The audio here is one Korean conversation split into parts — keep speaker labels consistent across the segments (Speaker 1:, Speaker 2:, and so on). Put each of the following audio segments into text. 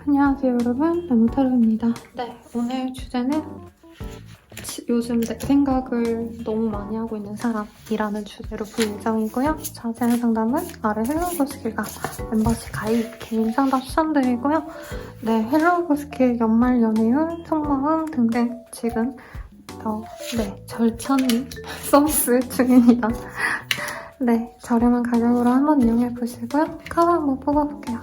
Speaker 1: 안녕하세요 여러분, 나무타로입니다. 네, 오늘 주제는 요즘 내 생각을 너무 많이 하고 있는 사람이라는 주제로 볼 예정이고요. 자세한 상담은 아래 헬로우버스킬과 멤버십 가입 개인 상담 추천드리고요. 네, 헬로우버스킬 연말 연애운, 속마음 등등 지금 절찬 서비스 중입니다. 네, 저렴한 가격으로 한번 이용해보시고요. 카드 한번 뽑아볼게요.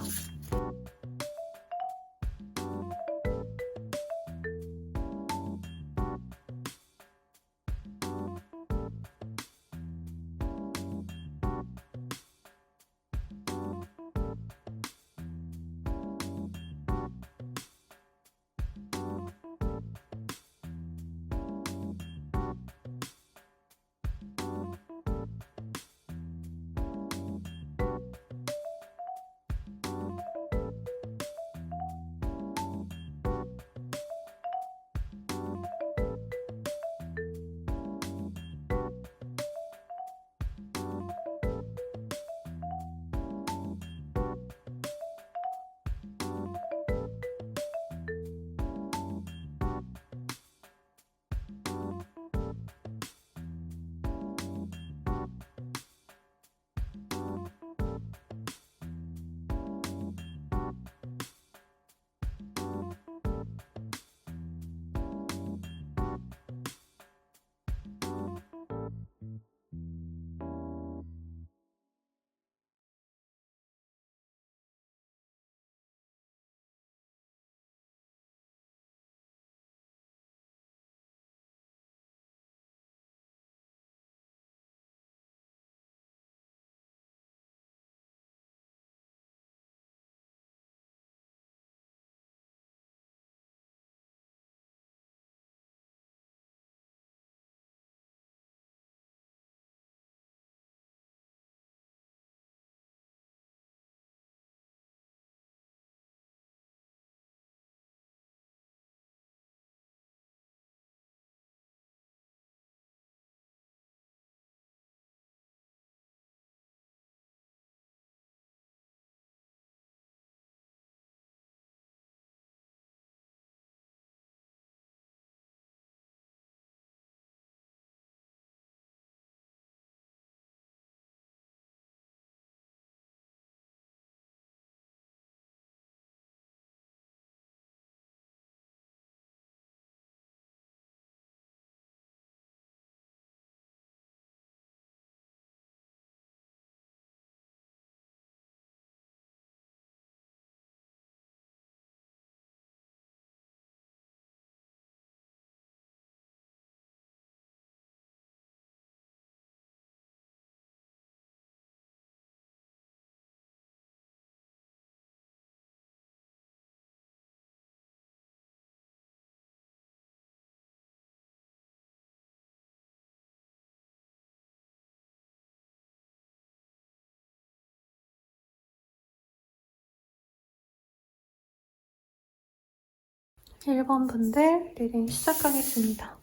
Speaker 1: 일 번 분들 리딩 시작하겠습니다.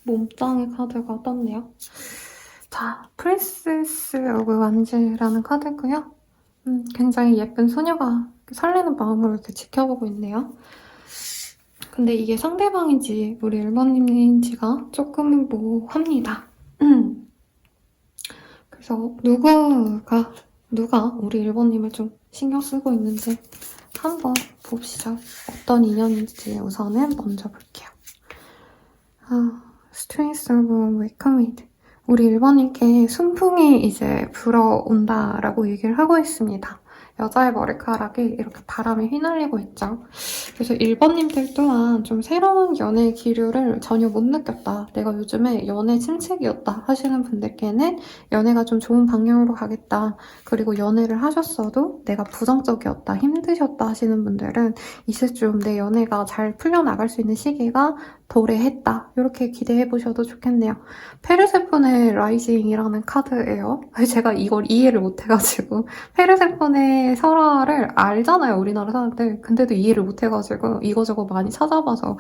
Speaker 1: 몸짱의 카드가 떴네요. 자, 프린세스 오브 완즈라는 카드고요. 굉장히 예쁜 소녀가 설레는 마음으로 이렇게 지켜보고 있네요. 근데 이게 상대방인지 우리 1번님인지가 조금은 모호합니다. 그래서 누가 우리 1번님을 좀 신경 쓰고 있는지 한번 봅시다. 어떤 인연인지 우선은 먼저 볼게요. Strength of Wicked. 우리 1번님께 순풍이 이제 불어온다라고 얘기를 하고 있습니다. 여자의 머리카락이 이렇게 바람에 휘날리고 있죠. 그래서 1번님들 또한 좀 새로운 연애 기류를 전혀 못 느꼈다. 내가 요즘에 연애 침체기였다 하시는 분들께는 연애가 좀 좋은 방향으로 가겠다. 그리고 연애를 하셨어도 내가 부정적이었다, 힘드셨다 하시는 분들은 이제 좀 내 연애가 잘 풀려나갈 수 있는 시기가 도래했다. 이렇게 기대해보셔도 좋겠네요. 페르세폰의 라이징이라는 카드예요. 제가 이걸 이해를 못해가지고 페르세폰의 설화를 알잖아요, 우리나라 사람들. 근데도 이해를 못해가지고 이거저거 많이 찾아봐서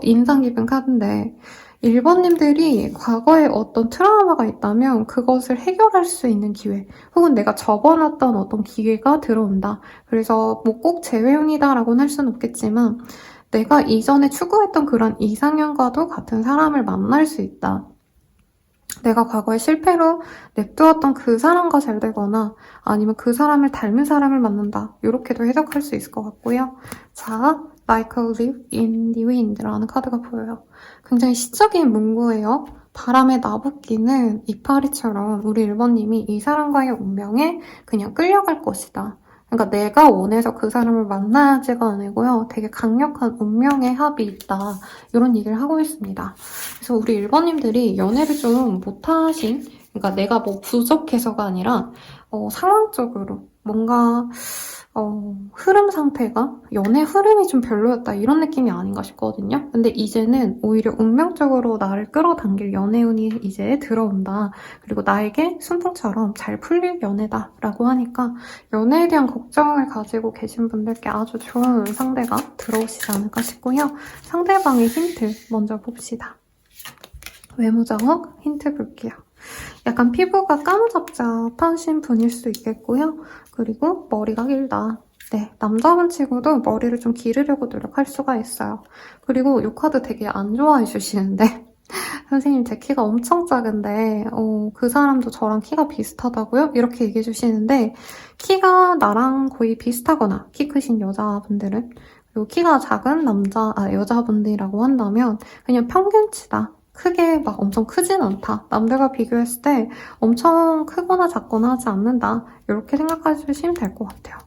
Speaker 1: 인상 깊은 카드인데, 1번님들이 과거에 어떤 트라우마가 있다면 그것을 해결할 수 있는 기회, 혹은 내가 접어놨던 어떤 기회가 들어온다. 그래서 뭐 꼭 재회운이다라고는 할 수는 없겠지만 내가 이전에 추구했던 그런 이상형과도 같은 사람을 만날 수 있다. 내가 과거에 실패로 냅두었던 그 사람과 잘 되거나 아니면 그 사람을 닮은 사람을 만난다. 이렇게도 해석할 수 있을 것 같고요. 자, Like a leaf in the wind라는 카드가 보여요. 굉장히 시적인 문구예요. 바람에 나붓기는 이파리처럼 우리 1번님이 이 사람과의 운명에 그냥 끌려갈 것이다. 그러니까 내가 원해서 그 사람을 만나야지가 아니고요. 되게 강력한 운명의 합이 있다. 이런 얘기를 하고 있습니다. 그래서 우리 1번님들이 연애를 좀 못하신, 그러니까 내가 뭐 부족해서가 아니라 상황적으로 뭔가 흐름 상태가, 연애 흐름이 좀 별로였다 이런 느낌이 아닌가 싶거든요. 근데 이제는 오히려 운명적으로 나를 끌어당길 연애운이 이제 들어온다. 그리고 나에게 순풍처럼 잘 풀릴 연애다라고 하니까 연애에 대한 걱정을 가지고 계신 분들께 아주 좋은 상대가 들어오시지 않을까 싶고요. 상대방의 힌트 먼저 봅시다. 외모적으로 힌트 볼게요. 약간 피부가 까무잡잡하신 분일 수 있겠고요. 그리고 머리가 길다. 네, 남자분 치고도 머리를 좀 기르려고 노력할 수가 있어요. 그리고 이 카드 되게 안 좋아해 주시는데 선생님 제 키가 엄청 작은데 그 사람도 저랑 키가 비슷하다고요? 이렇게 얘기해 주시는데 키가 나랑 거의 비슷하거나 키 크신 여자분들은, 그리고 키가 작은 여자분들이라고 한다면 그냥 평균치다. 크게 막 엄청 크진 않다. 남들과 비교했을 때 엄청 크거나 작거나 하지 않는다. 이렇게 생각해 주시면 될 것 같아요.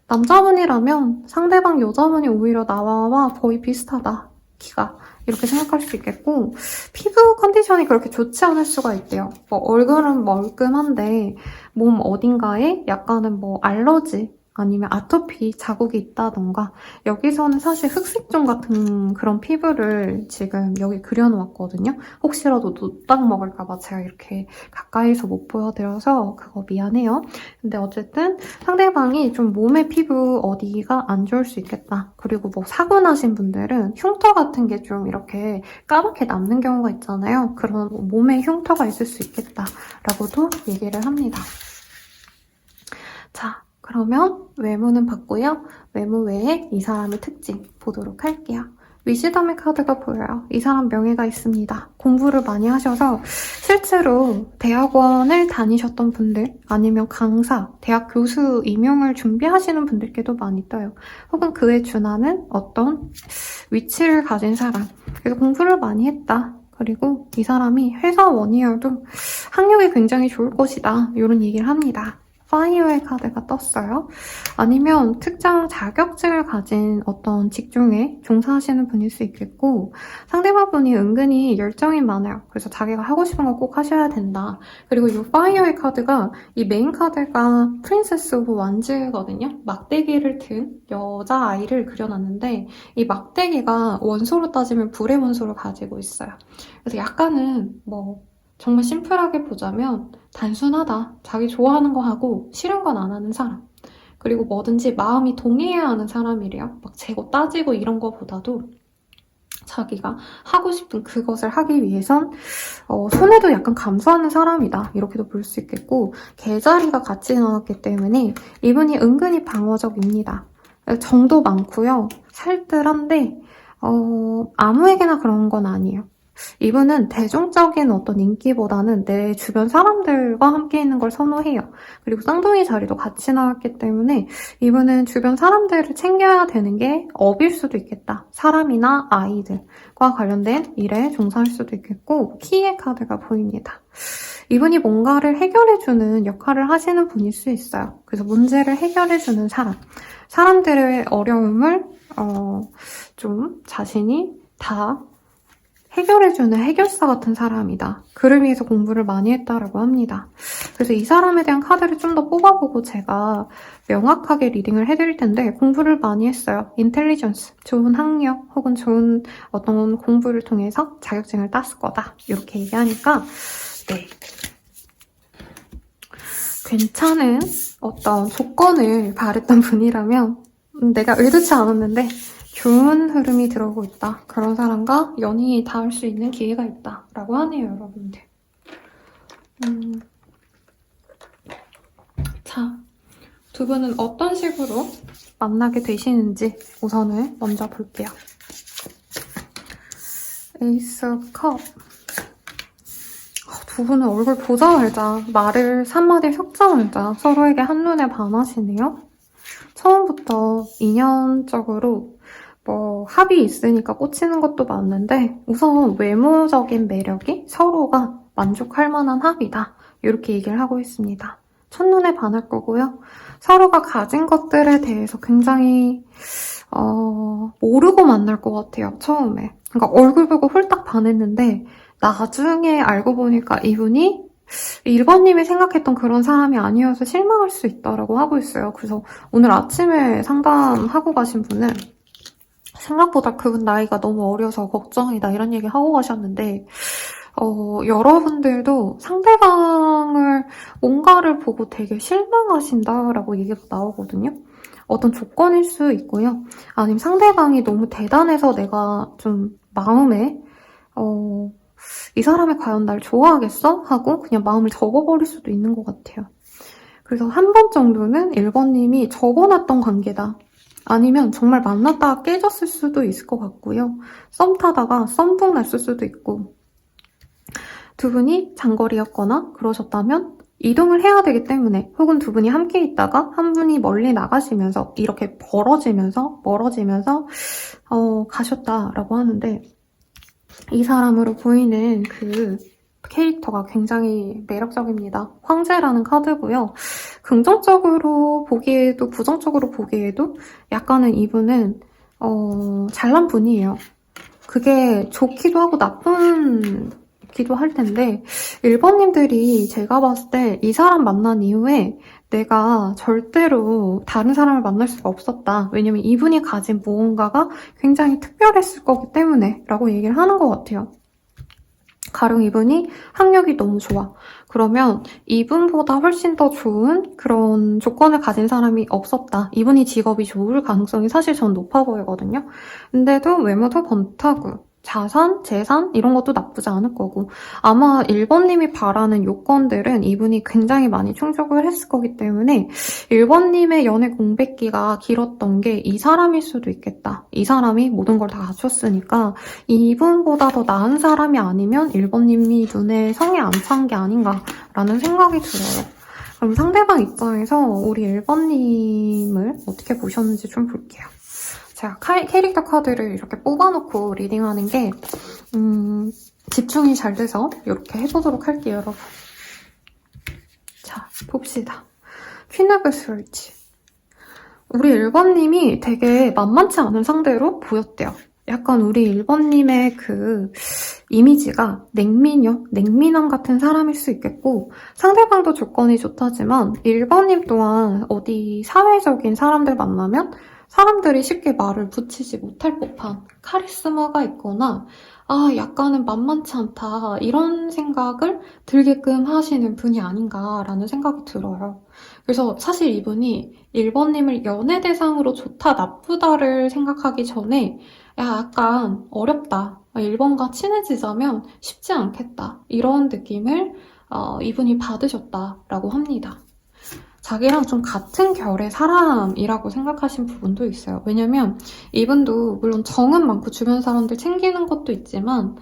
Speaker 1: 남자분이라면 상대방 여자분이 오히려 나와 거의 비슷하다. 키가. 이렇게 생각할 수 있겠고, 피부 컨디션이 그렇게 좋지 않을 수가 있대요. 얼굴은 멀끔한데 몸 어딘가에 약간은 알러지 아니면 아토피 자국이 있다던가, 여기서는 사실 흑색종 같은 그런 피부를 지금 여기 그려놓았거든요. 혹시라도 노딱 먹을까봐 제가 이렇게 가까이서 못 보여드려서 그거 미안해요. 근데 어쨌든 상대방이 좀 몸의 피부 어디가 안 좋을 수 있겠다. 그리고 사고 나신 분들은 흉터 같은 게 좀 이렇게 까맣게 남는 경우가 있잖아요. 그런 몸에 흉터가 있을 수 있겠다라고도 얘기를 합니다. 자, 그러면 외모는 봤고요. 외모 외에 이 사람의 특징 보도록 할게요. 위시덤의 카드가 보여요. 이 사람 명예가 있습니다. 공부를 많이 하셔서 실제로 대학원을 다니셨던 분들, 아니면 강사, 대학 교수 임용을 준비하시는 분들께도 많이 떠요. 혹은 그에 준하는 어떤 위치를 가진 사람. 그래서 공부를 많이 했다. 그리고 이 사람이 회사원이어도 학력이 굉장히 좋을 것이다. 이런 얘기를 합니다. 파이어의 카드가 떴어요. 아니면 특정 자격증을 가진 어떤 직종에 종사하시는 분일 수 있겠고, 상대방분이 은근히 열정이 많아요. 그래서 자기가 하고 싶은 거 꼭 하셔야 된다. 그리고 이 파이어의 카드가, 이 메인 카드가 프린세스 오브 완즈거든요. 막대기를 든 여자아이를 그려놨는데, 이 막대기가 원소로 따지면 불의 원소를 가지고 있어요. 그래서 약간은 정말 심플하게 보자면 단순하다. 자기 좋아하는 거 하고 싫은 건 안 하는 사람. 그리고 뭐든지 마음이 동해야 하는 사람이래요. 재고 따지고 이런 거보다도 자기가 하고 싶은 그것을 하기 위해선 손해도 약간 감수하는 사람이다. 이렇게도 볼 수 있겠고, 개자리가 같이 나왔기 때문에 이분이 은근히 방어적입니다. 정도 많고요. 살뜰한데 아무에게나 그런 건 아니에요. 이분은 대중적인 어떤 인기보다는 내 주변 사람들과 함께 있는 걸 선호해요. 그리고 쌍둥이 자리도 같이 나왔기 때문에 이분은 주변 사람들을 챙겨야 되는 게 업일 수도 있겠다. 사람이나 아이들과 관련된 일에 종사할 수도 있겠고, 키의 카드가 보입니다. 이분이 뭔가를 해결해주는 역할을 하시는 분일 수 있어요. 그래서 문제를 해결해주는 사람. 사람들의 어려움을 좀 자신이 다 해결해주는 해결사 같은 사람이다. 그를 위해서 공부를 많이 했다라고 합니다. 그래서 이 사람에 대한 카드를 좀 더 뽑아보고 제가 명확하게 리딩을 해드릴 텐데 공부를 많이 했어요. 인텔리전스, 좋은 학력 혹은 좋은 어떤 공부를 통해서 자격증을 땄을 거다. 이렇게 얘기하니까 네, 괜찮은 어떤 조건을 바랬던 분이라면 내가 의도치 않았는데 좋은 흐름이 들어오고 있다. 그런 사람과 연이 닿을 수 있는 기회가 있다. 라고 하네요, 여러분들. 자, 두 분은 어떤 식으로 만나게 되시는지 우선을 먼저 볼게요. 에이스 컵. 두 분은 얼굴 보자마자 말을 3마디 섞자마자 서로에게 한눈에 반하시네요. 처음부터 인연적으로 뭐 합이 있으니까 꽂히는 것도 맞는데 우선 외모적인 매력이 서로가 만족할 만한 합이다. 이렇게 얘기를 하고 있습니다. 첫눈에 반할 거고요. 서로가 가진 것들에 대해서 굉장히 모르고 만날 것 같아요. 처음에. 그러니까 얼굴 보고 홀딱 반했는데 나중에 알고 보니까 이분이 1번님이 생각했던 그런 사람이 아니어서 실망할 수 있다라고 하고 있어요. 그래서 오늘 아침에 상담하고 가신 분은 생각보다 그분 나이가 너무 어려서 걱정이다 이런 얘기 하고 가셨는데 여러분들도 상대방을 뭔가를 보고 되게 실망하신다라고 얘기가 나오거든요. 어떤 조건일 수 있고요. 아니면 상대방이 너무 대단해서 내가 좀 마음에 이 사람이 과연 날 좋아하겠어? 하고 그냥 마음을 접어버릴 수도 있는 것 같아요. 그래서 한 번 정도는 1번님이 접어놨던 관계다. 아니면 정말 만났다가 깨졌을 수도 있을 것 같고요. 썸 타다가 썸북 났을 수도 있고 두 분이 장거리였거나 그러셨다면 이동을 해야 되기 때문에 혹은 두 분이 함께 있다가 한 분이 멀리 나가시면서 이렇게 멀어지면서 가셨다라고 하는데 이 사람으로 보이는 그 캐릭터가 굉장히 매력적입니다. 황제라는 카드고요. 긍정적으로 보기에도 부정적으로 보기에도 약간은 이분은 잘난 분이에요. 그게 좋기도 하고 나쁜기도 할 텐데 1번님들이 제가 봤을 때 이 사람 만난 이후에 내가 절대로 다른 사람을 만날 수가 없었다. 왜냐면 이분이 가진 무언가가 굉장히 특별했을 거기 때문에 라고 얘기를 하는 것 같아요. 가령 이분이 학력이 너무 좋아. 그러면 이분보다 훨씬 더 좋은 그런 조건을 가진 사람이 없었다. 이분이 직업이 좋을 가능성이 사실 전 높아 보이거든요. 근데도 외모도 번타고 자산, 재산 이런 것도 나쁘지 않을 거고 아마 1번님이 바라는 요건들은 이분이 굉장히 많이 충족을 했을 거기 때문에 1번님의 연애 공백기가 길었던 게 이 사람일 수도 있겠다. 이 사람이 모든 걸 다 갖췄으니까 이분보다 더 나은 사람이 아니면 1번님이 눈에 성에 안 찬 게 아닌가라는 생각이 들어요. 그럼 상대방 입장에서 우리 1번님을 어떻게 보셨는지 좀 볼게요. 제가 캐릭터 카드를 이렇게 뽑아놓고 리딩하는 게 집중이 잘 돼서 이렇게 해보도록 할게요, 여러분. 자, 봅시다. 퀸 오브 스월드. 우리 1번님이 되게 만만치 않은 상대로 보였대요. 약간 우리 1번님의 그 이미지가 냉민함 같은 사람일 수 있겠고 상대방도 조건이 좋다지만 1번님 또한 어디 사회적인 사람들 만나면 사람들이 쉽게 말을 붙이지 못할 법한 카리스마가 있거나 약간은 만만치 않다 이런 생각을 들게끔 하시는 분이 아닌가라는 생각이 들어요. 그래서 사실 이분이 1번님을 연애 대상으로 좋다 나쁘다를 생각하기 전에 약간 어렵다. 1번과 친해지자면 쉽지 않겠다. 이런 느낌을 이분이 받으셨다라고 합니다. 자기랑 좀 같은 결의 사람이라고 생각하신 부분도 있어요. 왜냐면 이분도 물론 정은 많고 주변 사람들 챙기는 것도 있지만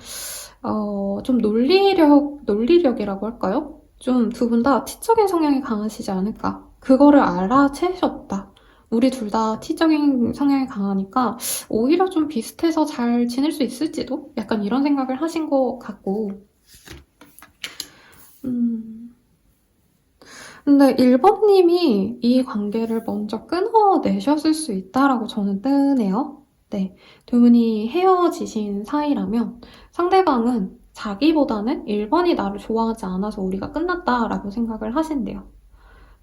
Speaker 1: 좀 논리력이라고 할까요? 좀 두 분 다 티적인 성향이 강하시지 않을까. 그거를 알아채셨다. 우리 둘 다 티적인 성향이 강하니까 오히려 좀 비슷해서 잘 지낼 수 있을지도? 약간 이런 생각을 하신 것 같고 근데 1번님이 이 관계를 먼저 끊어내셨을 수 있다라고 저는 뜨네요. 네, 두 분이 헤어지신 사이라면 상대방은 자기보다는 1번이 나를 좋아하지 않아서 우리가 끝났다라고 생각을 하신대요.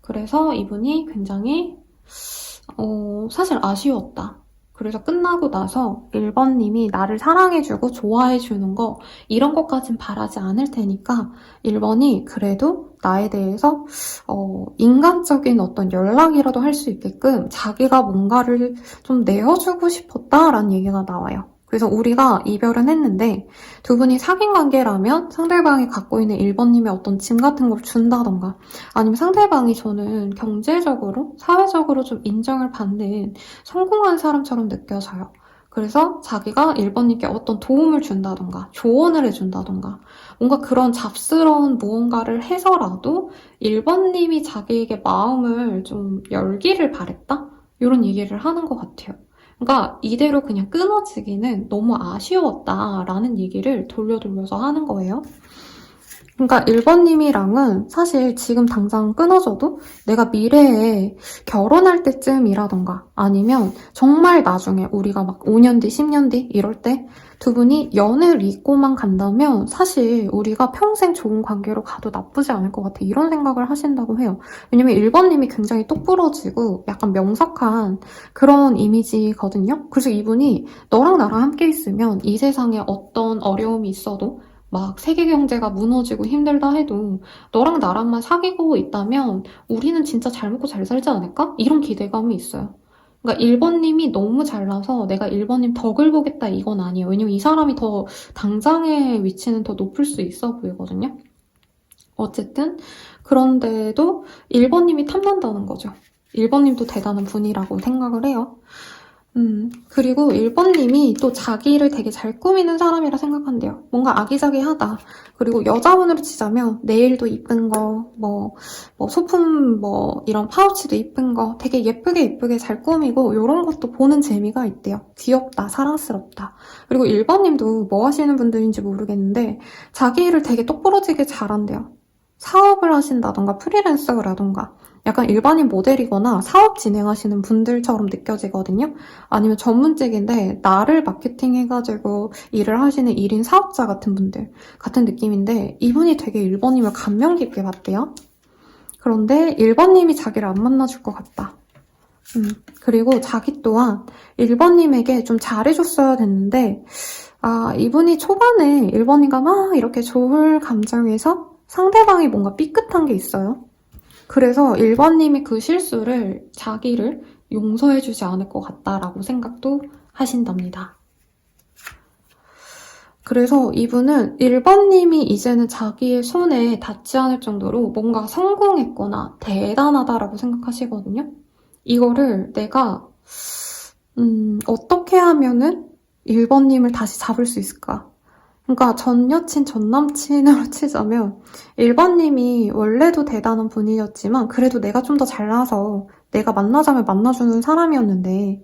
Speaker 1: 그래서 이분이 굉장히 사실 아쉬웠다. 그래서 끝나고 나서 1번님이 나를 사랑해주고 좋아해주는 거 이런 것까진 바라지 않을 테니까 1번이 그래도 나에 대해서 인간적인 어떤 연락이라도 할 수 있게끔 자기가 뭔가를 좀 내어주고 싶었다라는 얘기가 나와요. 그래서 우리가 이별은 했는데 두 분이 사귄 관계라면 상대방이 갖고 있는 1번님의 어떤 짐 같은 걸 준다던가 아니면 상대방이 저는 경제적으로, 사회적으로 좀 인정을 받는 성공한 사람처럼 느껴져요. 그래서 자기가 1번님께 어떤 도움을 준다던가 조언을 해준다던가 뭔가 그런 잡스러운 무언가를 해서라도 1번님이 자기에게 마음을 좀 열기를 바랬다? 이런 얘기를 하는 것 같아요. 그러니까 이대로 그냥 끊어지기는 너무 아쉬웠다라는 얘기를 돌려서 하는 거예요. 그러니까 1번님이랑은 사실 지금 당장 끊어져도 내가 미래에 결혼할 때쯤이라던가 아니면 정말 나중에 우리가 막 5년 뒤, 10년 뒤 이럴 때 두 분이 연을 잊고만 간다면 사실 우리가 평생 좋은 관계로 가도 나쁘지 않을 것 같아. 이런 생각을 하신다고 해요. 왜냐면 1번님이 굉장히 똑부러지고 약간 명석한 그런 이미지거든요. 그래서 이분이 너랑 나랑 함께 있으면 이 세상에 어떤 어려움이 있어도 막 세계 경제가 무너지고 힘들다 해도 너랑 나랑만 사귀고 있다면 우리는 진짜 잘 먹고 잘 살지 않을까? 이런 기대감이 있어요. 그러니까 1번님이 너무 잘나서 내가 1번님 덕을 보겠다 이건 아니에요. 왜냐면 이 사람이 더 당장의 위치는 더 높을 수 있어 보이거든요. 어쨌든 그런데도 1번님이 탐난다는 거죠. 1번님도 대단한 분이라고 생각을 해요. 그리고 1번님이 또 자기를 되게 잘 꾸미는 사람이라 생각한대요. 뭔가 아기자기하다. 그리고 여자분으로 치자면 네일도 이쁜 거, 소품 이런 파우치도 이쁜 거 되게 예쁘게 잘 꾸미고 이런 것도 보는 재미가 있대요. 귀엽다, 사랑스럽다. 그리고 1번님도 뭐 하시는 분들인지 모르겠는데 자기 일을 되게 똑부러지게 잘한대요. 사업을 하신다던가 프리랜서라던가 약간 일반인 모델이거나 사업 진행하시는 분들처럼 느껴지거든요. 아니면 전문직인데 나를 마케팅해가지고 일을 하시는 1인 사업자 같은 분들 같은 느낌인데 이분이 되게 1번님을 감명 깊게 봤대요. 그런데 1번님이 자기를 안 만나줄 것 같다. 그리고 자기 또한 1번님에게 좀 잘해줬어야 됐는데 이분이 초반에 1번님과 막 이렇게 좋을 감정에서 상대방이 뭔가 삐끗한 게 있어요. 그래서 1번님이 그 실수를 자기를 용서해주지 않을 것 같다라고 생각도 하신답니다. 그래서 이분은 1번님이 이제는 자기의 손에 닿지 않을 정도로 뭔가 성공했거나 대단하다라고 생각하시거든요. 이거를 내가 어떻게 하면은 1번님을 다시 잡을 수 있을까? 그러니까 전 여친, 전 남친으로 치자면 1번님이 원래도 대단한 분이었지만 그래도 내가 좀 더 잘나서 내가 만나자면 만나주는 사람이었는데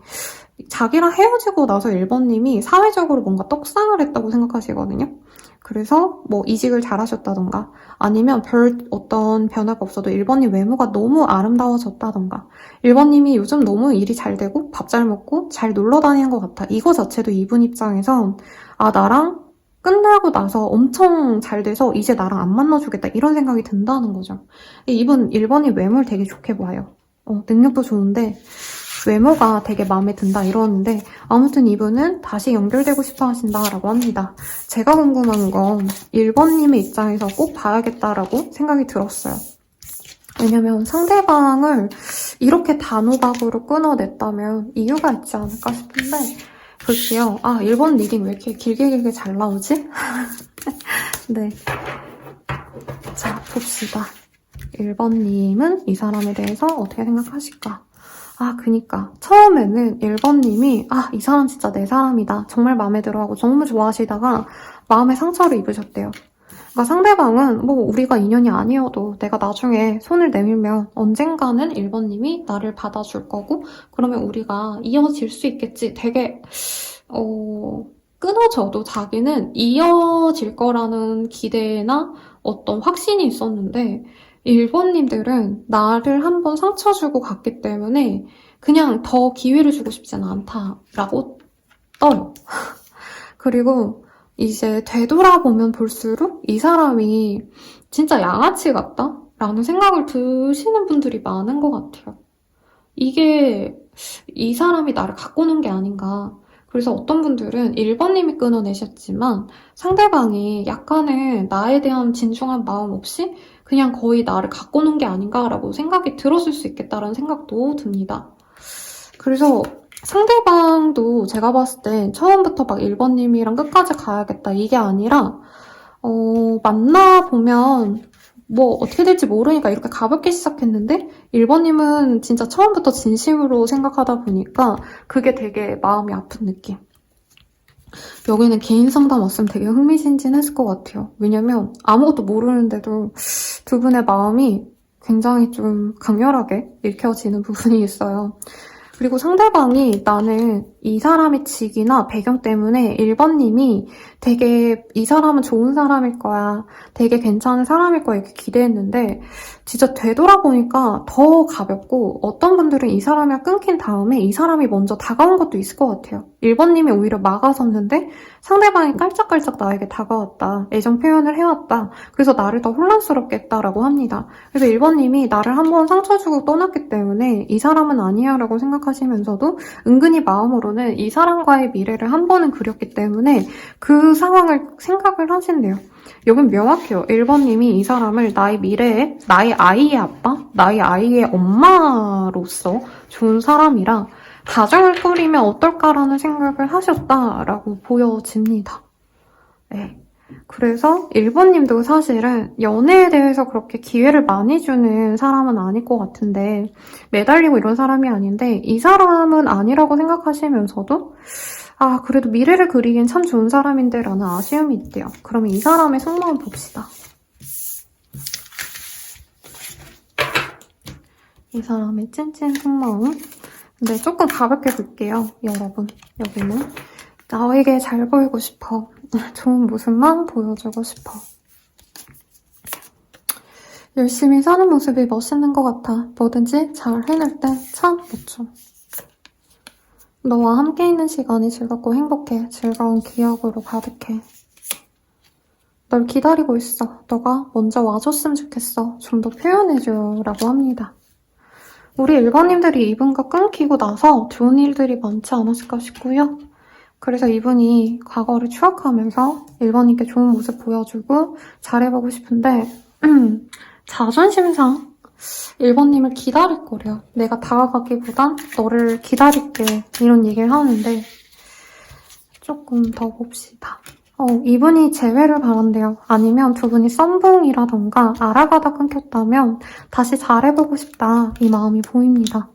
Speaker 1: 자기랑 헤어지고 나서 1번님이 사회적으로 뭔가 떡상을 했다고 생각하시거든요. 그래서 이직을 잘하셨다던가 아니면 별 어떤 변화가 없어도 1번님 외모가 너무 아름다워졌다던가 1번님이 요즘 너무 일이 잘 되고 밥 잘 먹고 잘 놀러 다니는 것 같아. 이거 자체도 이분 입장에선 나랑 끝나고 나서 엄청 잘 돼서 이제 나랑 안 만나주겠다 이런 생각이 든다는 거죠. 이분 1번이 외모를 되게 좋게 봐요. 능력도 좋은데 외모가 되게 마음에 든다 이러는데 아무튼 이분은 다시 연결되고 싶어 하신다라고 합니다. 제가 궁금한 건 1번님의 입장에서 꼭 봐야겠다라고 생각이 들었어요. 왜냐면 상대방을 이렇게 단호박으로 끊어냈다면 이유가 있지 않을까 싶은데 볼게요. 1번 리딩 왜 이렇게 길게 잘 나오지? 네. 자, 봅시다. 1번님은 이 사람에 대해서 어떻게 생각하실까? 그니까. 처음에는 1번님이, 이 사람 진짜 내 사람이다. 정말 마음에 들어하고 너무 좋아하시다가 마음에 상처를 입으셨대요. 그러니까 상대방은 우리가 인연이 아니어도 내가 나중에 손을 내밀면 언젠가는 1번님이 나를 받아줄 거고 그러면 우리가 이어질 수 있겠지. 되게 끊어져도 자기는 이어질 거라는 기대나 어떤 확신이 있었는데 1번님들은 나를 한번 상처 주고 갔기 때문에 그냥 더 기회를 주고 싶지는 않다라고 떠요. 그리고 이제 되돌아보면 볼수록 이 사람이 진짜 양아치 같다? 라는 생각을 드시는 분들이 많은 것 같아요. 이게 이 사람이 나를 갖고 노는 게 아닌가. 그래서 어떤 분들은 1번님이 끊어내셨지만 상대방이 약간의 나에 대한 진중한 마음 없이 그냥 거의 나를 갖고 노는 게 아닌가라고 생각이 들었을 수 있겠다라는 생각도 듭니다. 그래서 상대방도 제가 봤을 땐 처음부터 막 1번님이랑 끝까지 가야겠다 이게 아니라 만나보면 뭐 어떻게 될지 모르니까 이렇게 가볍게 시작했는데 1번님은 진짜 처음부터 진심으로 생각하다 보니까 그게 되게 마음이 아픈 느낌. 여기는 개인 상담 왔으면 되게 흥미진진했을 것 같아요. 왜냐면 아무것도 모르는데도 두 분의 마음이 굉장히 좀 강렬하게 읽혀지는 부분이 있어요. 그리고 상대방이 나는 이 사람의 직이나 배경 때문에 1번님이 되게 이 사람은 좋은 사람일 거야, 되게 괜찮은 사람일 거야 이렇게 기대했는데 진짜 되돌아보니까 더 가볍고 어떤 분들은 이 사람이랑 끊긴 다음에 이 사람이 먼저 다가온 것도 있을 것 같아요. 1번님이 오히려 막아섰는데 상대방이 깔짝깔짝 나에게 다가왔다, 애정 표현을 해왔다, 그래서 나를 더 혼란스럽게 했다라고 합니다. 그래서 1번님이 나를 한번 상처 주고 떠났기 때문에 이 사람은 아니야 라고 생각하시면서도 은근히 마음으로는 이 사람과의 미래를 한 번은 그렸기 때문에 그 상황을 생각을 하신대요. 여긴 명확해요. 1번님이 이 사람을 나의 미래에, 나의 아이의 아빠, 나의 아이의 엄마로서 좋은 사람이라 가정을 꾸리면 어떨까라는 생각을 하셨다라고 보여집니다. 네. 그래서 1번님도 사실은 연애에 대해서 그렇게 기회를 많이 주는 사람은 아닐 것 같은데 매달리고 이런 사람이 아닌데 이 사람은 아니라고 생각하시면서도 그래도 미래를 그리기엔 참 좋은 사람인데 라는 아쉬움이 있대요. 그러면 이 사람의 속마음 봅시다. 이 사람의 찐찐 속마음. 근데 조금 가볍게 볼게요, 여러분. 여기는 나에게 잘 보이고 싶어. 좋은 모습만 보여주고 싶어. 열심히 사는 모습이 멋있는 것 같아. 뭐든지 잘 해낼 때 참 멋져. 너와 함께 있는 시간이 즐겁고 행복해. 즐거운 기억으로 가득해. 널 기다리고 있어. 너가 먼저 와줬으면 좋겠어. 좀 더 표현해줘 라고 합니다. 우리 1번님들이 이분과 끊기고 나서 좋은 일들이 많지 않았을까 싶고요. 그래서 이분이 과거를 추억하면서 1번님께 좋은 모습 보여주고 잘해보고 싶은데 자존심상 1번님을 기다릴 거래요. 내가 다가가기보단 너를 기다릴게 이런 얘기를 하는데 조금 더 봅시다. 이분이 재회를 바란대요. 아니면 두 분이 썸붕이라던가 알아가다 끊겼다면 다시 잘해보고 싶다 이 마음이 보입니다.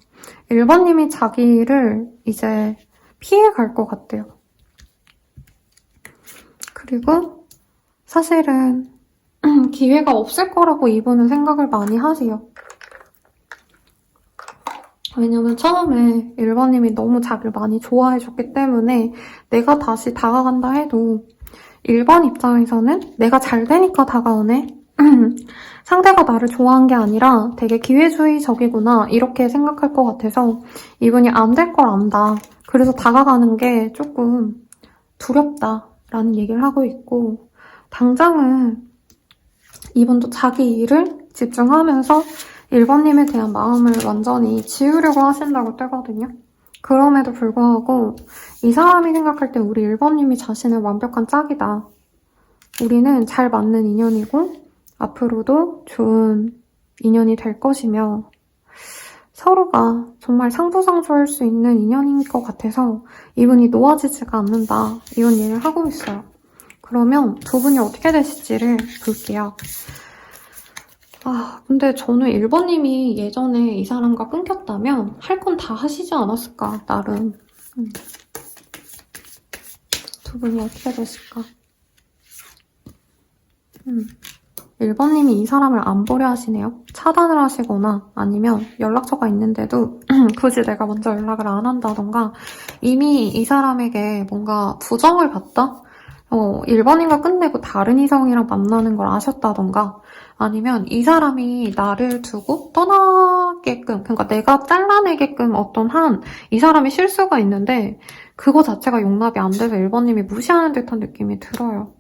Speaker 1: 1번님이 자기를 이제 피해갈 것 같대요. 그리고 사실은 기회가 없을 거라고 이분은 생각을 많이 하세요. 왜냐면 처음에 1번님이 너무 자기를 많이 좋아해줬기 때문에 내가 다시 다가간다 해도 1번 입장에서는 내가 잘 되니까 다가오네? 상대가 나를 좋아한 게 아니라 되게 기회주의적이구나 이렇게 생각할 것 같아서 이분이 안 될 걸 안다. 그래서 다가가는 게 조금 두렵다라는 얘기를 하고 있고 당장은 이분도 자기 일을 집중하면서 1번님에 대한 마음을 완전히 지우려고 하신다고 뜨거든요. 그럼에도 불구하고 이 사람이 생각할 때 우리 1번님이 자신은 완벽한 짝이다. 우리는 잘 맞는 인연이고 앞으로도 좋은 인연이 될 것이며 서로가 정말 상부상조할 수 있는 인연인 것 같아서 이분이 놓아지지가 않는다. 이런 얘기를 하고 있어요. 그러면 두 분이 어떻게 되실지를 볼게요. 근데 저는 1번님이 예전에 이 사람과 끊겼다면 할 건 다 하시지 않았을까, 나름. 두 분이 어떻게 되실까? 1번님이 이 사람을 안 보려 하시네요. 차단을 하시거나 아니면 연락처가 있는데도 굳이 내가 먼저 연락을 안 한다던가 이미 이 사람에게 뭔가 부정을 받다? 1번인가 끝내고 다른 이성이랑 만나는 걸 아셨다던가 아니면 이 사람이 나를 두고 떠나게끔, 그러니까 내가 잘라내게끔 어떤 이 사람의 실수가 있는데 그거 자체가 용납이 안 돼서 1번님이 무시하는 듯한 느낌이 들어요.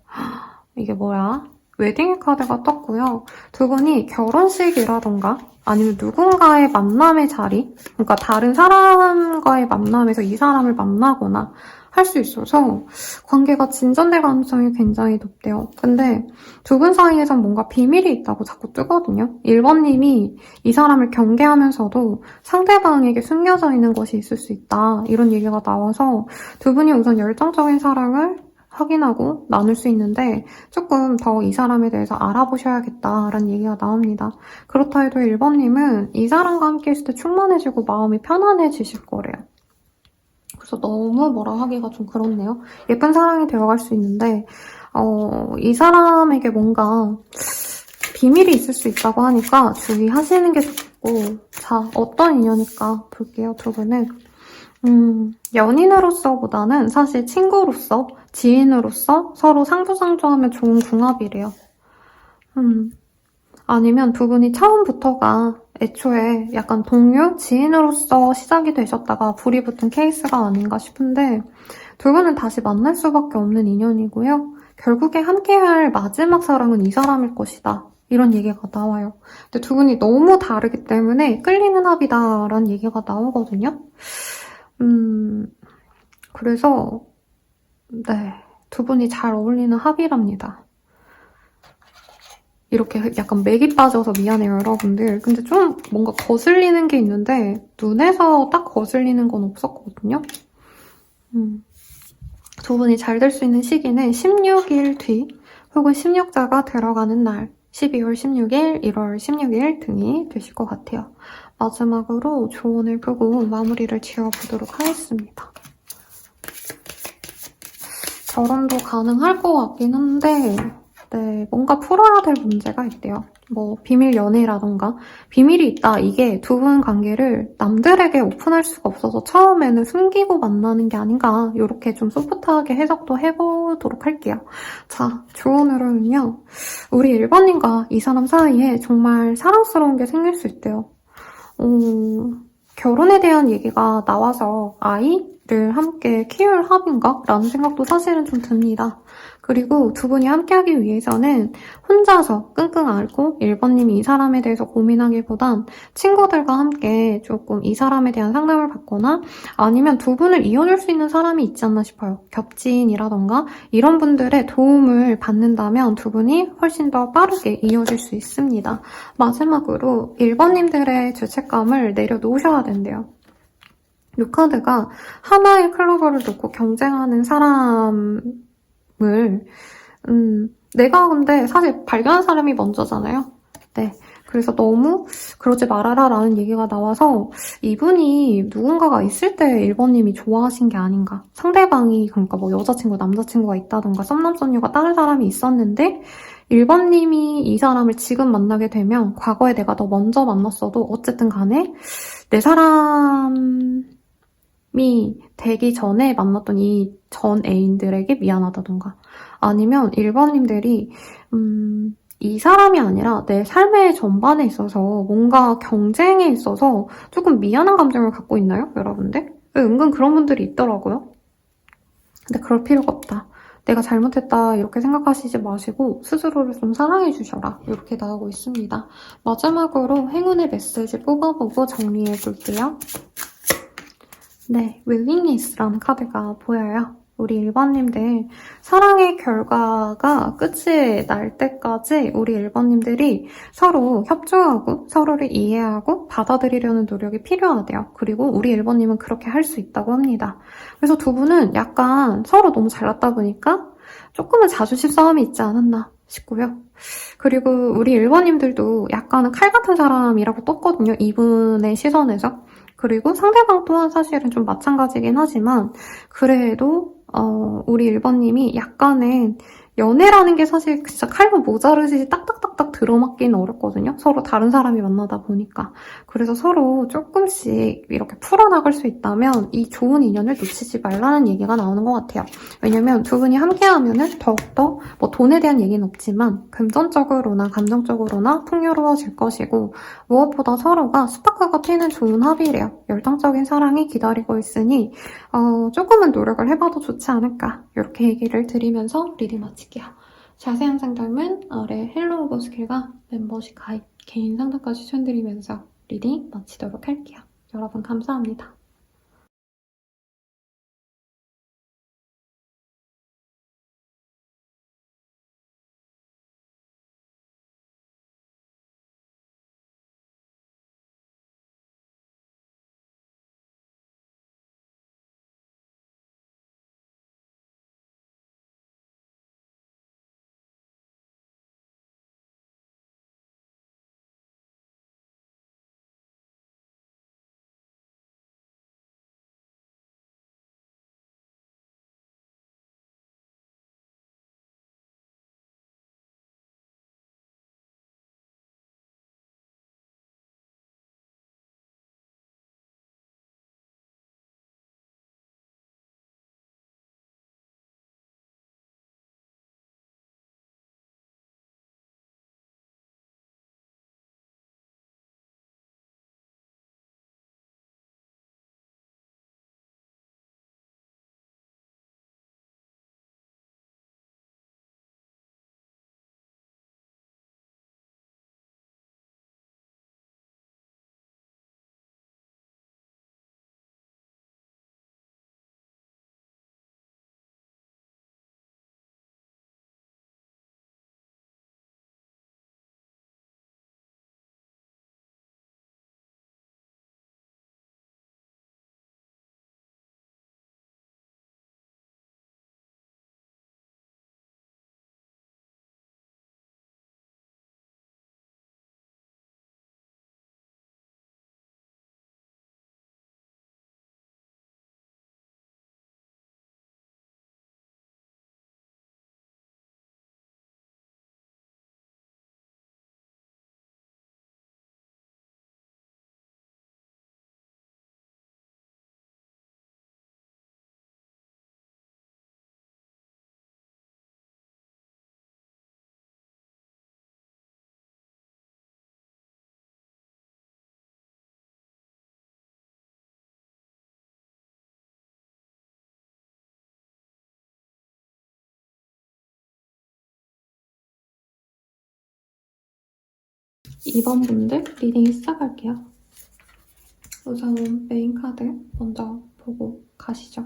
Speaker 1: 이게 뭐야? 웨딩 카드가 떴고요. 두 분이 결혼식이라던가 아니면 누군가의 만남의 자리, 그러니까 다른 사람과의 만남에서 이 사람을 만나거나 할 수 있어서 관계가 진전될 가능성이 굉장히 높대요. 근데 두 분 사이에선 뭔가 비밀이 있다고 자꾸 뜨거든요. 1번님이 이 사람을 경계하면서도 상대방에게 숨겨져 있는 것이 있을 수 있다. 이런 얘기가 나와서 두 분이 우선 열정적인 사랑을 확인하고 나눌 수 있는데 조금 더 이 사람에 대해서 알아보셔야겠다라는 얘기가 나옵니다. 그렇다 해도 1번님은 이 사람과 함께 있을 때 충만해지고 마음이 편안해지실 거래요. 그래서 너무 뭐라 하기가 좀 그렇네요. 예쁜 사랑이 되어갈 수 있는데 이 사람에게 뭔가 비밀이 있을 수 있다고 하니까 주의하시는 게 좋고 자, 어떤 인연일까 볼게요, 두 분은. 연인으로서보다는 사실 친구로서, 지인으로서 서로 상부상조하면 좋은 궁합이래요. 아니면 두 분이 처음부터가 애초에 약간 동료, 지인으로서 시작이 되셨다가 불이 붙은 케이스가 아닌가 싶은데 두 분은 다시 만날 수밖에 없는 인연이고요. 결국에 함께할 마지막 사랑은 이 사람일 것이다. 이런 얘기가 나와요. 근데 두 분이 너무 다르기 때문에 끌리는 합이다라는 얘기가 나오거든요. 그래서 네, 두 분이 잘 어울리는 합이랍니다. 이렇게 약간 맥이 빠져서 미안해요, 여러분들. 근데 좀 뭔가 거슬리는 게 있는데 눈에서 딱 거슬리는 건 없었거든요. 두 분이 잘 될 수 있는 시기는 16일 뒤 혹은 16자가 들어가는 날 12월 16일, 1월 16일 등이 되실 것 같아요. 마지막으로 조언을 보고 마무리를 지어보도록 하겠습니다. 결혼도 가능할 것 같긴 한데 네, 뭔가 풀어야 될 문제가 있대요. 뭐 비밀 연애라던가 비밀이 있다. 이게 두 분 관계를 남들에게 오픈할 수가 없어서 처음에는 숨기고 만나는 게 아닌가 이렇게 좀 소프트하게 해석도 해보도록 할게요. 자, 조언으로는요. 우리 1번님과 이 사람 사이에 정말 사랑스러운 게 생길 수 있대요. 결혼에 대한 얘기가 나와서 아이를 함께 키울 합인가? 라는 생각도 사실은 좀 듭니다. 그리고 두 분이 함께하기 위해서는 혼자서 끙끙 앓고 1번님이 이 사람에 대해서 고민하기보단 친구들과 함께 조금 이 사람에 대한 상담을 받거나 아니면 두 분을 이어줄 수 있는 사람이 있지 않나 싶어요. 겹친이라던가 이런 분들의 도움을 받는다면 두 분이 훨씬 더 빠르게 이어질 수 있습니다. 마지막으로 1번님들의 죄책감을 내려놓으셔야 된대요. 이 카드가 하나의 클로버를 놓고 경쟁하는 사람 내가 근데 사실 발견한 사람이 먼저잖아요. 네. 그래서 너무 그러지 말아라 라는 얘기가 나와서 이분이 누군가가 있을 때 1번님이 좋아하신 게 아닌가. 상대방이 그러니까 뭐 여자친구, 남자친구가 있다던가 썸남썸녀가 다른 사람이 있었는데 1번님이 이 사람을 지금 만나게 되면 과거에 내가 더 먼저 만났어도 어쨌든 간에 내 사람이 되기 전에 만났던 이 전 애인들에게 미안하다던가 아니면 1번님들이 이 사람이 아니라 내 삶의 전반에 있어서 뭔가 경쟁에 있어서 조금 미안한 감정을 갖고 있나요? 여러분들? 은근 그런 분들이 있더라고요. 근데 그럴 필요가 없다. 내가 잘못했다 이렇게 생각하시지 마시고 스스로를 좀 사랑해 주셔라. 이렇게 나오고 있습니다. 마지막으로 행운의 메시지 뽑아보고 정리해 볼게요. 네, 윌링리스라는 카드가 보여요. 우리 1번님들 사랑의 결과가 끝이 날 때까지 우리 1번님들이 서로 협조하고 서로를 이해하고 받아들이려는 노력이 필요하대요. 그리고 우리 1번님은 그렇게 할 수 있다고 합니다. 그래서 두 분은 약간 서로 너무 잘났다 보니까 조금은 자존심 싸움이 있지 않았나 싶고요. 그리고 우리 1번님들도 약간은 칼 같은 사람이라고 떴거든요. 이분의 시선에서. 그리고 상대방 또한 사실은 좀 마찬가지긴 하지만 그래도 우리 1번님이 약간은 연애라는 게 사실 진짜 칼로 모자르듯이 딱딱딱딱 들어맞기는 어렵거든요. 서로 다른 사람이 만나다 보니까. 그래서 서로 조금씩 이렇게 풀어나갈 수 있다면 이 좋은 인연을 놓치지 말라는 얘기가 나오는 것 같아요. 왜냐면 두 분이 함께하면은 더욱더 뭐 돈에 대한 얘기는 없지만 금전적으로나 감정적으로나 풍요로워질 것이고 무엇보다 서로가 스파크가 튀는 좋은 합이래요. 열정적인 사랑이 기다리고 있으니 조금은 노력을 해봐도 좋지 않을까 이렇게 얘기를 드리면서 리딩 마칠게요. 자세한 상담은 아래 헬로우 오브 스킬과 멤버십 가입, 개인 상담까지 추천드리면서 리딩 마치도록 할게요. 여러분 감사합니다. 이번 분들 리딩 시작할게요. 우선 메인 카드 먼저 보고 가시죠.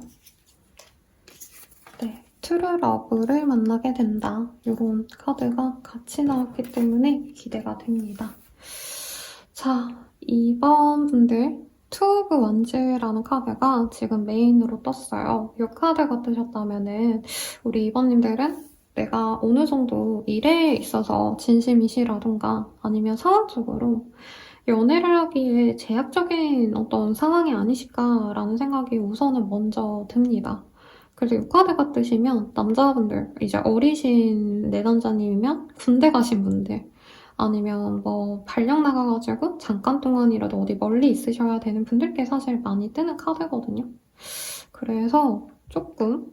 Speaker 1: 네, 트루 러브를 만나게 된다. 이런 카드가 같이 나왔기 때문에 기대가 됩니다. 자, 이번 분들 투 오브 원즈라는 카드가 지금 메인으로 떴어요. 이 카드가 뜨셨다면은 우리 이번님들은 내가 어느 정도 일에 있어서 진심이시라던가 아니면 상황적으로 연애를 하기에 제약적인 어떤 상황이 아니실까라는 생각이 우선은 먼저 듭니다. 그래서 이 카드가 뜨시면 남자분들, 이제 어리신 내담자님이면 군대 가신 분들, 아니면 뭐 발령 나가가지고 잠깐 동안이라도 어디 멀리 있으셔야 되는 분들께 사실 많이 뜨는 카드거든요. 그래서 조금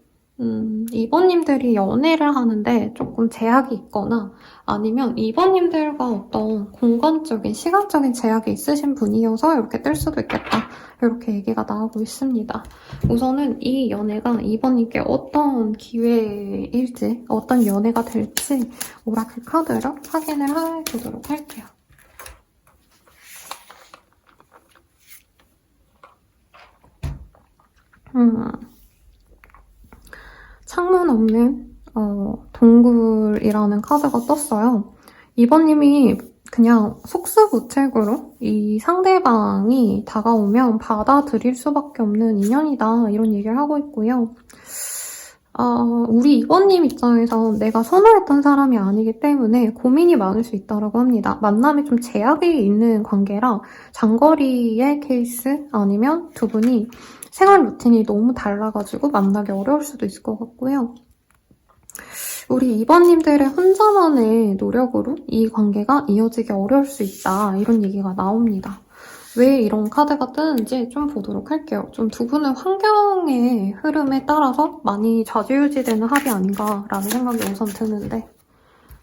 Speaker 1: 이번님들이 연애를 하는데 조금 제약이 있거나 아니면 이번님들과 어떤 공간적인, 시간적인 제약이 있으신 분이어서 이렇게 뜰 수도 있겠다. 이렇게 얘기가 나오고 있습니다. 우선은 이 연애가 이번님께 어떤 기회일지, 어떤 연애가 될지 오라클 카드로 확인을 해보도록 할게요. 창문 없는 동굴이라는 카드가 떴어요. 이번님이 그냥 속수무책으로 이 상대방이 다가오면 받아들일 수밖에 없는 인연이다 이런 얘기를 하고 있고요. 우리 이번님 입장에서 내가 선호했던 사람이 아니기 때문에 고민이 많을 수 있다고 합니다. 만남에 좀 제약이 있는 관계라 장거리의 케이스 아니면 두 분이 생활 루틴이 너무 달라가지고 만나기 어려울 수도 있을 것 같고요. 우리 2번님들의 혼자만의 노력으로 이 관계가 이어지기 어려울 수 있다. 이런 얘기가 나옵니다. 왜 이런 카드가 뜨는지 좀 보도록 할게요. 좀 두 분의 환경의 흐름에 따라서 많이 좌지우지되는 합이 아닌가라는 생각이 우선 드는데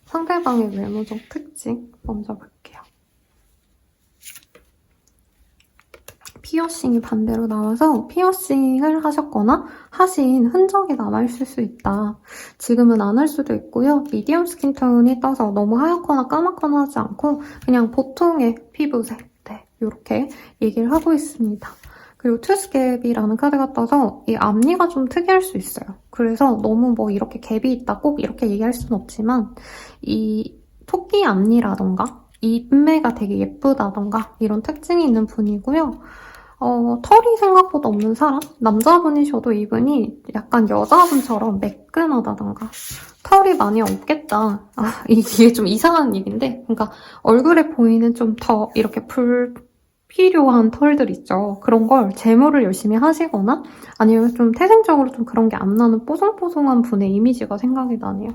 Speaker 1: 상대방의 외모적 특징 먼저 볼게요. 피어싱이 반대로 나와서 피어싱을 하셨거나 하신 흔적이 남아있을 수 있다. 지금은 안 할 수도 있고요. 미디엄 스킨톤이 떠서 너무 하얗거나 까맣거나 하지 않고 그냥 보통의 피부색, 네, 이렇게 얘기를 하고 있습니다. 그리고 투스갭이라는 카드가 떠서 이 앞니가 좀 특이할 수 있어요. 그래서 너무 뭐 이렇게 갭이 있다 꼭 이렇게 얘기할 수는 없지만 이 토끼 앞니라던가 인매가 되게 예쁘다던가 이런 특징이 있는 분이고요. 털이 생각보다 없는 사람? 남자분이셔도 이분이 약간 여자분처럼 매끈하다던가 털이 많이 없겠다. 이게 좀 이상한 얘기인데 그러니까 얼굴에 보이는 좀 더 이렇게 불필요한 털들 있죠. 그런 걸 제모를 열심히 하시거나 아니면 좀 태생적으로 좀 그런 게 안 나는 뽀송뽀송한 분의 이미지가 생각이 나네요.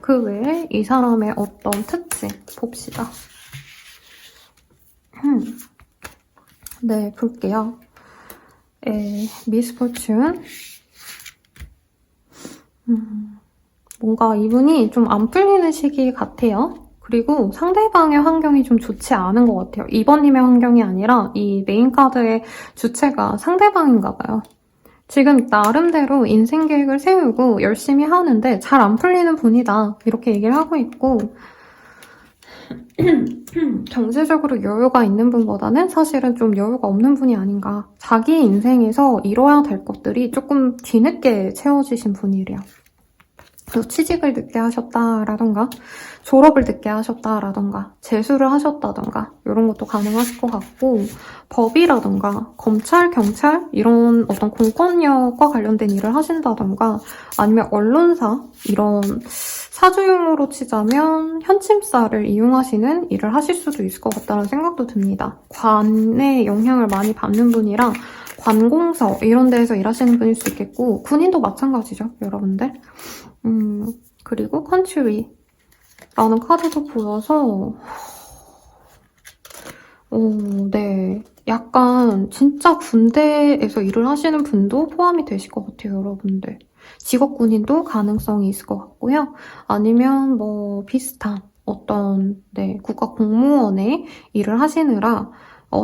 Speaker 1: 그 외에 이 사람의 어떤 특징 봅시다. 네, 볼게요. 미스포춘. 뭔가 이분이 좀 안 풀리는 시기 같아요. 그리고 상대방의 환경이 좀 좋지 않은 것 같아요. 2번님의 환경이 아니라 이 메인 카드의 주체가 상대방인가 봐요. 지금 나름대로 인생 계획을 세우고 열심히 하는데 잘 안 풀리는 분이다. 이렇게 얘기를 하고 있고 경제적으로 여유가 있는 분보다는 사실은 좀 여유가 없는 분이 아닌가. 자기 인생에서 이뤄야 될 것들이 조금 뒤늦게 채워지신 분이래요. 그래서 취직을 늦게 하셨다라던가 졸업을 늦게 하셨다라던가 재수를 하셨다던가 이런 것도 가능하실 것 같고 법이라던가 검찰, 경찰 이런 어떤 공권력과 관련된 일을 하신다던가 아니면 언론사 이런 사주용어로 치자면 현침살을 이용하시는 일을 하실 수도 있을 것 같다는 생각도 듭니다. 관의 영향을 많이 받는 분이라 관공서 이런 데에서 일하시는 분일 수 있겠고 군인도 마찬가지죠, 여러분들. 그리고 컨츄리라는 카드도 보여서 네, 약간 진짜 군대에서 일을 하시는 분도 포함이 되실 것 같아요, 여러분들. 직업군인도 가능성이 있을 것 같고요. 아니면 뭐 비슷한 어떤 국가 공무원의 일을 하시느라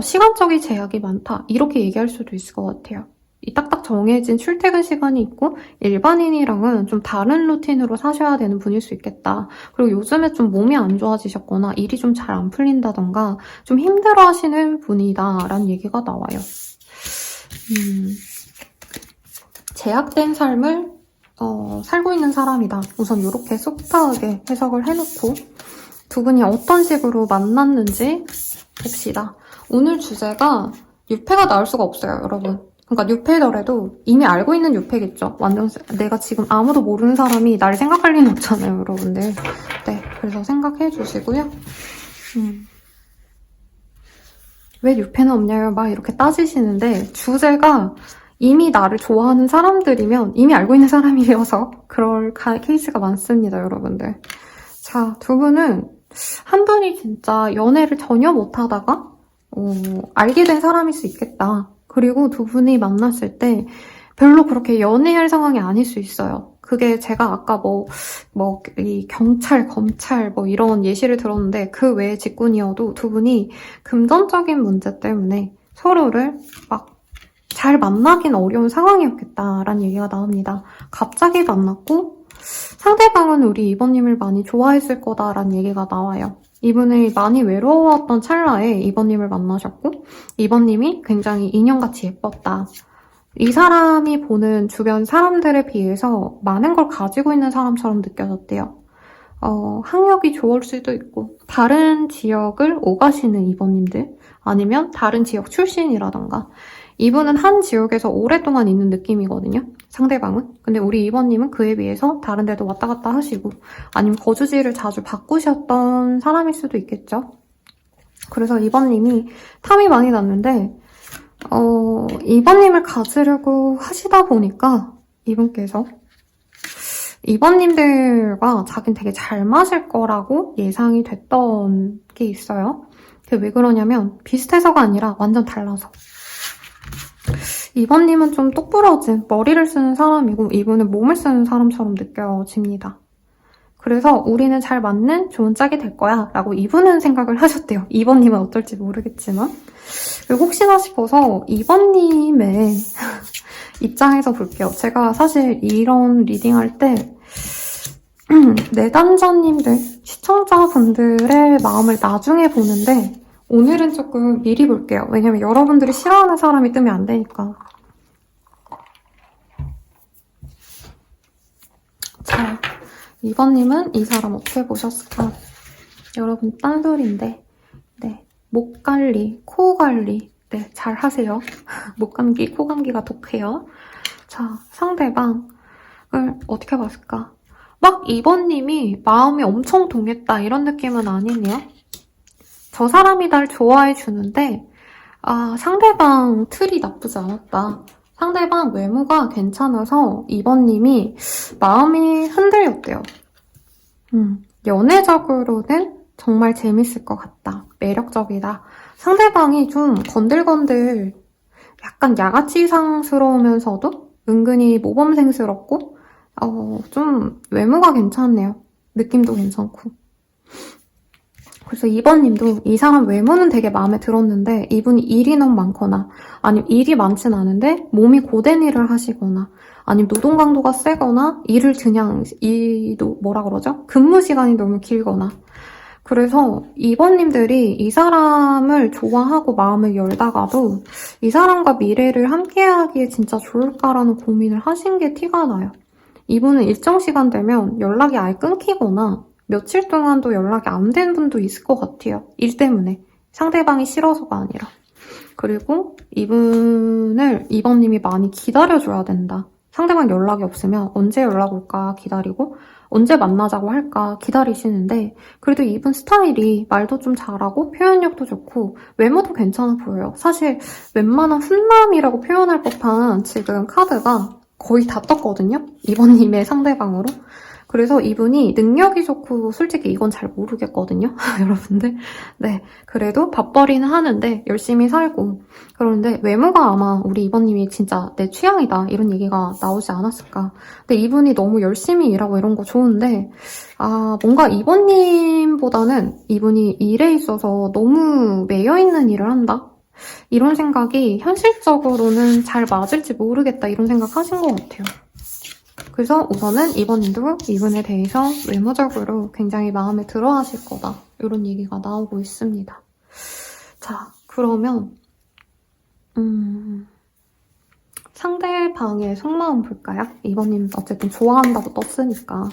Speaker 1: 시간적인 제약이 많다 이렇게 얘기할 수도 있을 것 같아요. 이 딱딱 정해진 출퇴근 시간이 있고 일반인이랑은 좀 다른 루틴으로 사셔야 되는 분일 수 있겠다. 그리고 요즘에 좀 몸이 안 좋아지셨거나 일이 좀 잘 안 풀린다던가 좀 힘들어하시는 분이다라는 얘기가 나와요. 제약된 삶을 살고 있는 사람이다. 우선 이렇게 소프트하게 해석을 해놓고 두 분이 어떤 식으로 만났는지 봅시다. 오늘 주제가 유패가 나올 수가 없어요, 여러분. 그러니까 유패더라도 이미 알고 있는 유패겠죠. 완전 내가 지금 아무도 모르는 사람이 날 생각할 리는 없잖아요, 여러분들. 네, 그래서 생각해 주시고요. 왜 유패는 없냐요? 막 이렇게 따지시는데 주제가 이미 나를 좋아하는 사람들이면 이미 알고 있는 사람이어서 그럴 케이스가 많습니다, 여러분들. 자, 두 분은 한 분이 진짜 연애를 전혀 못하다가 알게 된 사람일 수 있겠다. 그리고 두 분이 만났을 때 별로 그렇게 연애할 상황이 아닐 수 있어요. 그게 제가 아까 이 경찰, 검찰 이런 예시를 들었는데 그 외의 직군이어도 두 분이 금전적인 문제 때문에 서로를 막 잘 만나긴 어려운 상황이었겠다라는 얘기가 나옵니다. 갑자기 만났고 상대방은 우리 2번님을 많이 좋아했을 거다라는 얘기가 나와요. 이분이 많이 외로웠던 찰나에 2번님을 만나셨고 2번님이 굉장히 인형같이 예뻤다. 이 사람이 보는 주변 사람들에 비해서 많은 걸 가지고 있는 사람처럼 느껴졌대요. 학력이 좋을 수도 있고 다른 지역을 오가시는 2번님들 아니면 다른 지역 출신이라던가 이분은 한 지역에서 오랫동안 있는 느낌이거든요. 상대방은. 근데 우리 2번님은 그에 비해서 다른 데도 왔다 갔다 하시고 아니면 거주지를 자주 바꾸셨던 사람일 수도 있겠죠. 그래서 2번님이 탐이 많이 났는데 2번님을 가지려고 하시다 보니까 이분께서 2번님들과 자긴 되게 잘 맞을 거라고 예상이 됐던 게 있어요. 그게 왜 그러냐면 비슷해서가 아니라 완전 달라서. 2번님은 좀 똑부러진 머리를 쓰는 사람이고 이분은 몸을 쓰는 사람처럼 느껴집니다. 그래서 우리는 잘 맞는 좋은 짝이 될 거야 라고 이분은 생각을 하셨대요. 2번님은 어떨지 모르겠지만. 그리고 혹시나 싶어서 2번님의 입장에서 볼게요. 제가 사실 이런 리딩할 때 내담자님들, 시청자분들의 마음을 나중에 보는데 오늘은 조금 미리 볼게요. 왜냐면 여러분들이 싫어하는 사람이 뜨면 안 되니까. 자, 2번님은 이 사람 어떻게 보셨을까? 여러분 딴소리인데 네, 목 관리, 코 관리 네, 잘 하세요. 목 감기, 코 감기가 독해요. 자, 상대방을 어떻게 봤을까? 막 2번님이 마음이 엄청 동했다 이런 느낌은 아니네요. 저 사람이 날 좋아해 주는데 상대방 틀이 나쁘지 않았다. 상대방 외모가 괜찮아서 2번님이 마음이 흔들렸대요. 연애적으로는 정말 재밌을 것 같다. 매력적이다. 상대방이 좀 건들건들 약간 양아치상스러우면서도 은근히 모범생스럽고 좀 외모가 괜찮네요. 느낌도 괜찮고. 그래서 2번님도 이 사람 외모는 되게 마음에 들었는데 이분이 일이 너무 많거나 아니면 일이 많진 않은데 몸이 고된 일을 하시거나 아니면 노동 강도가 세거나 일을 그냥 뭐라 그러죠? 근무 시간이 너무 길거나 그래서 2번님들이 이 사람을 좋아하고 마음을 열다가도 이 사람과 미래를 함께하기에 진짜 좋을까라는 고민을 하신 게 티가 나요. 이분은 일정 시간 되면 연락이 아예 끊기거나 며칠 동안도 연락이 안 된 분도 있을 것 같아요. 일 때문에. 상대방이 싫어서가 아니라. 그리고 이분을 2번님이 많이 기다려줘야 된다. 상대방 연락이 없으면 언제 연락 올까 기다리고 언제 만나자고 할까 기다리시는데 그래도 이분 스타일이 말도 좀 잘하고 표현력도 좋고 외모도 괜찮아 보여요. 사실 웬만한 훈남이라고 표현할 법한 지금 카드가 거의 다 떴거든요. 2번님의 상대방으로. 그래서 이분이 능력이 좋고 솔직히 이건 잘 모르겠거든요. 여러분들. 네, 그래도 밥벌이는 하는데 열심히 살고 그런데 외모가 아마 우리 2번님이 진짜 내 취향이다 이런 얘기가 나오지 않았을까. 근데 이분이 너무 열심히 일하고 이런 거 좋은데 뭔가 2번님보다는 이분이 일에 있어서 너무 매여있는 일을 한다? 이런 생각이 현실적으로는 잘 맞을지 모르겠다 이런 생각 하신 것 같아요. 그래서 우선은 2번님도 이분에 대해서 외모적으로 굉장히 마음에 들어 하실 거다. 이런 얘기가 나오고 있습니다. 자, 그러면 상대방의 속마음 볼까요? 2번님 어쨌든 좋아한다고 떴으니까.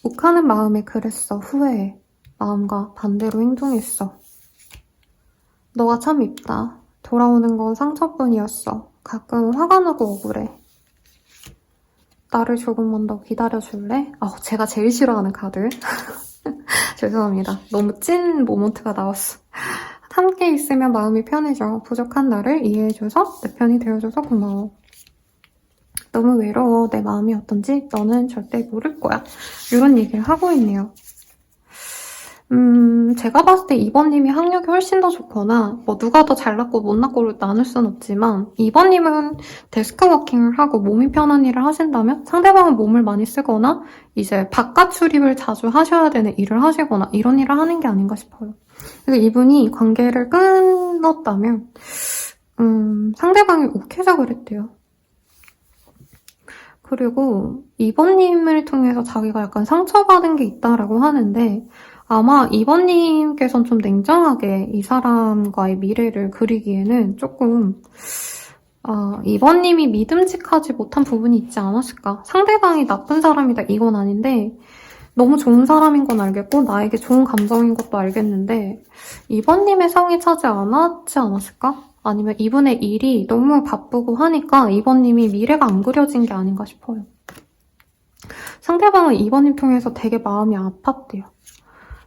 Speaker 1: 욱하는 마음에 그랬어. 후회해. 마음과 반대로 행동했어. 너가 참 밉다. 돌아오는 건 상처뿐이었어. 가끔 화가 나고 억울해. 나를 조금만 더 기다려줄래? 제가 제일 싫어하는 카드. 죄송합니다. 너무 찐 모먼트가 나왔어. 함께 있으면 마음이 편해져. 부족한 나를 이해해줘서 내 편이 되어줘서 고마워. 너무 외로워. 내 마음이 어떤지 너는 절대 모를 거야. 이런 얘기를 하고 있네요. 제가 봤을 때 2번님이 학력이 훨씬 더 좋거나 뭐 누가 더 잘났고 못났고를 나눌 순 없지만 2번님은 데스크워킹을 하고 몸이 편한 일을 하신다면 상대방은 몸을 많이 쓰거나 이제 바깥 출입을 자주 하셔야 되는 일을 하시거나 이런 일을 하는 게 아닌가 싶어요. 그래서 이분이 관계를 끊었다면 상대방이 욱해서 그랬대요. 그리고 2번님을 통해서 자기가 약간 상처받은 게 있다라고 하는데 아마 2번님께서는 좀 냉정하게 이 사람과의 미래를 그리기에는 조금 2번님이 믿음직하지 못한 부분이 있지 않았을까. 상대방이 나쁜 사람이다 이건 아닌데 너무 좋은 사람인 건 알겠고 나에게 좋은 감정인 것도 알겠는데 2번님의 성이 차지 않았지 않았을까? 아니면 이분의 일이 너무 바쁘고 하니까 2번님이 미래가 안 그려진 게 아닌가 싶어요. 상대방은 2번님 통해서 되게 마음이 아팠대요.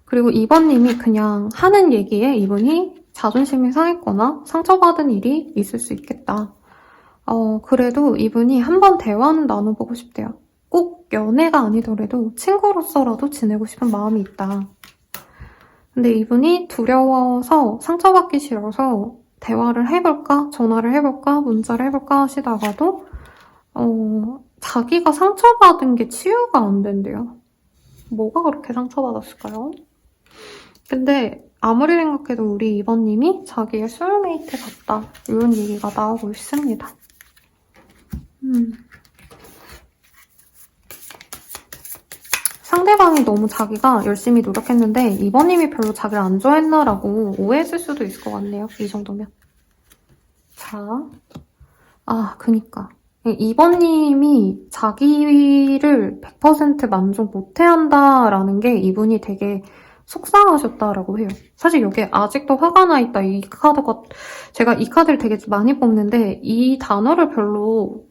Speaker 1: 그리고 2번님이 그냥 하는 얘기에 이분이 자존심이 상했거나 상처받은 일이 있을 수 있겠다. 그래도 이분이 한번 대화는 나눠보고 싶대요. 꼭 연애가 아니더라도 친구로서라도 지내고 싶은 마음이 있다. 근데 이분이 두려워서 상처받기 싫어서 대화를 해볼까, 전화를 해볼까, 문자를 해볼까 하시다가도 자기가 상처받은 게 치유가 안 된대요. 뭐가 그렇게 상처받았을까요? 근데 아무리 생각해도 우리 이번님이 자기의 소울메이트 같다 이런 얘기가 나오고 있습니다. 상대방이 너무 자기가 열심히 노력했는데 이번님이 별로 자기를 안 좋아했나라고 오해했을 수도 있을 것 같네요. 이 정도면. 자, 그니까. 이번님이 자기를 100% 만족 못해한다라는 게 이분이 되게 속상하셨다라고 해요. 사실 여기에 아직도 화가 나 있다 이 카드가 제가 이 카드를 되게 많이 뽑는데 이 단어를 별로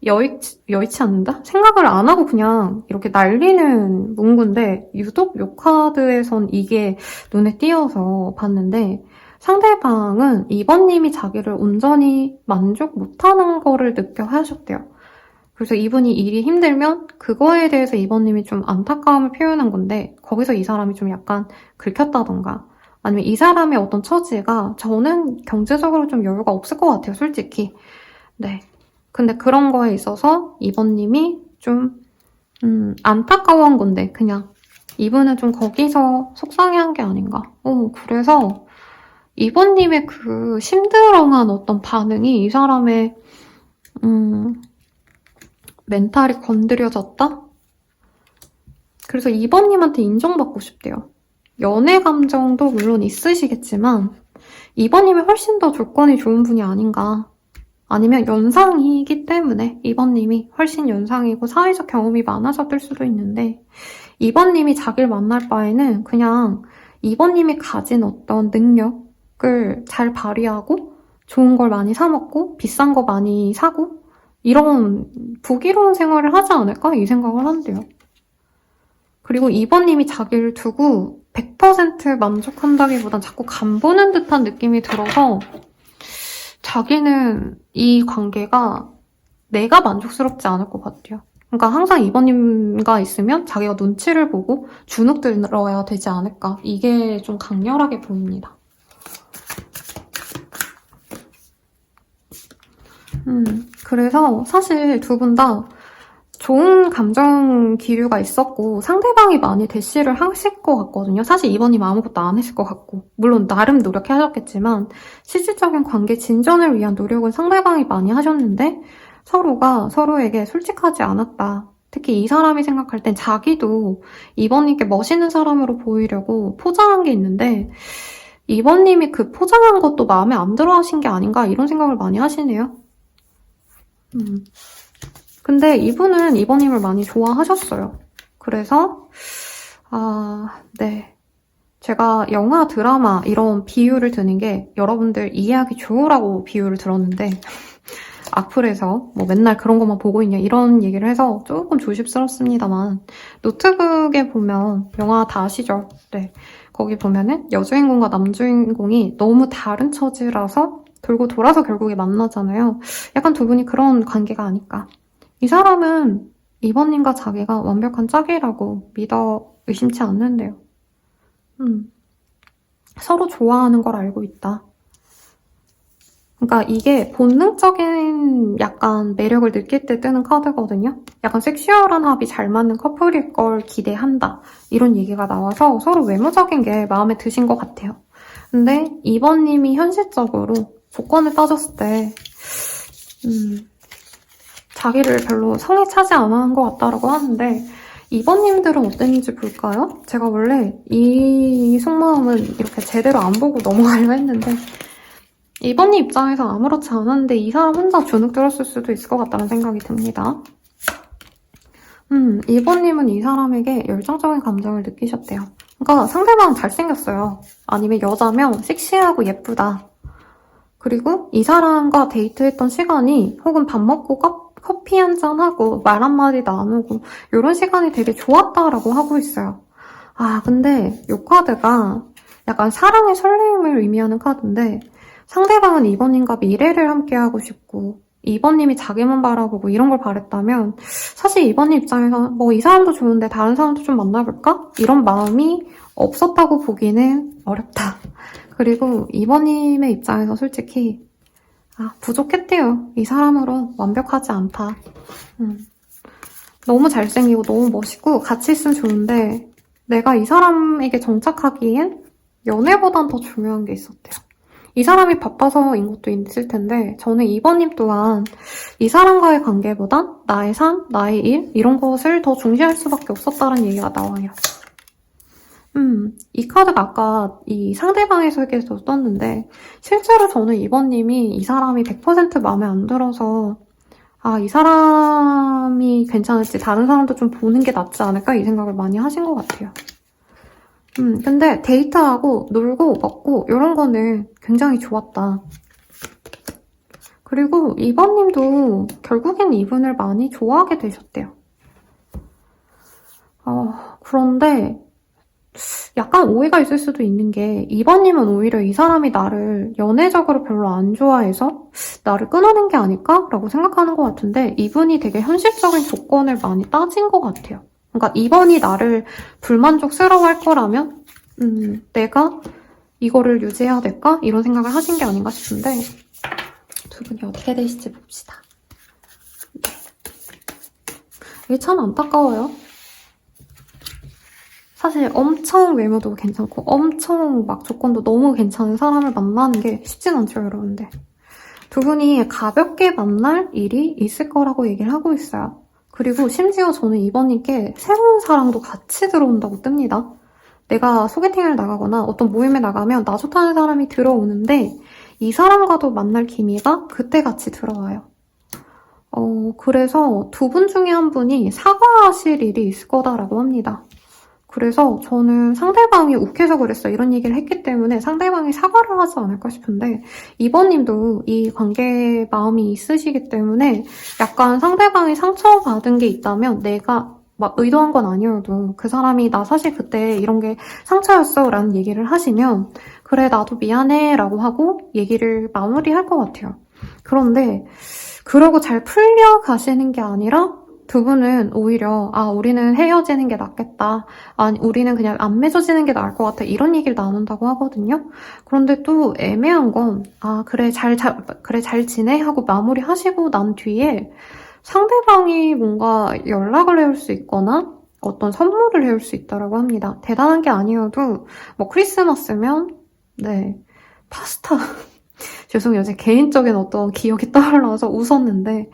Speaker 1: 여의치 않는다? 생각을 안 하고 그냥 이렇게 날리는 문구인데 유독 요 카드에선 이게 눈에 띄어서 봤는데 상대방은 이번님이 자기를 온전히 만족 못하는 거를 느껴 하셨대요. 그래서 이분이 일이 힘들면 그거에 대해서 이번님이 좀 안타까움을 표현한 건데 거기서 이 사람이 좀 약간 긁혔다던가 아니면 이 사람의 어떤 처지가 저는 경제적으로 좀 여유가 없을 것 같아요, 솔직히. 네. 근데 그런 거에 있어서 이번님이 좀 안타까워한 건데 그냥 이분은 좀 거기서 속상해한 게 아닌가. 그래서 이번님의 그 심드렁한 어떤 반응이 이 사람의 멘탈이 건드려졌다? 그래서 이번님한테 인정받고 싶대요. 연애 감정도 물론 있으시겠지만 이번님이 훨씬 더 조건이 좋은 분이 아닌가. 아니면 연상이기 때문에 이번님이 훨씬 연상이고 사회적 경험이 많아졌을 수도 있는데 이번님이 자기를 만날 바에는 그냥 이번님이 가진 어떤 능력을 잘 발휘하고 좋은 걸 많이 사 먹고 비싼 거 많이 사고 이런 부귀로운 생활을 하지 않을까? 이 생각을 한대요. 그리고 이번님이 자기를 두고 100% 만족한다기보단 자꾸 간보는 듯한 느낌이 들어서 자기는 이 관계가 내가 만족스럽지 않을 것 같아요. 그러니까 항상 이번님과 있으면 자기가 눈치를 보고 주눅 들어야 되지 않을까. 이게 좀 강렬하게 보입니다. 그래서 사실 두 분 다 좋은 감정 기류가 있었고 상대방이 많이 대시를 하실 것 같거든요. 사실 이번님 아무것도 안 했을 것 같고 물론 나름 노력하셨겠지만 실질적인 관계 진전을 위한 노력은 상대방이 많이 하셨는데 서로가 서로에게 솔직하지 않았다. 특히 이 사람이 생각할 땐 자기도 이번님께 멋있는 사람으로 보이려고 포장한 게 있는데 이번님이 그 포장한 것도 마음에 안 들어 하신 게 아닌가 이런 생각을 많이 하시네요. 근데 이분은 이번님을 많이 좋아하셨어요. 그래서 네. 제가 영화, 드라마 이런 비유를 드는 게 여러분들 이해하기 좋으라고 비유를 들었는데 악플에서 뭐 맨날 그런 것만 보고 있냐 이런 얘기를 해서 조금 조심스럽습니다만 노트북에 보면 영화 다 아시죠? 네. 거기 보면은 여주인공과 남주인공이 너무 다른 처지라서 돌고 돌아서 결국에 만나잖아요. 약간 두 분이 그런 관계가 아닐까. 이 사람은 이번님과 자기가 완벽한 짝이라고 믿어 의심치 않는데요. 서로 좋아하는 걸 알고 있다. 그러니까 이게 본능적인 약간 매력을 느낄 때 뜨는 카드거든요. 약간 섹슈얼한 합이 잘 맞는 커플일 걸 기대한다. 이런 얘기가 나와서 서로 외모적인 게 마음에 드신 것 같아요. 근데 이번님이 현실적으로 조건을 따졌을 때 자기를 별로 성에 차지 않아 한 것 같다라고 하는데 이번님들은 어땠는지 볼까요? 제가 원래 이 속마음은 이렇게 제대로 안 보고 넘어가려 했는데 이번님 입장에서 아무렇지 않았는데 이 사람 혼자 주눅 들었을 수도 있을 것 같다는 생각이 듭니다. 이번님은 이 사람에게 열정적인 감정을 느끼셨대요. 그러니까 상대방은 잘생겼어요. 아니면 여자면 섹시하고 예쁘다. 그리고 이 사람과 데이트했던 시간이 혹은 밥 먹고 커피 한잔하고 말 한마디 나누고 이런 시간이 되게 좋았다라고 하고 있어요. 근데 이 카드가 약간 사랑의 설레임을 의미하는 카드인데 상대방은 이번님과 미래를 함께 하고 싶고 2번님이 자기만 바라보고 이런 걸 바랬다면 사실 2번님 입장에서 뭐 이 사람도 좋은데 다른 사람도 좀 만나볼까? 이런 마음이 없었다고 보기는 어렵다. 그리고 2번님의 입장에서 솔직히 부족했대요. 이 사람으로 완벽하지 않다. 너무 잘생기고 너무 멋있고 같이 있으면 좋은데 내가 이 사람에게 정착하기엔 연애보단 더 중요한 게 있었대요. 이 사람이 바빠서인 것도 있을 텐데 저는 2번님 또한 이 사람과의 관계보단 나의 삶, 나의 일 이런 것을 더 중시할 수밖에 없었다는 얘기가 나와요. 이 카드가 아까 이 상대방의 설계에서 떴는데 실제로 저는 2번님이 이 사람이 100% 마음에 안 들어서 이 사람이 괜찮을지 다른 사람도 좀 보는 게 낫지 않을까 이 생각을 많이 하신 것 같아요. 근데 데이트하고 놀고 먹고 이런 거는 굉장히 좋았다. 그리고 2번님도 결국엔 이분을 많이 좋아하게 되셨대요. 그런데 약간 오해가 있을 수도 있는 게 2번님은 오히려 이 사람이 나를 연애적으로 별로 안 좋아해서 나를 끊어낸 게 아닐까라고 생각하는 것 같은데 이분이 되게 현실적인 조건을 많이 따진 것 같아요. 그러니까 2번이 나를 불만족스러워할 거라면 내가 이거를 유지해야 될까? 이런 생각을 하신 게 아닌가 싶은데 두 분이 어떻게 되실지 봅시다. 이게 참 안타까워요. 사실 엄청 외모도 괜찮고 엄청 막 조건도 너무 괜찮은 사람을 만나는 게 쉽진 않죠, 여러분들. 두 분이 가볍게 만날 일이 있을 거라고 얘기를 하고 있어요. 그리고 심지어 저는 2번님께 새로운 사랑도 같이 들어온다고 뜹니다. 내가 소개팅을 나가거나 어떤 모임에 나가면 나 좋다는 사람이 들어오는데 이 사람과도 만날 기미가 그때 같이 들어와요. 그래서 두 분 중에 한 분이 사과하실 일이 있을 거다라고 합니다. 그래서 저는 상대방이 욱해서 그랬어 이런 얘기를 했기 때문에 상대방이 사과를 하지 않을까 싶은데 2번님도 이 관계에 마음이 있으시기 때문에 약간 상대방이 상처받은 게 있다면 내가 막 의도한 건 아니어도 그 사람이 나 사실 그때 이런 게 상처였어 라는 얘기를 하시면 그래 나도 미안해 라고 하고 얘기를 마무리할 것 같아요. 그런데 그러고 잘 풀려 가시는 게 아니라 두 분은 오히려 우리는 헤어지는 게 낫겠다. 우리는 그냥 안 맺어지는 게 나을 것 같아. 이런 얘기를 나눈다고 하거든요. 그런데 또 애매한 건 그래 잘 지내? 하고 마무리하시고 난 뒤에 상대방이 뭔가 연락을 해올 수 있거나 어떤 선물을 해올 수 있다고 합니다. 대단한 게 아니어도 뭐 크리스마스면 파스타 죄송해요. 제 개인적인 어떤 기억이 떠올라서 웃었는데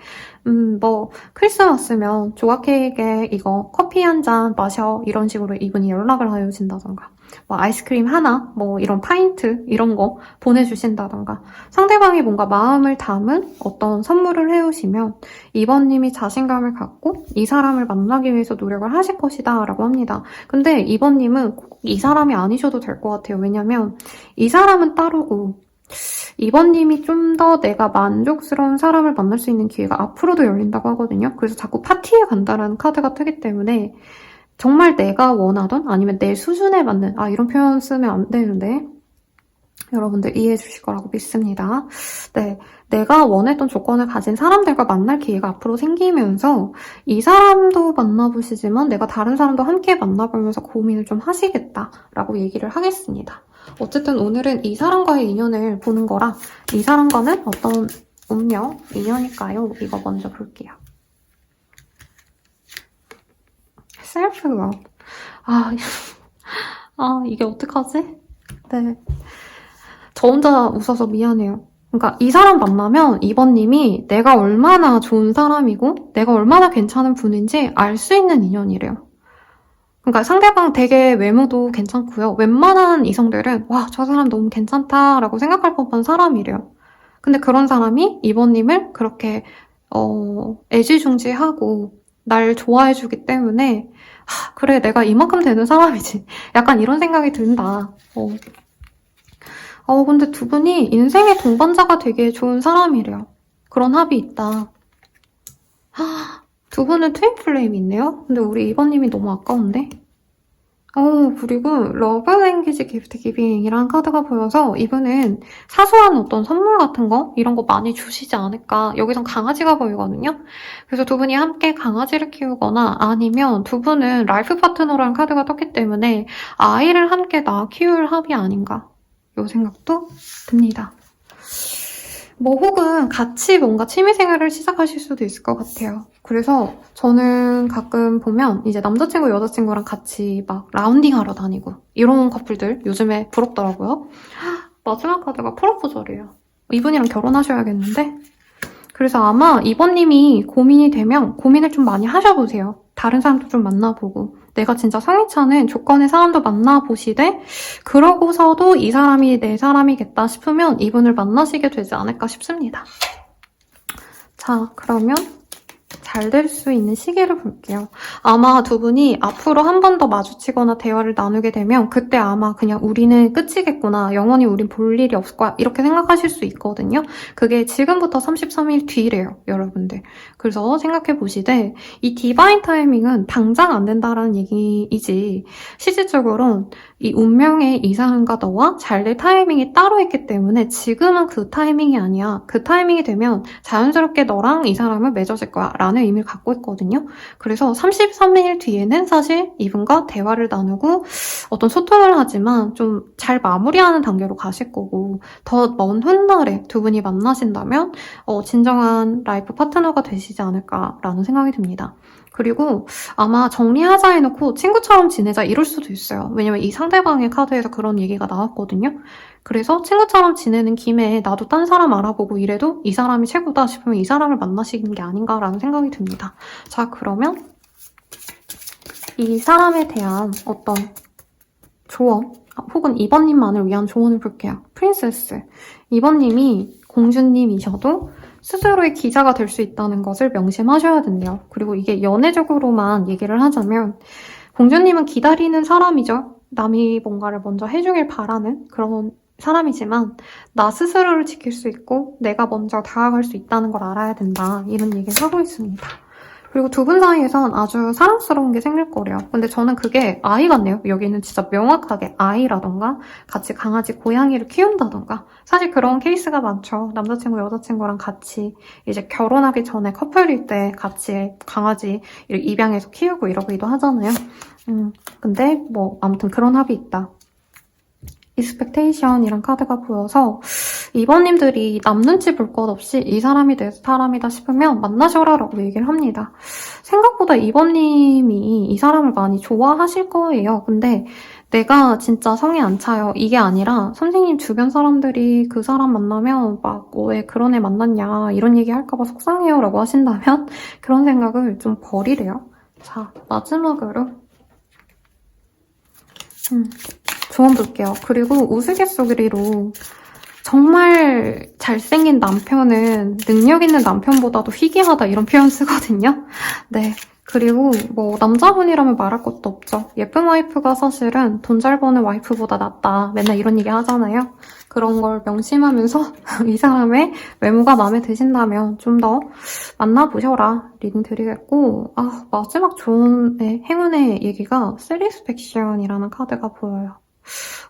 Speaker 1: 뭐 크리스마스면 조각 케이크에 이거 커피 한 잔 마셔 이런 식으로 이분이 연락을 해주신다던가 뭐 아이스크림 하나 뭐 이런 파인트 이런 거 보내주신다던가 상대방이 뭔가 마음을 담은 어떤 선물을 해오시면 2번님이 자신감을 갖고 이 사람을 만나기 위해서 노력을 하실 것이다 라고 합니다. 근데 2번님은 꼭 이 사람이 아니셔도 될 것 같아요. 왜냐면 이 사람은 따르고 2번님이 좀 더 내가 만족스러운 사람을 만날 수 있는 기회가 앞으로도 열린다고 하거든요. 그래서 자꾸 파티에 간다라는 카드가 뜨기 때문에 정말 내가 원하던 아니면 내 수준에 맞는 이런 표현 쓰면 안 되는데 여러분들 이해해 주실 거라고 믿습니다. 내가 원했던 조건을 가진 사람들과 만날 기회가 앞으로 생기면서 이 사람도 만나보시지만 내가 다른 사람도 함께 만나보면서 고민을 좀 하시겠다라고 얘기를 하겠습니다. 어쨌든 오늘은 이 사람과의 인연을 보는 거라 이 사람과는 어떤 운명, 인연일까요? 이거 먼저 볼게요. 셀프 러브. 이게 어떡하지? 저 혼자 웃어서 미안해요. 그러니까 이 사람 만나면 2번님이 내가 얼마나 좋은 사람이고 내가 얼마나 괜찮은 분인지 알 수 있는 인연이래요. 그러니까 상대방 되게 외모도 괜찮고요. 웬만한 이성들은 와, 저 사람 너무 괜찮다라고 생각할 법한 사람이래요. 근데 그런 사람이 2번님을 그렇게 애지중지하고 날 좋아해주기 때문에 그래 내가 이만큼 되는 사람이지. 약간 이런 생각이 든다. 근데 두 분이 인생의 동반자가 되게 좋은 사람이래요. 그런 합이 있다. 두 분은 트윈 플레임이 있네요? 근데 우리 2번님이 너무 아까운데? 그리고 러브 랭귀지 기프트 기빙이란 카드가 보여서 이분은 사소한 어떤 선물 같은 거 이런 거 많이 주시지 않을까. 여기선 강아지가 보이거든요. 그래서 두 분이 함께 강아지를 키우거나 아니면 두 분은 라이프 파트너라는 카드가 떴기 때문에 아이를 함께 낳아 키울 합이 아닌가. 요 생각도 듭니다. 뭐 혹은 같이 뭔가 취미생활을 시작하실 수도 있을 것 같아요. 그래서 저는 가끔 보면 이제 남자친구, 여자친구랑 같이 막 라운딩하러 다니고 이런 커플들 요즘에 부럽더라고요. 마지막 카드가 프로포절이에요. 이분이랑 결혼하셔야겠는데? 그래서 아마 이번님이 고민이 되면 고민을 좀 많이 하셔보세요. 다른 사람도 좀 만나보고 내가 진짜 성이 차는 조건의 사람도 만나보시되 그러고서도 이 사람이 내 사람이겠다 싶으면 이분을 만나시게 되지 않을까 싶습니다. 자, 그러면 잘 될 수 있는 시기를 볼게요. 아마 두 분이 앞으로 한 번 더 마주치거나 대화를 나누게 되면 그때 아마 그냥 우리는 끝이겠구나. 영원히 우린 볼 일이 없을 거야. 이렇게 생각하실 수 있거든요. 그게 지금부터 33일 뒤래요, 여러분들. 그래서 생각해 보시되 이 디바인 타이밍은 당장 안 된다라는 얘기이지 실질적으로는 이 운명의 이 사람과 너와 잘 될 타이밍이 따로 있기 때문에 지금은 그 타이밍이 아니야. 그 타이밍이 되면 자연스럽게 너랑 이 사람은 맺어질 거야 라는 의미를 갖고 있거든요. 그래서 33일 뒤에는 사실 이분과 대화를 나누고 어떤 소통을 하지만 좀 잘 마무리하는 단계로 가실 거고 더 먼 훗날에 두 분이 만나신다면 진정한 라이프 파트너가 되시지 않을까라는 생각이 듭니다. 그리고 아마 정리하자 해놓고 친구처럼 지내자 이럴 수도 있어요. 왜냐면 이 상대방의 카드에서 그런 얘기가 나왔거든요. 그래서 친구처럼 지내는 김에 나도 딴 사람 알아보고 이래도 이 사람이 최고다 싶으면 이 사람을 만나시는 게 아닌가라는 생각이 듭니다. 자, 그러면 이 사람에 대한 어떤 조언, 혹은 이번님만을 위한 조언을 볼게요. 프린세스. 이번님이 공주님이셔도 스스로의 기자가 될 수 있다는 것을 명심하셔야 된대요. 그리고 이게 연애적으로만 얘기를 하자면 공주님은 기다리는 사람이죠. 남이 뭔가를 먼저 해주길 바라는 그런 사람이지만 나 스스로를 지킬 수 있고 내가 먼저 다가갈 수 있다는 걸 알아야 된다. 이런 얘기를 하고 있습니다. 그리고 두 분 사이에선 아주 사랑스러운 게 생길 거래요. 근데 저는 그게 아이 같네요. 여기는 진짜 명확하게 아이라던가 같이 강아지, 고양이를 키운다던가 사실 그런 케이스가 많죠. 남자친구, 여자친구랑 같이 이제 결혼하기 전에 커플일 때 같이 강아지 입양해서 키우고 이러기도 하잖아요. 근데 뭐 아무튼 그런 합이 있다. expectation이란 카드가 보여서 이번님들이 남 눈치 볼 것 없이 이 사람이 내 사람이다 싶으면 만나셔라라고 얘기를 합니다. 생각보다 이번님이 이 사람을 많이 좋아하실 거예요. 근데 내가 진짜 성이 안 차요. 이게 아니라 선생님 주변 사람들이 그 사람 만나면 막 왜 그런 애 만났냐 이런 얘기 할까봐 속상해요 라고 하신다면 그런 생각을 좀 버리래요. 자, 마지막으로 조언 볼게요. 그리고 우스갯소리로 정말 잘생긴 남편은 능력 있는 남편보다도 희귀하다 이런 표현 쓰거든요. 네. 그리고 뭐 남자분이라면 말할 것도 없죠. 예쁜 와이프가 사실은 돈 잘 버는 와이프보다 낫다. 맨날 이런 얘기 하잖아요. 그런 걸 명심하면서 이 사람의 외모가 마음에 드신다면 좀 더 만나보셔라 리딩 드리겠고 마지막 좋은 행운의 얘기가 셀리스팩션이라는 카드가 보여요.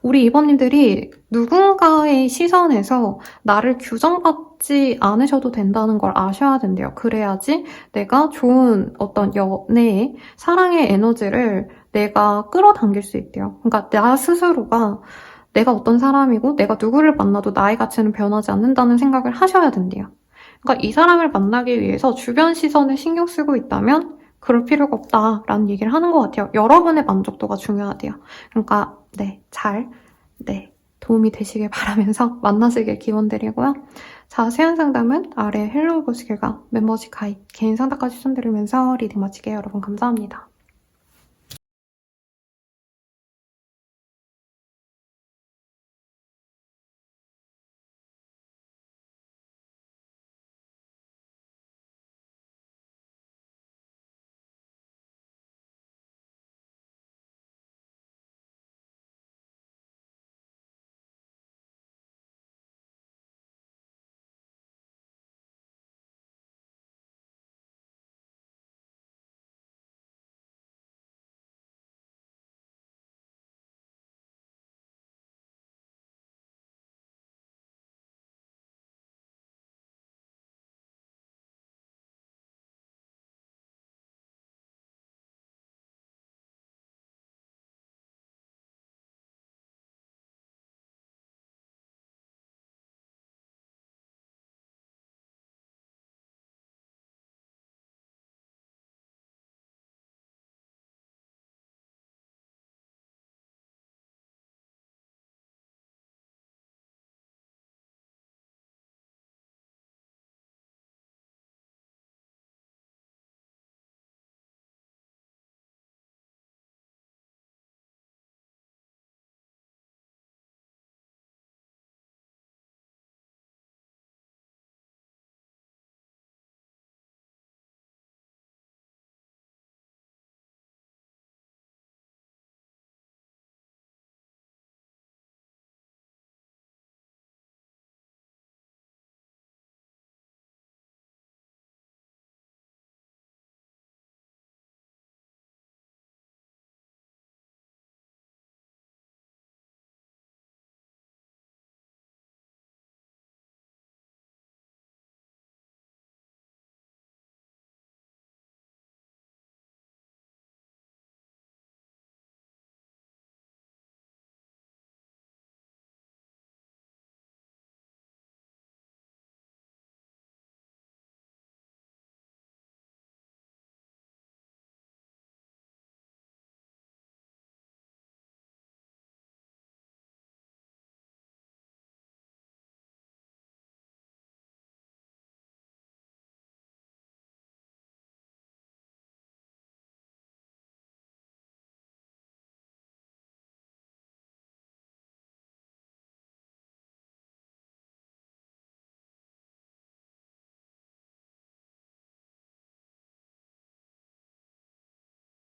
Speaker 1: 우리 이번님들이 누군가의 시선에서 나를 규정받지 않으셔도 된다는 걸 아셔야 된대요. 그래야지 내가 좋은 어떤 연애의 사랑의 에너지를 내가 끌어당길 수 있대요. 그러니까 나 스스로가 내가 어떤 사람이고 내가 누구를 만나도 나의 가치는 변하지 않는다는 생각을 하셔야 된대요. 그러니까 이 사람을 만나기 위해서 주변 시선을 신경 쓰고 있다면 그럴 필요가 없다라는 얘기를 하는 것 같아요. 여러분의 만족도가 중요하대요. 그러니까 도움이 되시길 바라면서 만나시길 기원드리고요. 자세한 상담은 아래 헬로우 보시길과 멤버십 가입, 개인 상담까지 추천드리면서 리딩 마칠게요. 여러분 감사합니다.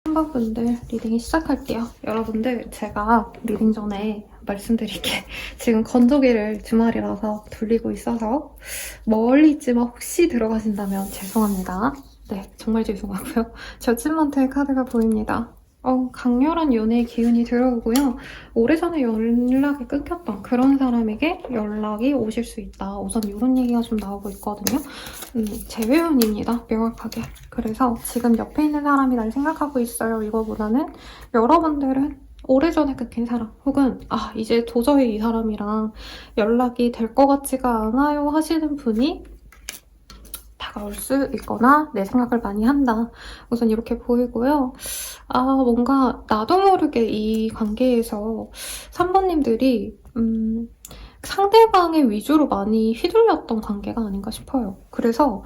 Speaker 1: 3번분들 리딩이 시작할게요. 여러분들 제가 리딩 전에 말씀드릴게. 지금 건조기를 주말이라서 돌리고 있어서 멀리 있지만 혹시 들어가신다면 죄송합니다. 네, 정말 죄송하고요. 저친먼트의 카드가 보입니다. 강렬한 연애의 기운이 들어오고요. 오래전에 연락이 끊겼던 그런 사람에게 연락이 오실 수 있다. 우선 이런 얘기가 좀 나오고 있거든요. 재회운입니다. 명확하게. 그래서 지금 옆에 있는 사람이 날 생각하고 있어요. 이거보다는 여러분들은 오래전에 끊긴 사람 혹은 이제 도저히 이 사람이랑 연락이 될 것 같지가 않아요 하시는 분이 다가올 수 있거나 내 생각을 많이 한다. 우선 이렇게 보이고요. 뭔가 나도 모르게 이 관계에서 3번님들이 상대방의 위주로 많이 휘둘렸던 관계가 아닌가 싶어요. 그래서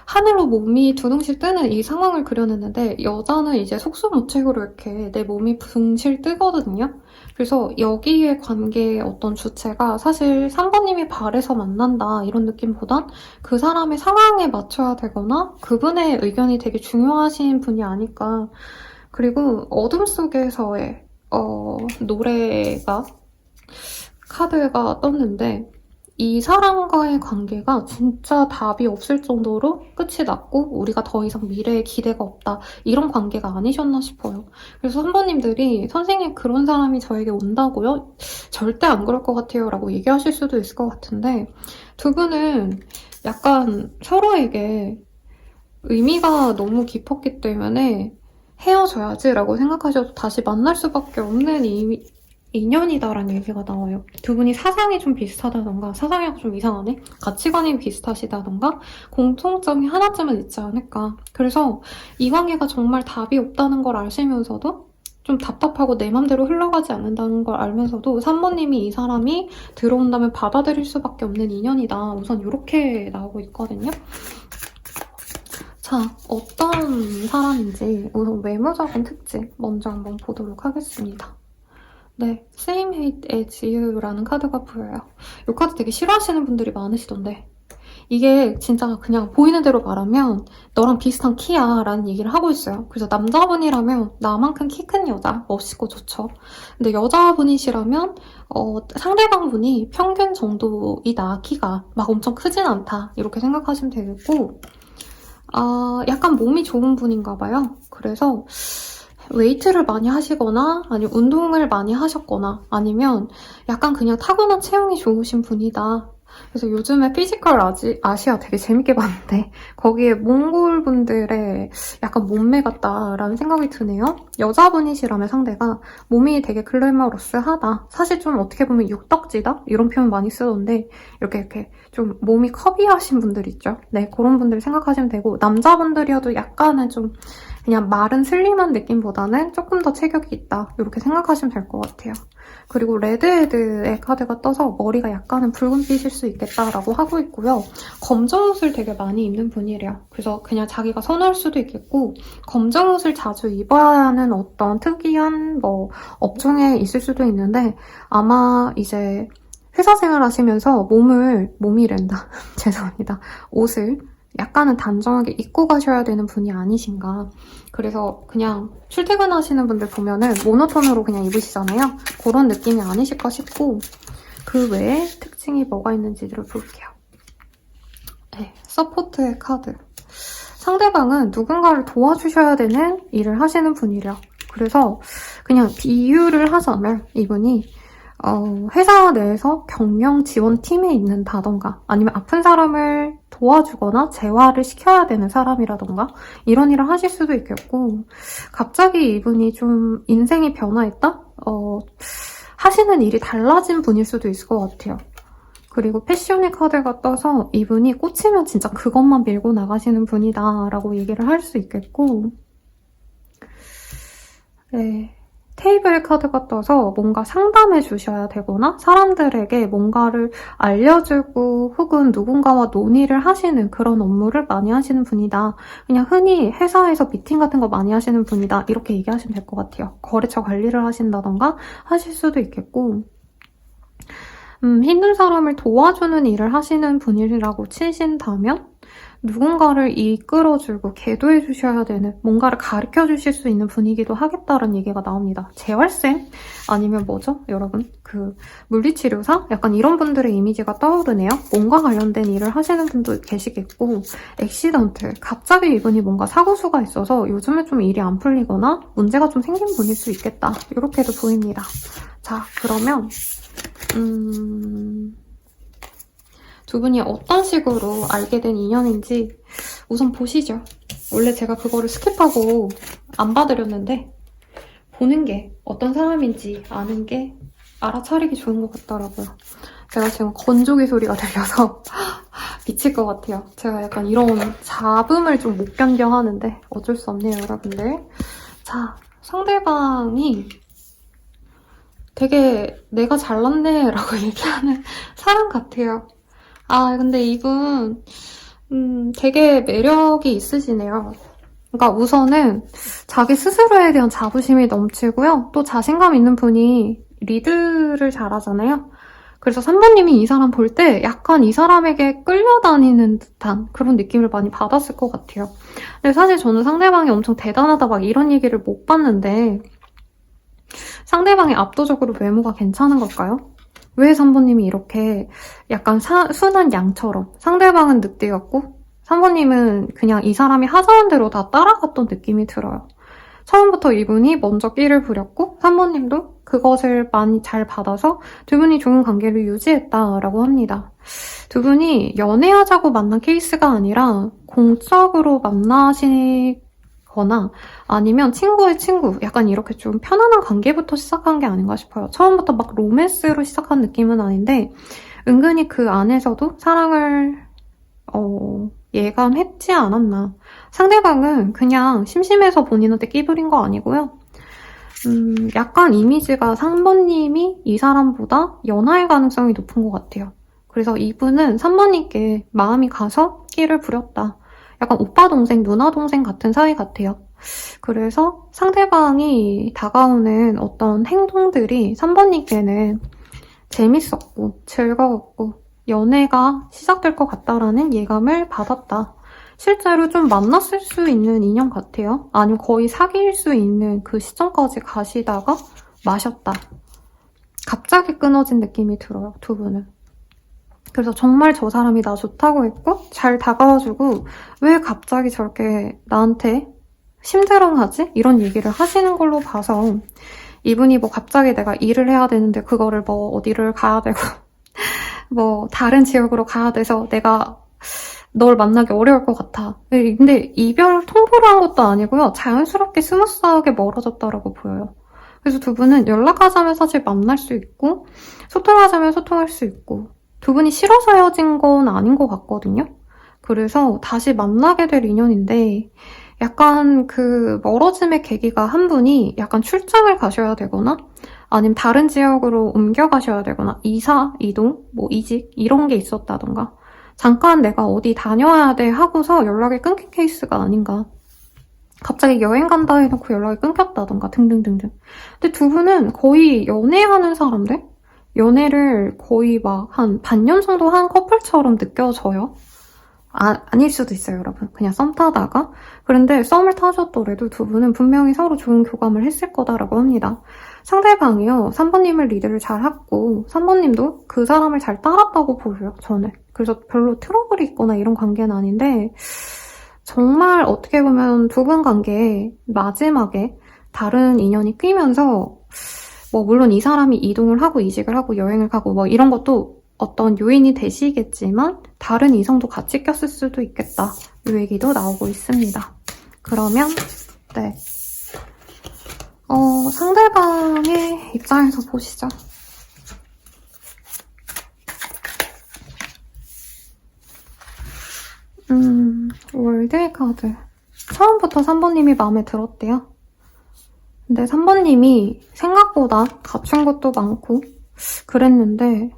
Speaker 1: 하늘로 몸이 두둥실 뜨는 이 상황을 그려냈는데 여자는 이제 속수무책으로 이렇게 내 몸이 둥실 뜨거든요. 그래서 여기에 관계의 어떤 주체가 사실 3번님이 바래서 만난다 이런 느낌보단 그 사람의 상황에 맞춰야 되거나 그분의 의견이 되게 중요하신 분이 아닐까. 그리고 어둠 속에서의 노래가 카드가 떴는데 이 사람과의 관계가 진짜 답이 없을 정도로 끝이 났고 우리가 더 이상 미래에 기대가 없다 이런 관계가 아니셨나 싶어요. 그래서 선배님들이 선생님 그런 사람이 저에게 온다고요? 절대 안 그럴 것 같아요 라고 얘기하실 수도 있을 것 같은데 두 분은 약간 서로에게 의미가 너무 깊었기 때문에 헤어져야지 라고 생각하셔도 다시 만날 수밖에 없는 인연이다라는 얘기가 나와요. 두 분이 사상이 좀 비슷하다던가 사상이 좀 이상하네? 가치관이 비슷하시다던가 공통점이 하나쯤은 있지 않을까. 그래서 이 관계가 정말 답이 없다는 걸 아시면서도 좀 답답하고 내 맘대로 흘러가지 않는다는 걸 알면서도 3번님이 이 사람이 들어온다면 받아들일 수밖에 없는 인연이다. 우선 이렇게 나오고 있거든요. 자, 어떤 사람인지 우선 외모적인 특징 먼저 한번 보도록 하겠습니다. 네, Same Hate as You라는 카드가 보여요. 이 카드 되게 싫어하시는 분들이 많으시던데 이게 진짜 그냥 보이는 대로 말하면 너랑 비슷한 키야 라는 얘기를 하고 있어요. 그래서 남자분이라면 나만큼 키 큰 여자 멋있고 좋죠. 근데 여자분이시라면 상대방분이 평균 정도이다. 키가 막 엄청 크진 않다 이렇게 생각하시면 되겠고 약간 몸이 좋은 분인가 봐요. 그래서 웨이트를 많이 하시거나 아니면 운동을 많이 하셨거나 아니면 약간 그냥 타고난 체형이 좋으신 분이다. 그래서 요즘에 피지컬 아시아 되게 재밌게 봤는데 거기에 몽골 분들의 약간 몸매 같다라는 생각이 드네요. 여자분이시라면 상대가 몸이 되게 글래머러스하다. 사실 좀 어떻게 보면 육덕지다? 이런 표현 많이 쓰던데 이렇게 좀 몸이 커비하신 분들 있죠? 네, 그런 분들 생각하시면 되고 남자분들이어도 약간은 좀 그냥 마른 슬림한 느낌보다는 조금 더 체격이 있다. 이렇게 생각하시면 될 것 같아요. 그리고 레드헤드의 카드가 떠서 머리가 약간은 붉은빛일 수 있겠다라고 하고 있고요. 검정 옷을 되게 많이 입는 분이래요. 그래서 그냥 자기가 선호할 수도 있겠고 검정 옷을 자주 입어야 하는 어떤 특이한 업종에 있을 수도 있는데 아마 이제 회사 생활 하시면서 몸이랜다. 죄송합니다. 옷을 약간은 단정하게 입고 가셔야 되는 분이 아니신가. 그래서 그냥 출퇴근하시는 분들 보면은 모노톤으로 그냥 입으시잖아요. 그런 느낌이 아니실까 싶고 그 외에 특징이 뭐가 있는지를 볼게요. 네, 서포트의 카드. 상대방은 누군가를 도와주셔야 되는 일을 하시는 분이래요. 그래서 그냥 비유를 하자면 이분이 회사 내에서 경영 지원팀에 있는다던가 아니면 아픈 사람을 도와주거나 재활을 시켜야 되는 사람이라던가 이런 일을 하실 수도 있겠고 갑자기 이분이 좀 인생이 변화했다? 하시는 일이 달라진 분일 수도 있을 것 같아요. 그리고 패션의 카드가 떠서 이분이 꽂히면 진짜 그것만 밀고 나가시는 분이다 라고 얘기를 할 수 있겠고 네. 테이블 카드가 떠서 뭔가 상담해 주셔야 되거나 사람들에게 뭔가를 알려주고 혹은 누군가와 논의를 하시는 그런 업무를 많이 하시는 분이다. 그냥 흔히 회사에서 미팅 같은 거 많이 하시는 분이다. 이렇게 얘기하시면 될 것 같아요. 거래처 관리를 하신다던가 하실 수도 있겠고 힘든 사람을 도와주는 일을 하시는 분이라고 치신다면 누군가를 이끌어주고 계도해 주셔야 되는, 뭔가를 가르쳐 주실 수 있는 분이기도 하겠다라는 얘기가 나옵니다. 재활쌤? 아니면 뭐죠? 여러분, 물리치료사? 약간 이런 분들의 이미지가 떠오르네요. 뭔가 관련된 일을 하시는 분도 계시겠고, 액시던트. 갑자기 이분이 뭔가 사고수가 있어서 요즘에 좀 일이 안 풀리거나 문제가 좀 생긴 분일 수 있겠다. 이렇게도 보입니다. 자, 그러면 두 분이 어떤 식으로 알게 된 인연인지 우선 보시죠. 원래 제가 그거를 스킵하고 안 봐드렸는데 보는 게 어떤 사람인지 아는 게 알아차리기 좋은 것 같더라고요. 제가 지금 건조기 소리가 들려서 미칠 것 같아요. 제가 약간 이런 잡음을 좀 못 견뎌 하는데 어쩔 수 없네요, 여러분들. 자, 상대방이 되게 내가 잘났네 라고 얘기하는 사람 같아요. 아, 근데 이분 되게 매력이 있으시네요. 그러니까 우선은 자기 스스로에 대한 자부심이 넘치고요. 또 자신감 있는 분이 리드를 잘하잖아요. 그래서 3번님이 이 사람 볼 때 약간 이 사람에게 끌려다니는 듯한 그런 느낌을 많이 받았을 것 같아요. 근데 사실 저는 상대방이 엄청 대단하다 막 이런 얘기를 못 봤는데 상대방이 압도적으로 외모가 괜찮은 걸까요? 왜 3번님이 이렇게 약간 순한 양처럼 상대방은 늑대였고 3번님은 그냥 이 사람이 하자는 대로 다 따라갔던 느낌이 들어요. 처음부터 이분이 먼저 끼를 부렸고 3번님도 그것을 많이 잘 받아서 두 분이 좋은 관계를 유지했다라고 합니다. 두 분이 연애하자고 만난 케이스가 아니라 공적으로 만나시거나 아니면 친구의 친구, 약간 이렇게 좀 편안한 관계부터 시작한 게 아닌가 싶어요. 처음부터 막 로맨스로 시작한 느낌은 아닌데 은근히 그 안에서도 사랑을 예감했지 않았나. 상대방은 그냥 심심해서 본인한테 끼부린 거 아니고요. 약간 이미지가 3번님이 이 사람보다 연하의 가능성이 높은 것 같아요. 그래서 이분은 3번님께 마음이 가서 끼를 부렸다. 약간 오빠 동생, 누나 동생 같은 사이 같아요. 그래서 상대방이 다가오는 어떤 행동들이 3번님께는 재밌었고 즐거웠고 연애가 시작될 것 같다라는 예감을 받았다. 실제로 좀 만났을 수 있는 인연 같아요. 아니면 거의 사귈 수 있는 그 시점까지 가시다가 마셨다. 갑자기 끊어진 느낌이 들어요, 두 분은. 그래서 정말 저 사람이 나 좋다고 했고 잘 다가와주고 왜 갑자기 저렇게 나한테 심드렁하지? 이런 얘기를 하시는 걸로 봐서 이분이 뭐 갑자기 내가 일을 해야 되는데 그거를 뭐 어디를 가야 되고 뭐 다른 지역으로 가야 돼서 내가 널 만나기 어려울 것 같아. 근데 이별 통보를 한 것도 아니고요. 자연스럽게 스무스하게 멀어졌다라고 보여요. 그래서 두 분은 연락하자면 사실 만날 수 있고 소통하자면 소통할 수 있고 두 분이 싫어서 헤어진 건 아닌 것 같거든요. 그래서 다시 만나게 될 인연인데 약간 그 멀어짐의 계기가 한 분이 약간 출장을 가셔야 되거나 아니면 다른 지역으로 옮겨가셔야 되거나 이사, 이동, 뭐 이직 이런 게 있었다던가 잠깐 내가 어디 다녀와야 돼 하고서 연락이 끊긴 케이스가 아닌가. 갑자기 여행 간다 해놓고 연락이 끊겼다던가 등등등등. 근데 두 분은 거의 연애하는 사람들? 연애를 거의 막 한 반년 정도 한 커플처럼 느껴져요. 아닐 수도 있어요, 여러분. 그냥 썸 타다가. 그런데 썸을 타셨더라도 두 분은 분명히 서로 좋은 교감을 했을 거다라고 합니다. 상대방이요, 3번님을 리드를 잘 했고 3번님도 그 사람을 잘 따랐다고 보여요, 저는. 그래서 별로 트러블이 있거나 이런 관계는 아닌데 정말 어떻게 보면 두 분 관계에 마지막에 다른 인연이 끼면서 뭐 물론 이 사람이 이동을 하고 이직을 하고 여행을 가고 뭐 이런 것도 어떤 요인이 되시겠지만 다른 이성도 같이 꼈을 수도 있겠다. 이 얘기도 나오고 있습니다. 그러면 네, 상대방의 입장에서 보시죠. 월드의 카드. 처음부터 3번님이 마음에 들었대요. 근데 3번님이 생각보다 갖춘 것도 많고 그랬는데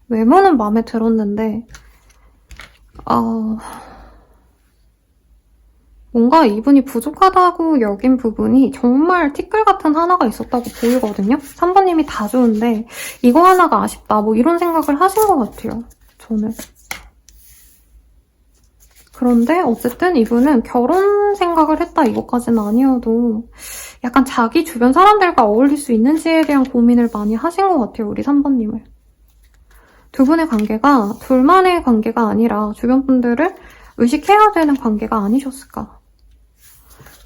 Speaker 1: 외모는 마음에 들었는데 뭔가 이분이 부족하다고 여긴 부분이 정말 티끌 같은 하나가 있었다고 보이거든요. 3번님이 다 좋은데 이거 하나가 아쉽다 뭐 이런 생각을 하신 것 같아요. 저는. 그런데 어쨌든 이분은 결혼 생각을 했다 이것까지는 아니어도 약간 자기 주변 사람들과 어울릴 수 있는지에 대한 고민을 많이 하신 것 같아요, 우리 3번님을. 두 분의 관계가 둘만의 관계가 아니라 주변 분들을 의식해야 되는 관계가 아니셨을까.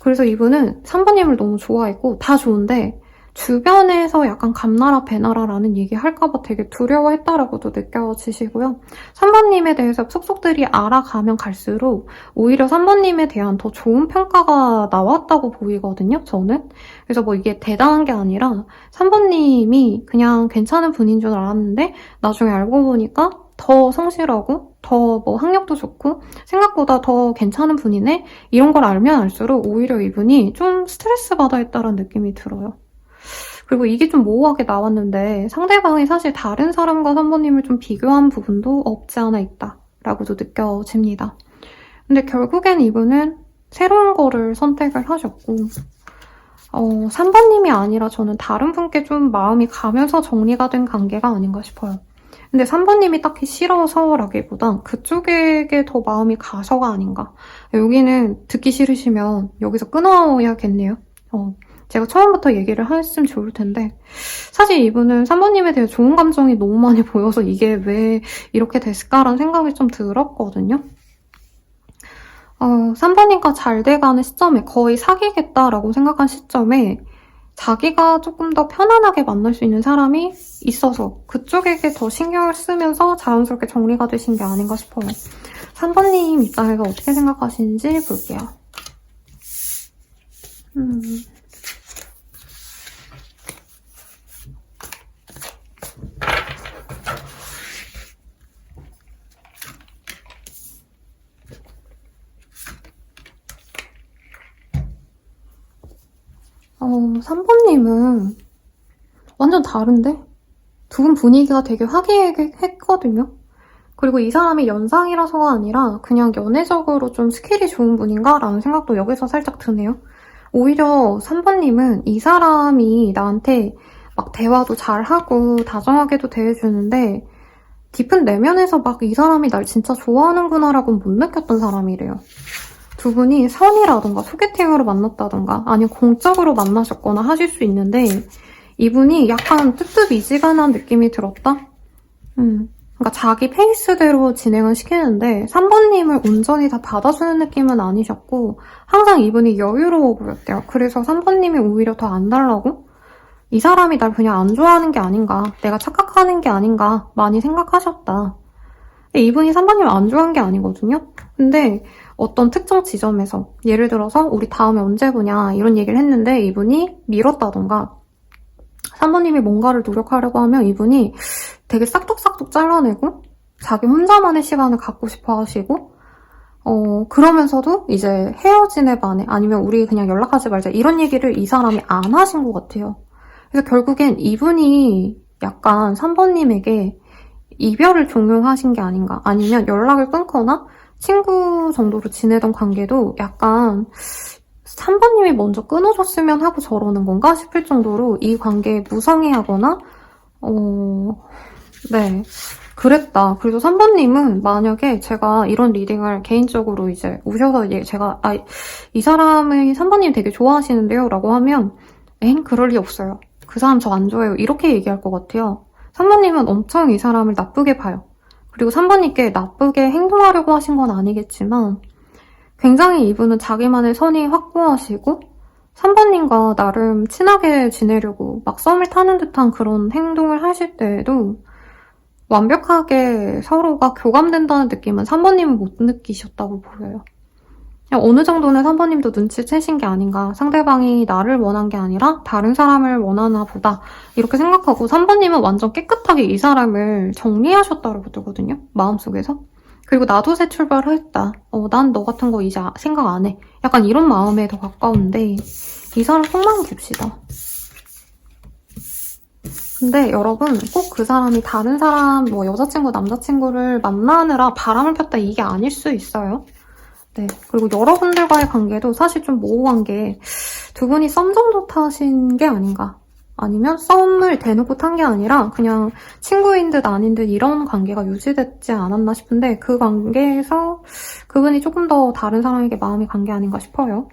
Speaker 1: 그래서 이분은 3번님을 너무 좋아했고 다 좋은데 주변에서 약간 감나라 배나라라는 얘기 할까봐 되게 두려워했다라고도 느껴지시고요. 3번님에 대해서 속속들이 알아가면 갈수록 오히려 3번님에 대한 더 좋은 평가가 나왔다고 보이거든요, 저는. 그래서 뭐 이게 대단한 게 아니라 3번님이 그냥 괜찮은 분인 줄 알았는데 나중에 알고 보니까 더 성실하고 더 뭐 학력도 좋고 생각보다 더 괜찮은 분이네? 이런 걸 알면 알수록 오히려 이분이 좀 스트레스 받아 있다는 느낌이 들어요. 그리고 이게 좀 모호하게 나왔는데 상대방이 사실 다른 사람과 3번님을 좀 비교한 부분도 없지 않아 있다라고도 느껴집니다. 근데 결국엔 이분은 새로운 거를 선택을 하셨고 3번님이 아니라 저는 다른 분께 좀 마음이 가면서 정리가 된 관계가 아닌가 싶어요. 근데 3번님이 딱히 싫어서라기보단 그쪽에게 더 마음이 가서가 아닌가. 여기는 듣기 싫으시면 여기서 끊어야겠네요. 제가 처음부터 얘기를 했으면 좋을 텐데 사실 이분은 3번님에 대해 좋은 감정이 너무 많이 보여서 이게 왜 이렇게 됐을까라는 생각이 좀 들었거든요. 3번님과 잘 돼가는 시점에 거의 사귀겠다라고 생각한 시점에 자기가 조금 더 편안하게 만날 수 있는 사람이 있어서 그쪽에게 더 신경을 쓰면서 자연스럽게 정리가 되신 게 아닌가 싶어요. 3번님 입장에서 어떻게 생각하시는지 볼게요. 3번님은 완전 다른데? 두 분 분위기가 되게 화기애애했거든요. 그리고 이 사람이 연상이라서가 아니라 그냥 연애적으로 좀 스킬이 좋은 분인가? 라는 생각도 여기서 살짝 드네요. 오히려 3번님은 이 사람이 나한테 막 대화도 잘하고 다정하게도 대해주는데 깊은 내면에서 막 이 사람이 날 진짜 좋아하는구나 라고는 못 느꼈던 사람이래요. 두 분이 선이라던가 소개팅으로 만났다던가 아니면 공적으로 만나셨거나 하실 수 있는데 이분이 약간 뜨뜻미지근한 느낌이 들었다? 그러니까 자기 페이스대로 진행을 시키는데 3번님을 온전히 다 받아주는 느낌은 아니셨고 항상 이분이 여유로워 보였대요. 그래서 3번님이 오히려 더 안 달라고? 이 사람이 날 그냥 안 좋아하는 게 아닌가, 내가 착각하는 게 아닌가 많이 생각하셨다. 근데 이분이 3번님을 안 좋아한 게 아니거든요? 근데 어떤 특정 지점에서 예를 들어서 우리 다음에 언제 보냐 이런 얘기를 했는데 이분이 미뤘다던가 3번님이 뭔가를 노력하려고 하면 이분이 되게 싹둑싹둑 잘라내고 자기 혼자만의 시간을 갖고 싶어 하시고 그러면서도 이제 헤어진 애 반에 아니면 우리 그냥 연락하지 말자 이런 얘기를 이 사람이 안 하신 것 같아요. 그래서 결국엔 이분이 약간 3번님에게 이별을 종용하신 게 아닌가 아니면 연락을 끊거나 친구 정도로 지내던 관계도 약간 3번님이 먼저 끊어줬으면 하고 저러는 건가 싶을 정도로 이 관계에 무성의하거나 네 그랬다. 그래서 3번님은 만약에 제가 이런 리딩을 개인적으로 이제 오셔서 제가 이 사람의 3번님 되게 좋아하시는데요 라고 하면 그럴 리 없어요. 그 사람 저 안 좋아해요. 이렇게 얘기할 것 같아요. 3번님은 엄청 이 사람을 나쁘게 봐요. 그리고 3번님께 나쁘게 행동하려고 하신 건 아니겠지만 굉장히 이분은 자기만의 선이 확고하시고 3번님과 나름 친하게 지내려고 막 썸을 타는 듯한 그런 행동을 하실 때에도 완벽하게 서로가 교감된다는 느낌은 3번님은 못 느끼셨다고 보여요. 그냥 어느 정도는 3번님도 눈치채신 게 아닌가. 상대방이 나를 원한 게 아니라 다른 사람을 원하나 보다. 이렇게 생각하고 3번님은 완전 깨끗하게 이 사람을 정리하셨다고 보거든요. 마음속에서. 그리고 나도 새 출발을 했다. 난 너 같은 거 이제 생각 안 해. 약간 이런 마음에 더 가까운데 이 사람 속만 봅시다. 근데 여러분 꼭 그 사람이 다른 사람 뭐 여자친구 남자친구를 만나느라 바람을 폈다 이게 아닐 수 있어요. 네. 그리고 여러분들과의 관계도 사실 좀 모호한 게 두 분이 썸 정도 타신 게 아닌가. 아니면 썸을 대놓고 탄 게 아니라 그냥 친구인 듯 아닌 듯 이런 관계가 유지됐지 않았나 싶은데 그 관계에서 그분이 조금 더 다른 사람에게 마음이 간 게 아닌가 싶어요.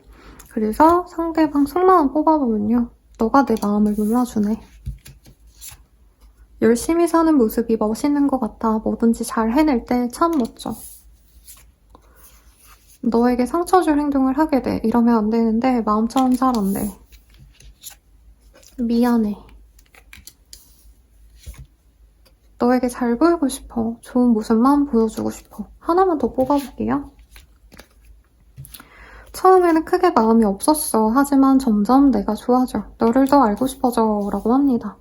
Speaker 1: 그래서 상대방 속마음 뽑아보면요. 너가 내 마음을 눌러주네. 열심히 사는 모습이 멋있는 것 같아. 뭐든지 잘 해낼 때 참 멋져. 너에게 상처 줄 행동을 하게 돼. 이러면 안 되는데 마음처럼 잘 안 돼. 미안해. 너에게 잘 보이고 싶어. 좋은 모습만 보여주고 싶어. 하나만 더 뽑아볼게요. 처음에는 크게 마음이 없었어. 하지만 점점 내가 좋아져. 너를 더 알고 싶어져. 라고 합니다.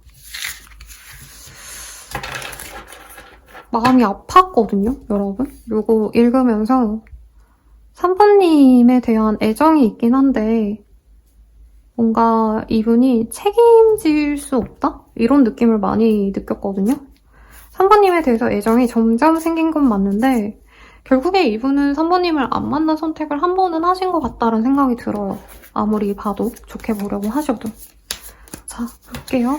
Speaker 1: 마음이 아팠거든요, 여러분. 요거 읽으면서 3번님에 대한 애정이 있긴 한데 뭔가 이분이 책임질 수 없다? 이런 느낌을 많이 느꼈거든요. 3번님에 대해서 애정이 점점 생긴 건 맞는데 결국에 이분은 3번님을 안 만난 선택을 한 번은 하신 것 같다는 생각이 들어요. 아무리 봐도 좋게 보려고 하셔도. 자, 볼게요.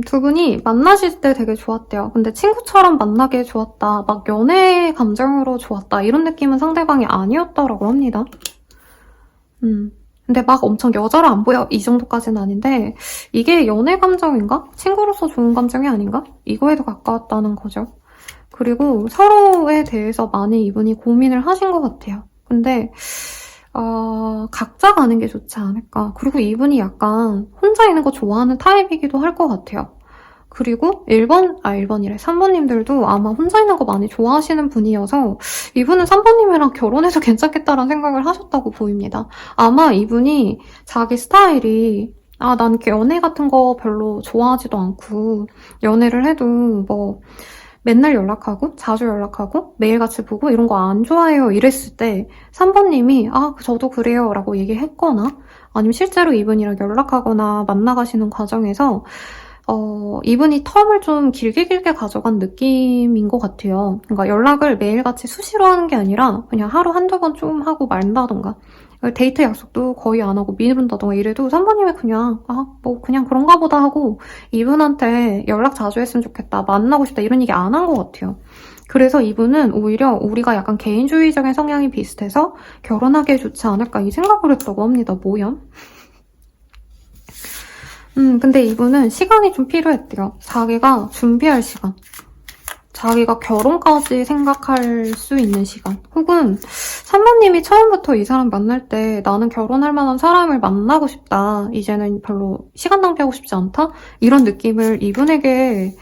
Speaker 1: 두 분이 만나실 때 되게 좋았대요. 근데 친구처럼 만나게 좋았다. 막 연애 감정으로 좋았다. 이런 느낌은 상대방이 아니었다라고 합니다. 근데 막 엄청 여자로 안 보여. 이 정도까지는 아닌데 이게 연애 감정인가? 친구로서 좋은 감정이 아닌가? 이거에도 가까웠다는 거죠. 그리고 서로에 대해서 많이 이분이 고민을 하신 것 같아요. 근데 각자 가는 게 좋지 않을까. 그리고 이분이 약간 혼자 있는 거 좋아하는 타입이기도 할 것 같아요. 그리고 3번님들도 아마 혼자 있는 거 많이 좋아하시는 분이어서 이분은 3번님이랑 결혼해서 괜찮겠다라는 생각을 하셨다고 보입니다. 아마 이분이 자기 스타일이 난 연애 같은 거 별로 좋아하지도 않고 연애를 해도 뭐 맨날 연락하고 자주 연락하고 매일같이 보고 이런 거 안 좋아해요 이랬을 때 3번님이 저도 그래요 라고 얘기했거나 아니면 실제로 이분이랑 연락하거나 만나가시는 과정에서 이분이 텀을 좀 길게 가져간 느낌인 것 같아요. 그러니까 연락을 매일같이 수시로 하는 게 아니라 그냥 하루 한두 번 좀 하고 말다던가 데이트 약속도 거의 안 하고 미룬다던가 이래도 3번님이 그냥 그냥 그런가 보다 하고 이분한테 연락 자주 했으면 좋겠다, 만나고 싶다 이런 얘기 안 한 것 같아요. 그래서 이분은 오히려 우리가 약간 개인주의적인 성향이 비슷해서 결혼하기에 좋지 않을까 이 생각을 했다고 합니다. 뭐야? 근데 이분은 시간이 좀 필요했대요. 자기가 준비할 시간. 자기가 결혼까지 생각할 수 있는 시간. 혹은 3번님이 처음부터 이 사람 만날 때 나는 결혼할 만한 사람을 만나고 싶다. 이제는 별로 시간 낭비하고 싶지 않다? 이런 느낌을 이분에게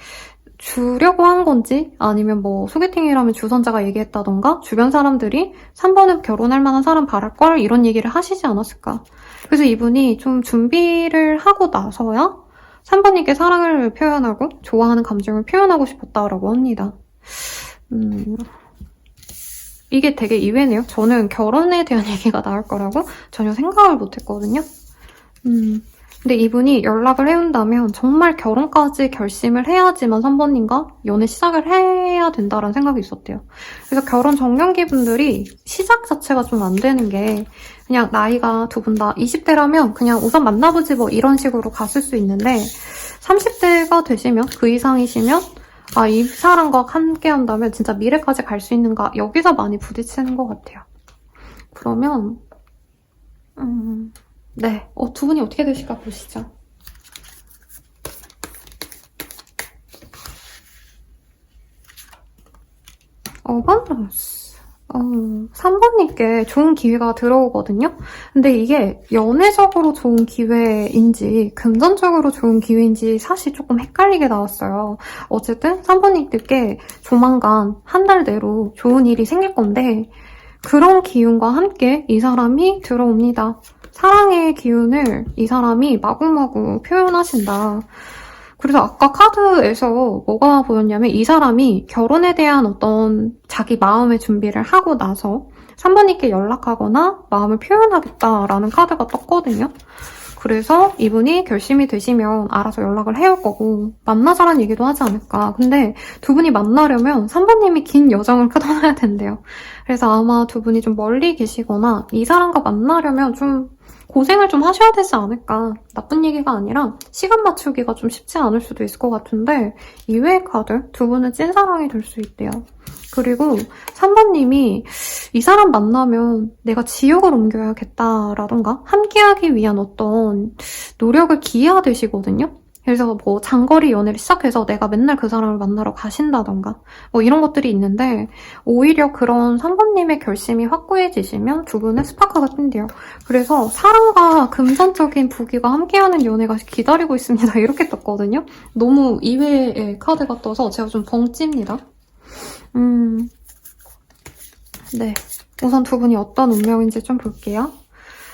Speaker 1: 주려고 한 건지 아니면 뭐 소개팅이라면 주선자가 얘기했다던가 주변 사람들이 3번은 결혼할 만한 사람 바랄걸 이런 얘기를 하시지 않았을까. 그래서 이분이 좀 준비를 하고 나서야 3번님께 사랑을 표현하고 좋아하는 감정을 표현하고 싶었다라고 합니다. 이게 되게 의외네요. 저는 결혼에 대한 얘기가 나올 거라고 전혀 생각을 못했거든요. 근데 이분이 연락을 해온다면 정말 결혼까지 결심을 해야지만 3번님과 연애 시작을 해야 된다는 생각이 있었대요. 그래서 결혼 정년기 분들이 시작 자체가 좀 안 되는 게 그냥 나이가 두 분 다 20대라면 그냥 우선 만나보지 뭐 이런 식으로 갔을 수 있는데 30대가 되시면 그 이상이시면 이 사람과 함께 한다면 진짜 미래까지 갈 수 있는가 여기서 많이 부딪히는 것 같아요. 그러면 네, 두 분이 어떻게 되실까 보시죠. 어반더스. 3번님께 좋은 기회가 들어오거든요. 근데 이게 연애적으로 좋은 기회인지 금전적으로 좋은 기회인지 사실 조금 헷갈리게 나왔어요. 어쨌든 3번님께 조만간 한 달 내로 좋은 일이 생길 건데 그런 기운과 함께 이 사람이 들어옵니다. 사랑의 기운을 이 사람이 마구마구 표현하신다. 그래서 아까 카드에서 뭐가 보였냐면 이 사람이 결혼에 대한 어떤 자기 마음의 준비를 하고 나서 3번님께 연락하거나 마음을 표현하겠다라는 카드가 떴거든요. 그래서 이분이 결심이 되시면 알아서 연락을 해올 거고 만나자라는 얘기도 하지 않을까. 근데 두 분이 만나려면 3번님이 긴 여정을 끊어야 된대요. 그래서 아마 두 분이 좀 멀리 계시거나 이 사람과 만나려면 좀 고생을 좀 하셔야 되지 않을까. 나쁜 얘기가 아니라 시간 맞추기가 좀 쉽지 않을 수도 있을 것 같은데 이외의 카드 두 분은 찐사랑이 될 수 있대요. 그리고 3번님이 이 사람 만나면 내가 지옥을 옮겨야겠다라던가 함께하기 위한 어떤 노력을 기여하시거든요. 그래서 뭐 장거리 연애를 시작해서 내가 맨날 그 사람을 만나러 가신다던가 뭐 이런 것들이 있는데 오히려 그런 3번님의 결심이 확고해지시면 두 분의 스파크가 뜬대요. 그래서 사랑과 금전적인 부귀가 함께하는 연애가 기다리고 있습니다. 이렇게 떴거든요. 너무 이외의 카드가 떠서 제가 좀 벙찝니다. 네. 우선 두 분이 어떤 운명인지 좀 볼게요.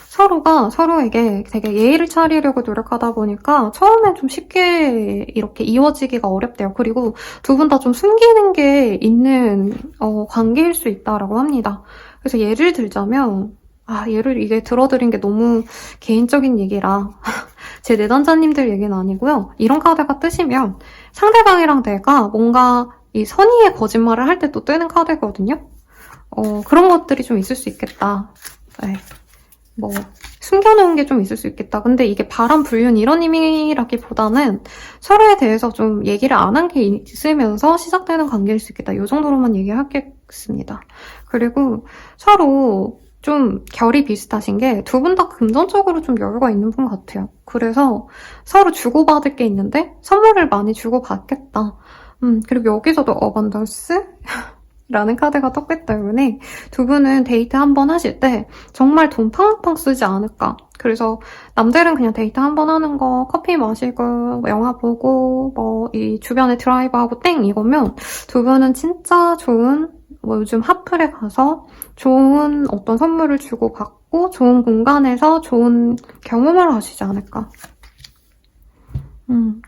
Speaker 1: 서로가 서로에게 되게 예의를 차리려고 노력하다 보니까 처음엔 좀 쉽게 이렇게 이어지기가 어렵대요. 그리고 두 분 다 좀 숨기는 게 있는 관계일 수 있다라고 합니다. 그래서 예를 들자면 이게 들어드린 게 너무 개인적인 얘기라 제 내담자님들 얘기는 아니고요. 이런 카드가 뜨시면 상대방이랑 내가 뭔가 이 선의의 거짓말을 할 때 또 뜨는 카드거든요. 그런 것들이 좀 있을 수 있겠다. 네. 뭐 숨겨놓은 게 좀 있을 수 있겠다. 근데 이게 바람 불륜 이런 의미라기보다는 서로에 대해서 좀 얘기를 안 한 게 있으면서 시작되는 관계일 수 있겠다. 이 정도로만 얘기하겠습니다. 그리고 서로 좀 결이 비슷하신 게 두 분 다 금전적으로 좀 여유가 있는 분 같아요. 그래서 서로 주고받을 게 있는데 선물을 많이 주고받겠다. 그리고 여기서도 어반던스? 라는 카드가 떴기 때문에 두 분은 데이트 한번 하실 때 정말 돈 팡팡 쓰지 않을까. 그래서 남들은 그냥 데이트 한번 하는 거 커피 마시고 영화 보고 뭐 이 주변에 드라이브하고 땡 이거면 두 분은 진짜 좋은 뭐 요즘 핫플에 가서 좋은 어떤 선물을 주고 받고 좋은 공간에서 좋은 경험을 하시지 않을까.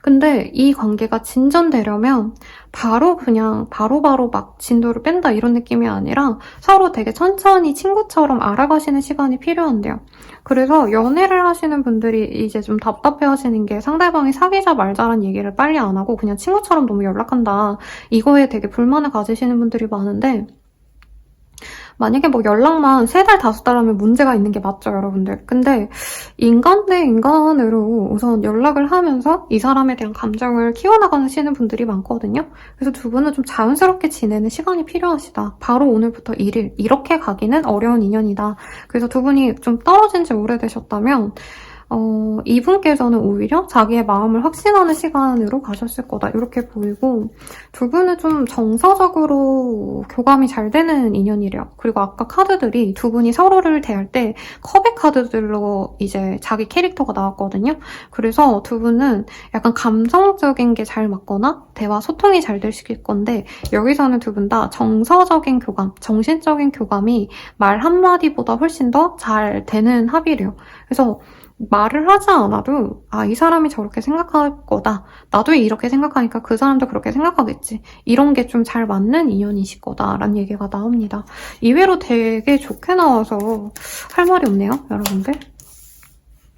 Speaker 1: 근데 이 관계가 진전되려면 바로바로 막 진도를 뺀다 이런 느낌이 아니라 서로 되게 천천히 친구처럼 알아가시는 시간이 필요한데요. 그래서 연애를 하시는 분들이 이제 좀 답답해 하시는 게 상대방이 사귀자 말자란 얘기를 빨리 안 하고 그냥 친구처럼 너무 연락한다. 이거에 되게 불만을 가지시는 분들이 많은데 만약에 뭐 연락만 3달, 5달 하면 문제가 있는 게 맞죠, 여러분들. 근데 인간 대 인간으로 우선 연락을 하면서 이 사람에 대한 감정을 키워나가시는 분들이 많거든요. 그래서 두 분은 좀 자연스럽게 지내는 시간이 필요하시다. 바로 오늘부터 1일 이렇게 가기는 어려운 인연이다. 그래서 두 분이 좀 떨어진 지 오래되셨다면 이분께서는 오히려 자기의 마음을 확신하는 시간으로 가셨을 거다. 이렇게 보이고 두 분은 좀 정서적으로 교감이 잘 되는 인연이래요. 그리고 아까 카드들이 두 분이 서로를 대할 때 컵의 카드들로 이제 자기 캐릭터가 나왔거든요. 그래서 두 분은 약간 감성적인 게 잘 맞거나 대화 소통이 잘 되실 건데 여기서는 두 분 다 정서적인 교감, 정신적인 교감이 말 한마디보다 훨씬 더 잘 되는 합이래요. 그래서 말을 하지 않아도 이 사람이 저렇게 생각할 거다. 나도 이렇게 생각하니까 그 사람도 그렇게 생각하겠지. 이런 게 좀 잘 맞는 인연이실 거다라는 얘기가 나옵니다. 이외로 되게 좋게 나와서 할 말이 없네요, 여러분들.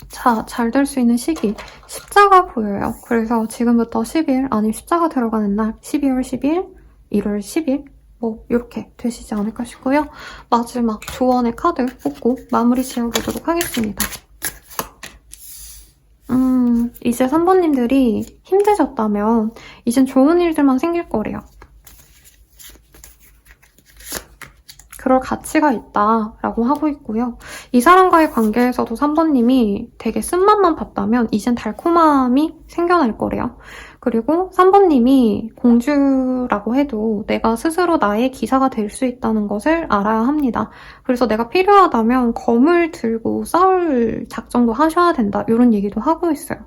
Speaker 1: 자, 잘 될 수 있는 시기. 십자가 보여요. 그래서 지금부터 10일, 아니면 십자가 들어가는 날 12월 10일, 1월 10일 뭐 이렇게 되시지 않을까 싶고요. 마지막 조언의 카드 뽑고 마무리 지어보도록 하겠습니다. 이제 3번님들이 힘드셨다면 이젠 좋은 일들만 생길 거래요. 그럴 가치가 있다라고 하고 있고요. 이 사람과의 관계에서도 3번님이 되게 쓴맛만 봤다면 이젠 달콤함이 생겨날 거래요. 그리고 3번님이 공주라고 해도 내가 스스로 나의 기사가 될 수 있다는 것을 알아야 합니다. 그래서 내가 필요하다면 검을 들고 싸울 작정도 하셔야 된다. 이런 얘기도 하고 있어요.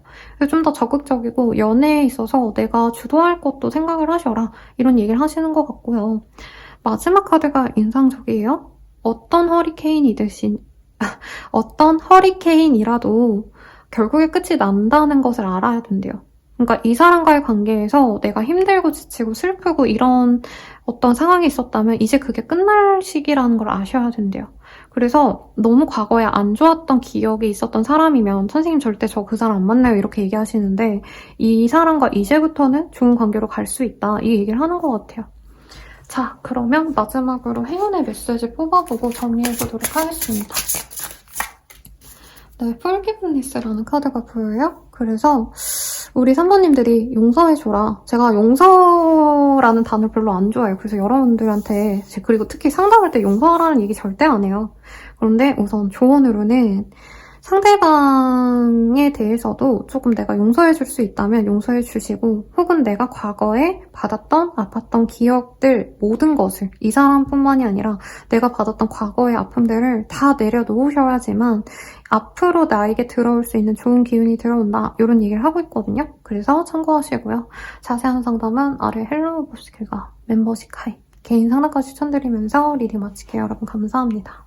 Speaker 1: 좀 더 적극적이고 연애에 있어서 내가 주도할 것도 생각을 하셔라. 이런 얘기를 하시는 것 같고요. 마지막 카드가 인상적이에요. 어떤 허리케인이라도 결국에 끝이 난다는 것을 알아야 된대요. 그러니까 이 사람과의 관계에서 내가 힘들고 지치고 슬프고 이런 어떤 상황이 있었다면 이제 그게 끝날 시기라는 걸 아셔야 된대요. 그래서 너무 과거에 안 좋았던 기억이 있었던 사람이면 선생님 절대 저 그 사람 안 만나요 이렇게 얘기하시는데 이 사람과 이제부터는 좋은 관계로 갈 수 있다 이 얘기를 하는 것 같아요. 자, 그러면 마지막으로 행운의 메시지 뽑아보고 정리해보도록 하겠습니다. 네, forgiveness라는 카드가 보여요. 그래서 우리 산모님들이 용서해줘라. 제가 용서라는 단어를 별로 안 좋아해요. 그래서 여러분들한테, 그리고 특히 상담할 때 용서하라는 얘기 절대 안 해요. 그런데 우선 조언으로는 상대방에 대해서도 조금 내가 용서해줄 수 있다면 용서해주시고, 혹은 내가 과거에 받았던 아팠던 기억들 모든 것을, 이 사람뿐만이 아니라 내가 받았던 과거의 아픔들을 다 내려놓으셔야지만 앞으로 나에게 들어올 수 있는 좋은 기운이 들어온다, 이런 얘기를 하고 있거든요. 그래서 참고하시고요. 자세한 상담은 아래 헬로우 보스킬과 멤버십 가입, 개인 상담까지 추천드리면서 리딩 마칠게요. 여러분 감사합니다.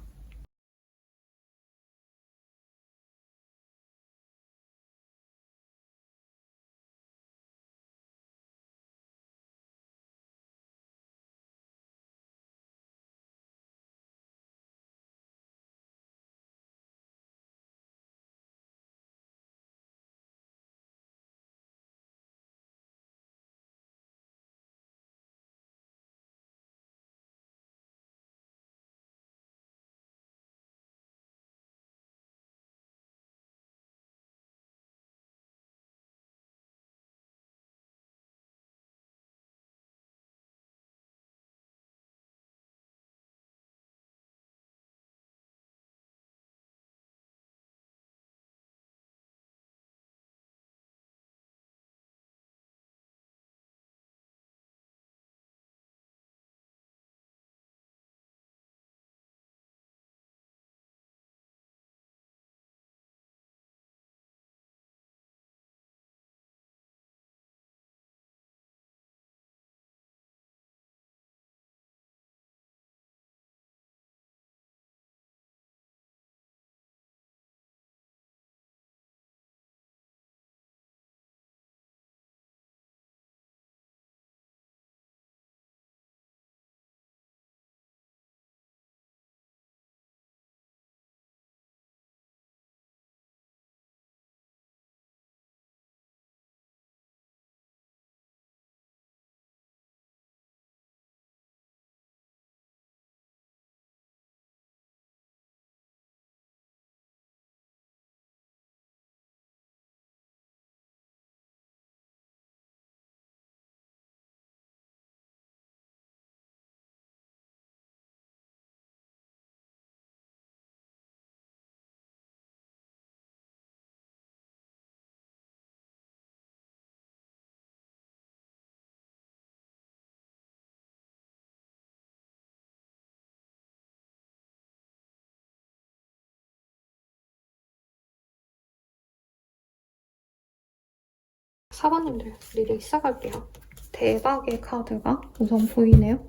Speaker 1: 사관님들 리딩 시작할게요. 대박의 카드가 우선 보이네요.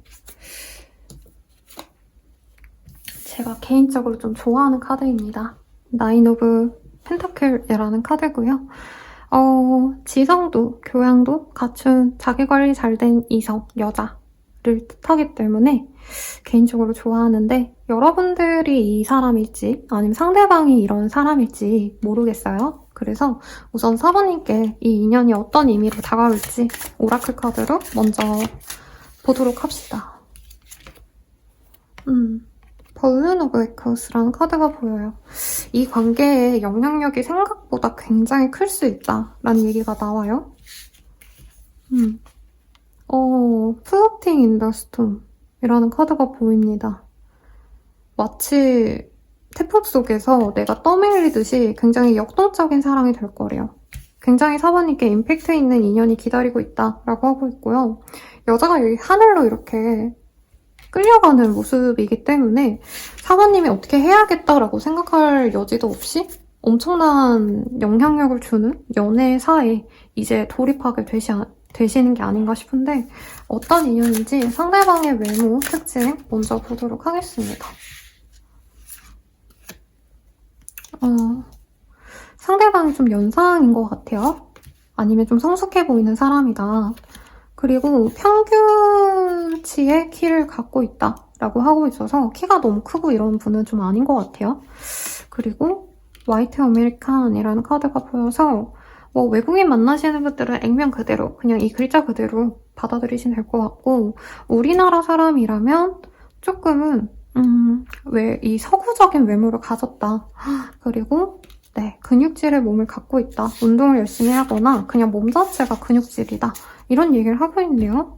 Speaker 1: 제가 개인적으로 좀 좋아하는 카드입니다. 나인 오브 펜타클이라는 카드고요. 지성도 교양도 갖춘 자기관리 잘 된 이성, 여자를 뜻하기 때문에 개인적으로 좋아하는데, 여러분들이 이 사람일지 아니면 상대방이 이런 사람일지 모르겠어요. 그래서 우선 사부님께 이 인연이 어떤 의미로 다가올지 오라클 카드로 먼저 보도록 합시다. 벌룬 오브 에커스라는 카드가 보여요. 이 관계의 영향력이 생각보다 굉장히 클 수 있다라는 얘기가 나와요. 플로팅 인 더 스톰이라는 카드가 보입니다. 마치 태풍 속에서 내가 떠밀리듯이 굉장히 역동적인 사랑이 될 거래요. 굉장히 사부님께 임팩트 있는 인연이 기다리고 있다라고 하고 있고요. 여자가 여기 하늘로 이렇게 끌려가는 모습이기 때문에 사부님이 어떻게 해야겠다라고 생각할 여지도 없이 엄청난 영향력을 주는 연애사에 이제 돌입하게 되시는 게 아닌가 싶은데, 어떤 인연인지 상대방의 외모, 특징 먼저 보도록 하겠습니다. 상대방이 좀 연상인 것 같아요. 아니면 좀 성숙해 보이는 사람이다. 그리고 평균치의 키를 갖고 있다라고 하고 있어서 키가 너무 크고 이런 분은 좀 아닌 것 같아요. 그리고 화이트 아메리칸이라는 카드가 보여서 외국인 만나시는 분들은 액면 그대로, 그냥 이 글자 그대로 받아들이시면 될 것 같고, 우리나라 사람이라면 조금은 이 서구적인 외모를 가졌다. 그리고 네, 근육질의 몸을 갖고 있다. 운동을 열심히 하거나 그냥 몸 자체가 근육질이다. 이런 얘기를 하고 있네요.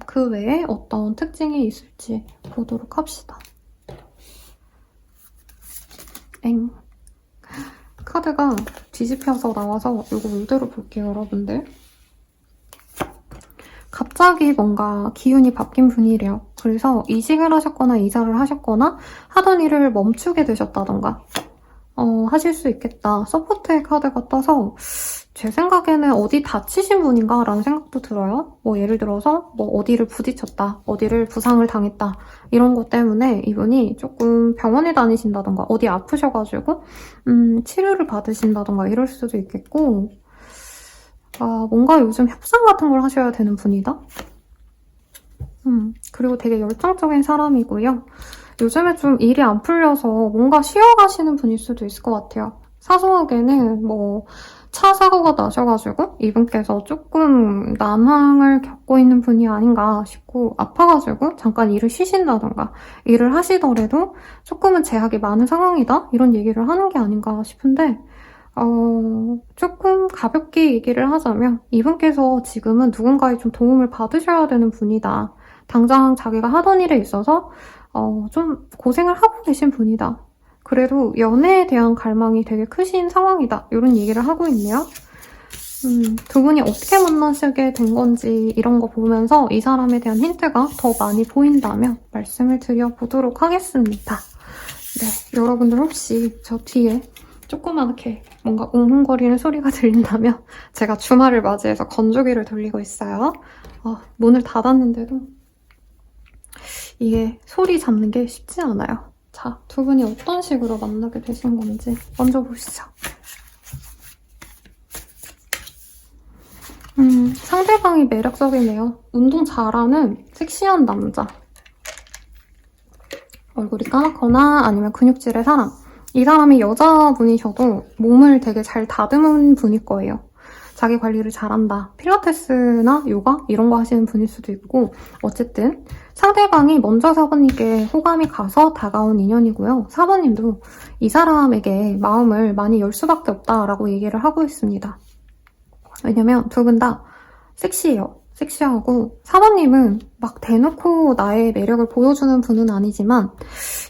Speaker 1: 그 외에 어떤 특징이 있을지 보도록 합시다. 카드가 뒤집혀서 나와서 이거 이대로 볼게요, 여러분들. 갑자기 뭔가 기운이 바뀐 분이래요. 그래서 이직을 하셨거나 이사를 하셨거나 하던 일을 멈추게 되셨다던가 하실 수 있겠다. 서포트의 카드가 떠서 제 생각에는 어디 다치신 분인가 라는 생각도 들어요. 뭐 예를 들어서 뭐 어디를 부딪혔다, 어디를 부상을 당했다 이런 것 때문에 이분이 조금 병원에 다니신다던가 어디 아프셔가지고 치료를 받으신다던가 이럴 수도 있겠고 뭔가 요즘 협상 같은 걸 하셔야 되는 분이다. 그리고 되게 열정적인 사람이고요. 요즘에 좀 일이 안 풀려서 뭔가 쉬어가시는 분일 수도 있을 것 같아요. 사소하게는 뭐 차 사고가 나셔가지고 이분께서 조금 난항을 겪고 있는 분이 아닌가 싶고 아파가지고 잠깐 일을 쉬신다던가 일을 하시더라도 조금은 제약이 많은 상황이다 이런 얘기를 하는 게 아닌가 싶은데 조금 가볍게 얘기를 하자면 이분께서 지금은 누군가의 좀 도움을 받으셔야 되는 분이다. 당장 자기가 하던 일에 있어서 좀 고생을 하고 계신 분이다. 그래도 연애에 대한 갈망이 되게 크신 상황이다. 이런 얘기를 하고 있네요. 두 분이 어떻게 만나시게 된 건지 이런 거 보면서 이 사람에 대한 힌트가 더 많이 보인다면 말씀을 드려보도록 하겠습니다. 네, 여러분들 혹시 저 뒤에 조그맣게 뭔가 웅웅거리는 소리가 들린다면 제가 주말을 맞이해서 건조기를 돌리고 있어요. 문을 닫았는데도 이게 소리 잡는 게 쉽지 않아요. 자, 두 분이 어떤 식으로 만나게 되신 건지 먼저 보시죠. 상대방이 매력적이네요. 운동 잘하는 섹시한 남자. 얼굴이 까맣거나 아니면 근육질의 사람. 이 사람이 여자분이셔도 몸을 되게 잘 다듬은 분일 거예요. 자기 관리를 잘한다. 필라테스나 요가 이런 거 하시는 분일 수도 있고 어쨌든 상대방이 먼저 사부님께 호감이 가서 다가온 인연이고요. 사부님도 이 사람에게 마음을 많이 열 수밖에 없다라고 얘기를 하고 있습니다. 왜냐면 두 분 다 섹시해요. 섹시하고 사부님은 막 대놓고 나의 매력을 보여주는 분은 아니지만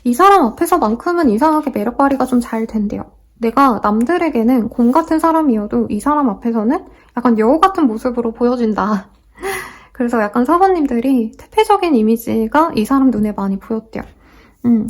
Speaker 1: 이 사람 앞에서만큼은 이상하게 매력 발휘가 좀 잘 된대요. 내가 남들에게는 곰 같은 사람이어도 이 사람 앞에서는 약간 여우 같은 모습으로 보여진다. 그래서 약간 사부님들이 퇴폐적인 이미지가 이 사람 눈에 많이 보였대요.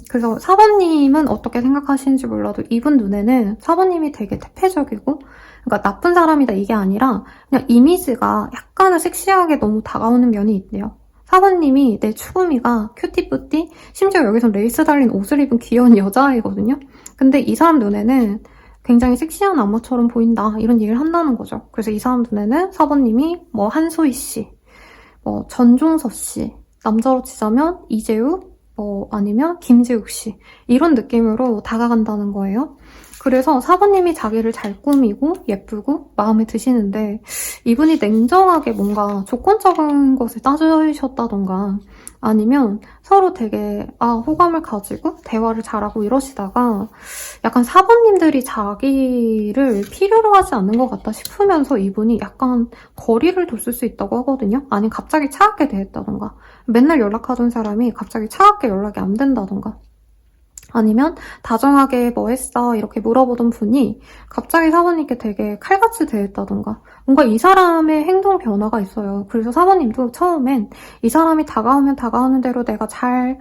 Speaker 1: 그래서 사부님은 어떻게 생각하시는지 몰라도 이분 눈에는 사부님이 되게 퇴폐적이고 그러니까 나쁜 사람이다 이게 아니라 그냥 이미지가 약간은 섹시하게 너무 다가오는 면이 있대요. 사부님이 내 추구미가 큐티뿌띠 심지어 여기선 레이스 달린 옷을 입은 귀여운 여자아이거든요. 근데 이 사람 눈에는 굉장히 섹시한 안마처럼 보인다 이런 얘기를 한다는 거죠. 그래서 이 사람 눈에는 사부님이 뭐 한소희 씨, 뭐 전종서 씨, 남자로 치자면 이재우, 뭐 아니면 김재욱 씨 이런 느낌으로 다가간다는 거예요. 그래서 사부님이 자기를 잘 꾸미고 예쁘고 마음에 드시는데 이분이 냉정하게 뭔가 조건적인 것을 따지셨다던가 아니면 서로 되게 호감을 가지고 대화를 잘하고 이러시다가 약간 사부님들이 자기를 필요로 하지 않는 것 같다 싶으면서 이분이 약간 거리를 뒀을 수 있다고 하거든요. 아니면 갑자기 차갑게 대했다던가 맨날 연락하던 사람이 갑자기 차갑게 연락이 안 된다던가 아니면 다정하게 뭐 했어 이렇게 물어보던 분이 갑자기 사부님께 되게 칼같이 대했다던가 뭔가 이 사람의 행동 변화가 있어요. 그래서 사부님도 처음엔 이 사람이 다가오면 다가오는 대로 내가 잘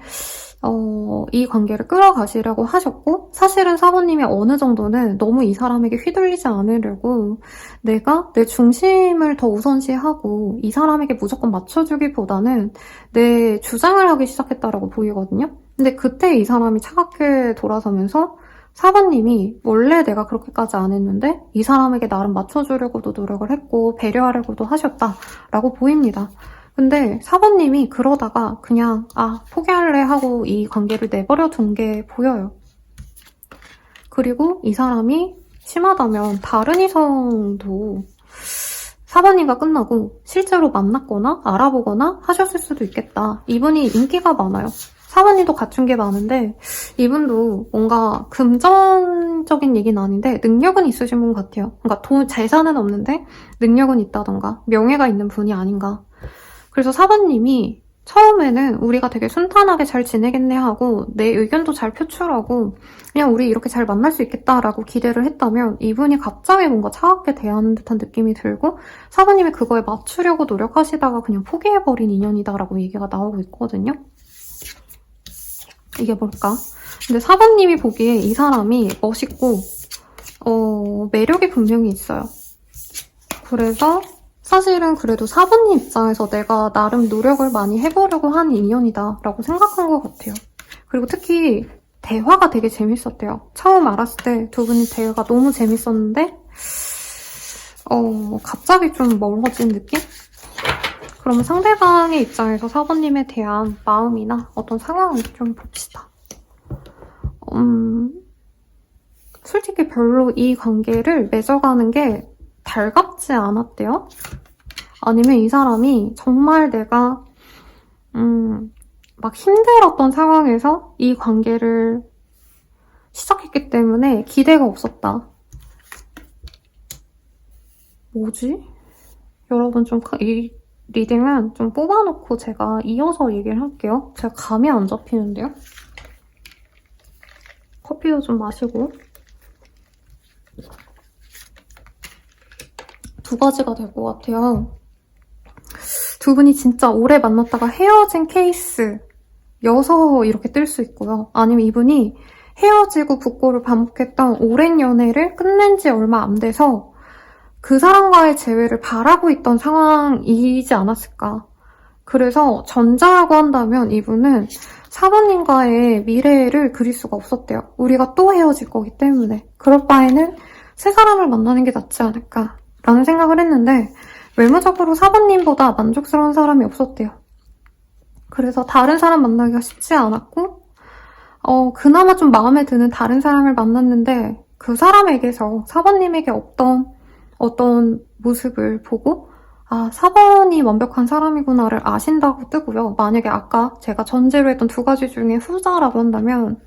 Speaker 1: 이 관계를 끌어가시려고 하셨고 사실은 사부님이 어느 정도는 너무 이 사람에게 휘둘리지 않으려고 내가 내 중심을 더 우선시하고 이 사람에게 무조건 맞춰주기보다는 내 주장을 하기 시작했다라고 보이거든요. 근데 그때 이 사람이 차갑게 돌아서면서 사부님이 원래 내가 그렇게까지 안 했는데 이 사람에게 나름 맞춰주려고도 노력을 했고 배려하려고도 하셨다라고 보입니다. 근데 사부님이 그러다가 그냥 포기할래 하고 이 관계를 내버려 둔 게 보여요. 그리고 이 사람이 심하다면 다른 이성도 사부님과 끝나고 실제로 만났거나 알아보거나 하셨을 수도 있겠다. 이분이 인기가 많아요. 사모님도 갖춘 게 많은데 이분도 뭔가 금전적인 얘기는 아닌데 능력은 있으신 분 같아요. 그러니까 재산은 없는데 능력은 있다던가 명예가 있는 분이 아닌가. 그래서 사모님이 처음에는 우리가 되게 순탄하게 잘 지내겠네 하고 내 의견도 잘 표출하고 그냥 우리 이렇게 잘 만날 수 있겠다라고 기대를 했다면 이분이 갑자기 뭔가 차갑게 대하는 듯한 느낌이 들고 사부님이 그거에 맞추려고 노력하시다가 그냥 포기해버린 인연이다라고 얘기가 나오고 있거든요. 이게 뭘까? 근데 사부님이 보기에 이 사람이 멋있고 매력이 분명히 있어요. 그래서 사실은 그래도 사부님 입장에서 내가 나름 노력을 많이 해보려고 하는 인연이다 라고 생각한 것 같아요. 그리고 특히 대화가 되게 재밌었대요. 처음 알았을 때 두 분이 대화가 너무 재밌었는데 갑자기 좀 멀어진 느낌? 그러면 상대방의 입장에서 사부님에 대한 마음이나 어떤 상황을 좀 봅시다. 솔직히 별로 이 관계를 맺어가는 게 달갑지 않았대요. 아니면 이 사람이 정말 내가 막 힘들었던 상황에서 이 관계를 시작했기 때문에 기대가 없었다. 뭐지? 여러분 좀 이 리딩은 좀 뽑아놓고 제가 이어서 얘기를 할게요. 제가 감이 안 잡히는데요. 커피도 좀 마시고. 두 가지가 될 것 같아요. 두 분이 진짜 오래 만났다가 헤어진 케이스여서 이렇게 뜰 수 있고요. 아니면 이분이 헤어지고 붙고를 반복했던 오랜 연애를 끝낸 지 얼마 안 돼서 그 사람과의 재회를 바라고 있던 상황이지 않았을까. 그래서 전자라고 한다면 이분은 사부님과의 미래를 그릴 수가 없었대요. 우리가 또 헤어질 거기 때문에. 그럴 바에는 새 사람을 만나는 게 낫지 않을까 라는 생각을 했는데 외모적으로 사부님보다 만족스러운 사람이 없었대요. 그래서 다른 사람 만나기가 쉽지 않았고 그나마 좀 마음에 드는 다른 사람을 만났는데 그 사람에게서 사부님에게 어떤 모습을 보고 아, 사번이 완벽한 사람이구나를 아신다고 뜨고요. 만약에 아까 제가 전제로 했던 두 가지 중에 후자라고 한다면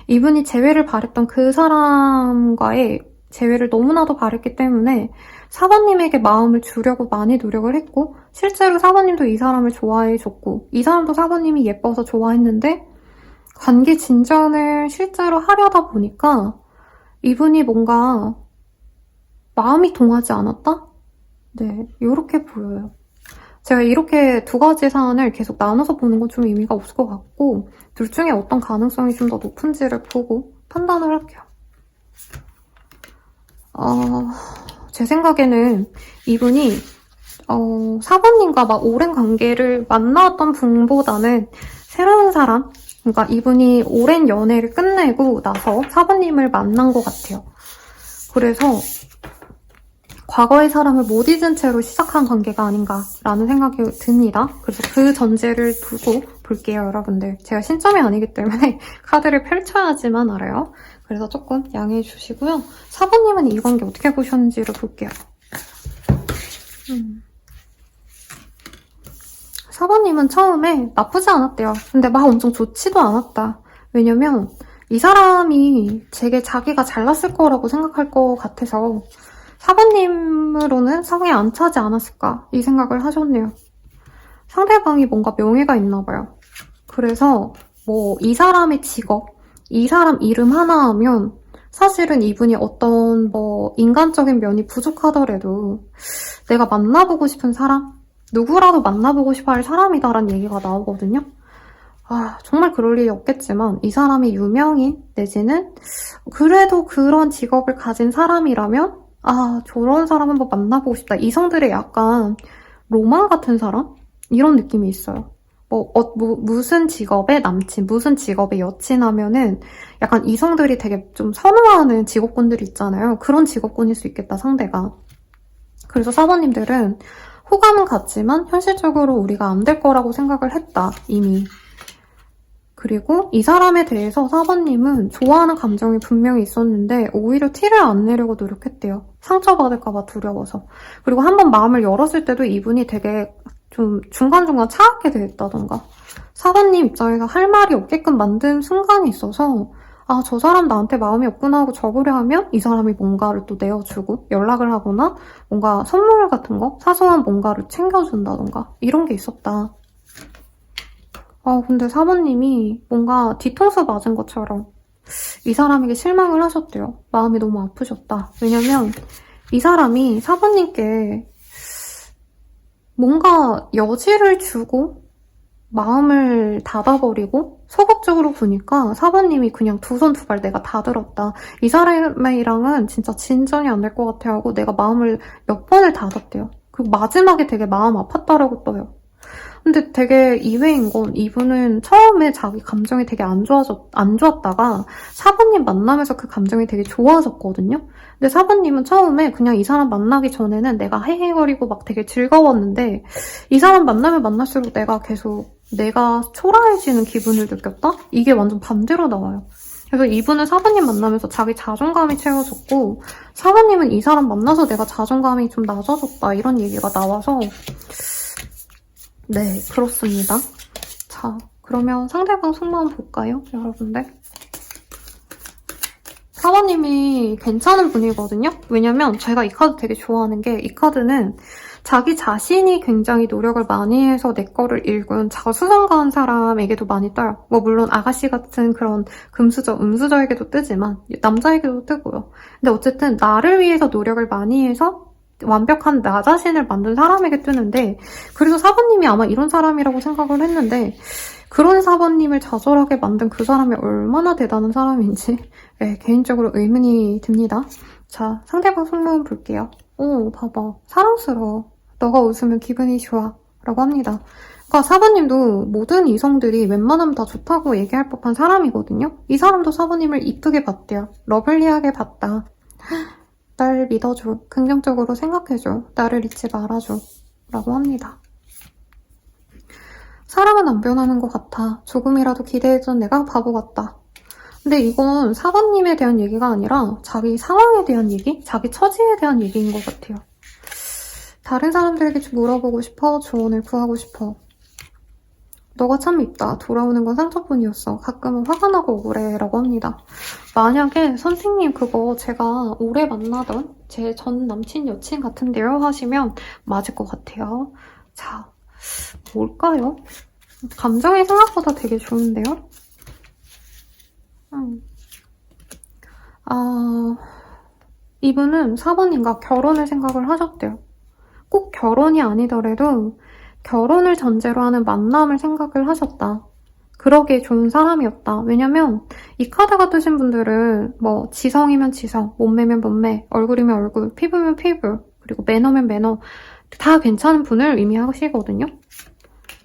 Speaker 1: 이분이 재회를 바랬던 그 사람과의 재회를 너무나도 바랬기 때문에 사번님에게 마음을 주려고 많이 노력을 했고 실제로 사번님도 이 사람을 좋아해줬고 이 사람도 사번님이 예뻐서 좋아했는데 관계 진전을 실제로 하려다 보니까 이분이 뭔가 마음이 동하지 않았다? 네, 이렇게 보여요. 제가 이렇게 두 가지 사안을 계속 나눠서 보는 건 좀 의미가 없을 것 같고 둘 중에 어떤 가능성이 좀 더 높은지를 보고 판단을 할게요. 제 생각에는 이분이 사부님과 막 오랜 관계를 만나왔던 분보다는 새로운 사람, 그러니까 이분이 오랜 연애를 끝내고 나서 사부님을 만난 것 같아요. 그래서 과거의 사람을 못 잊은 채로 시작한 관계가 아닌가라는 생각이 듭니다. 그래서 그 전제를 두고 볼게요, 여러분들. 제가 신점이 아니기 때문에 카드를 펼쳐야지만 알아요. 그래서 조금 양해해 주시고요. 사부님은 이 관계 어떻게 보셨는지를 볼게요. 사부님은 처음에 나쁘지 않았대요. 근데 막 엄청 좋지도 않았다. 왜냐면 이 사람이 자기가 잘났을 거라고 생각할 것 같아서 사부님으로는 성에 안 차지 않았을까 이 생각을 하셨네요. 상대방이 뭔가 명예가 있나 봐요. 그래서 뭐 이 사람의 직업, 이 사람 이름 하나 하면 사실은 이분이 어떤 뭐 인간적인 면이 부족하더라도 내가 만나보고 싶은 사람, 누구라도 만나보고 싶어 할 사람이다라는 얘기가 나오거든요. 정말 그럴 일이 없겠지만 이 사람이 유명인 내지는 그래도 그런 직업을 가진 사람이라면 저런 사람 한번 만나보고 싶다. 이성들의 약간 로망 같은 사람? 이런 느낌이 있어요. 무슨 직업의 남친, 무슨 직업의 여친 하면은 약간 이성들이 되게 좀 선호하는 직업군들이 있잖아요. 그런 직업군일 수 있겠다, 상대가. 그래서 사모님들은 호감은 같지만 현실적으로 우리가 안 될 거라고 생각을 했다, 이미. 그리고 이 사람에 대해서 사부님은 좋아하는 감정이 분명히 있었는데 오히려 티를 안 내려고 노력했대요. 상처받을까 봐 두려워서. 그리고 한번 마음을 열었을 때도 이분이 되게 좀 중간중간 차갑게 대했다던가 4번님 입장에서 할 말이 없게끔 만든 순간이 있어서 아, 저 사람 나한테 마음이 없구나 하고 접으려 하면 이 사람이 뭔가를 또 내어주고 연락을 하거나 뭔가 선물 같은 거, 사소한 뭔가를 챙겨준다던가 이런 게 있었다. 근데 4번님이 뭔가 뒤통수 맞은 것처럼 이 사람에게 실망을 하셨대요. 마음이 너무 아프셨다. 왜냐면 이 사람이 4번님께 뭔가 여지를 주고 마음을 닫아버리고 소극적으로 보니까 4번님이 그냥 두 손 두 발 내가 다 들었다. 이 사람이랑은 진짜 진전이 안 될 것 같아 하고 내가 마음을 몇 번을 닫았대요. 그리고 마지막에 되게 마음 아팠다라고 떠요. 근데 되게 이외인 건 이분은 처음에 자기 감정이 되게 안 좋았다가 4번님 만나면서 그 감정이 되게 좋아졌거든요. 근데 4번님은 처음에 그냥 이 사람 만나기 전에는 내가 헤헤거리고 막 되게 즐거웠는데 이 사람 만나면 만날수록 내가 초라해지는 기분을 느꼈다? 이게 완전 반대로 나와요. 그래서 이분은 4번님 만나면서 자기 자존감이 채워졌고 4번님은 이 사람 만나서 내가 자존감이 좀 낮아졌다 이런 얘기가 나와서 네, 그렇습니다. 자, 그러면 상대방 속마음 볼까요, 여러분들? 4번님이 괜찮은 분이거든요? 왜냐면 제가 이 카드 되게 좋아하는 게 이 카드는 자기 자신이 굉장히 노력을 많이 해서 내 거를 읽은 자수성가한 사람에게도 많이 떠요. 뭐 물론 아가씨 같은 그런 금수저, 음수저에게도 뜨지만 남자에게도 뜨고요. 근데 어쨌든 나를 위해서 노력을 많이 해서 완벽한 나 자신을 만든 사람에게 뜨는데 그래서 4번님이 아마 이런 사람이라고 생각을 했는데 그런 4번님을 좌절하게 만든 그 사람이 얼마나 대단한 사람인지 네, 개인적으로 의문이 듭니다. 자, 상대방 속마음 볼게요. 오, 봐봐. 사랑스러워. 너가 웃으면 기분이 좋아. 라고 합니다. 그러니까 4번님도 모든 이성들이 웬만하면 다 좋다고 얘기할 법한 사람이거든요. 이 사람도 4번님을 이쁘게 봤대요. 러블리하게 봤다. 날 믿어줘. 긍정적으로 생각해줘. 나를 잊지 말아줘. 라고 합니다. 사람은 안 변하는 것 같아. 조금이라도 기대했던 내가 바보 같다. 근데 이건 4번님에 대한 얘기가 아니라 자기 상황에 대한 얘기? 자기 처지에 대한 얘기인 것 같아요. 다른 사람들에게 좀 물어보고 싶어. 조언을 구하고 싶어. 너가 참 밉다. 돌아오는 건 상처뿐이었어. 가끔은 화가 나고 억울해. 라고 합니다. 만약에 선생님 그거 제가 오래 만나던 제 전 남친 여친 같은데요? 하시면 맞을 것 같아요. 자, 뭘까요? 감정이 생각보다 되게 좋은데요? 이분은 4번님과 결혼을 생각을 하셨대요. 꼭 결혼이 아니더라도 결혼을 전제로 하는 만남을 생각을 하셨다. 그러기에 좋은 사람이었다. 왜냐면 이 카드가 뜨신 분들은 뭐 지성이면 지성, 몸매면 몸매, 얼굴이면 얼굴, 피부면 피부, 그리고 매너면 매너 다 괜찮은 분을 의미하시거든요.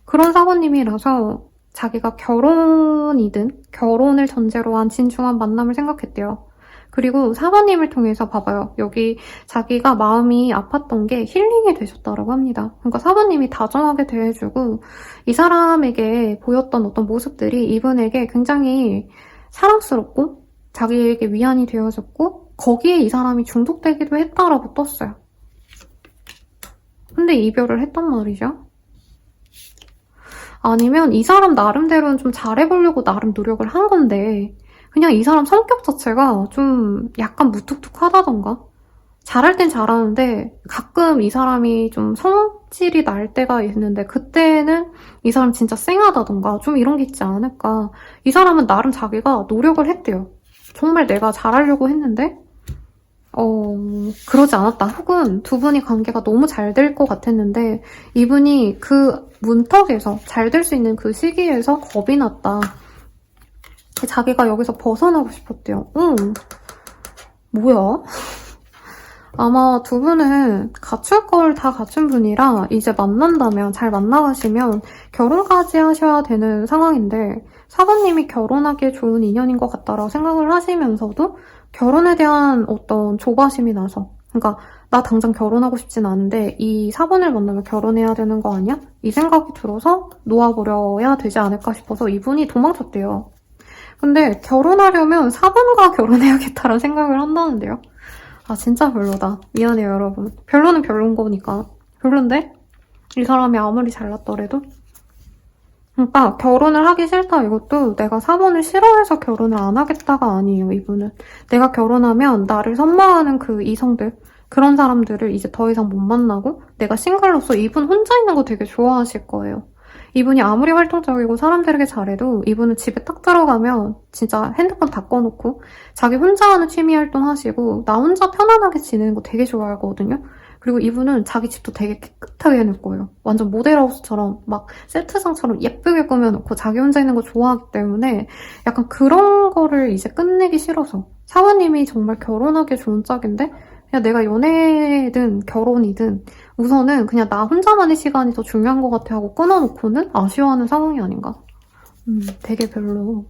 Speaker 1: 그런 4번님이라서 자기가 결혼이든 결혼을 전제로 한 진중한 만남을 생각했대요. 그리고 4번님을 통해서 봐봐요. 여기 자기가 마음이 아팠던 게 힐링이 되셨다고 합니다. 그러니까 4번님이 다정하게 대해주고 이 사람에게 보였던 어떤 모습들이 이분에게 굉장히 사랑스럽고 자기에게 위안이 되어졌고 거기에 이 사람이 중독되기도 했다라고 떴어요. 근데 이별을 했단 말이죠. 아니면 이 사람 나름대로는 좀 잘해보려고 나름 노력을 한 건데 그냥 이 사람 성격 자체가 좀 약간 무뚝뚝하다던가 잘할 땐 잘하는데 가끔 이 사람이 좀 성질이 날 때가 있는데 그때는 이 사람 진짜 쌩하다던가 좀 이런 게 있지 않을까. 이 사람은 나름 자기가 노력을 했대요. 정말 내가 잘하려고 했는데 그러지 않았다. 혹은 두 분이 관계가 너무 잘 될 것 같았는데 이분이 그 문턱에서 잘 될 수 있는 그 시기에서 겁이 났다. 자기가 여기서 벗어나고 싶었대요. 뭐야? 아마 두 분은 갖출 걸 다 갖춘 분이라 이제 만난다면 잘 만나가시면 결혼까지 하셔야 되는 상황인데 4번님이 결혼하기에 좋은 인연인 것 같다라고 생각을 하시면서도 결혼에 대한 어떤 조바심이 나서 그러니까 나 당장 결혼하고 싶진 않은데 이 4번을 만나면 결혼해야 되는 거 아니야? 이 생각이 들어서 놓아버려야 되지 않을까 싶어서 이분이 도망쳤대요. 근데 결혼하려면 4번과 결혼해야겠다라는 생각을 한다는데요. 아 진짜 별로다. 미안해요 여러분. 별로는 별론 거니까. 별론데? 이 사람이 아무리 잘났더라도? 그러니까 결혼을 하기 싫다 이것도 내가 4번을 싫어해서 결혼을 안 하겠다가 아니에요, 이분은. 내가 결혼하면 나를 선망하는 그 이성들, 그런 사람들을 이제 더 이상 못 만나고 내가 싱글로서 이분 혼자 있는 거 되게 좋아하실 거예요. 이분이 아무리 활동적이고 사람들에게 잘해도 이분은 집에 딱 들어가면 진짜 핸드폰 다 꺼놓고 자기 혼자 하는 취미 활동 하시고 나 혼자 편안하게 지내는 거 되게 좋아하거든요. 그리고 이분은 자기 집도 되게 깨끗하게 해놓을 거예요. 완전 모델하우스처럼 막 세트상처럼 예쁘게 꾸며놓고 자기 혼자 있는 거 좋아하기 때문에 약간 그런 거를 이제 끝내기 싫어서 사모님이 정말 결혼하기 좋은 짝인데 그냥 내가 연애든 결혼이든 우선은 그냥 나 혼자만의 시간이 더 중요한 것 같아 하고 끊어놓고는 아쉬워하는 상황이 아닌가? 되게 별로.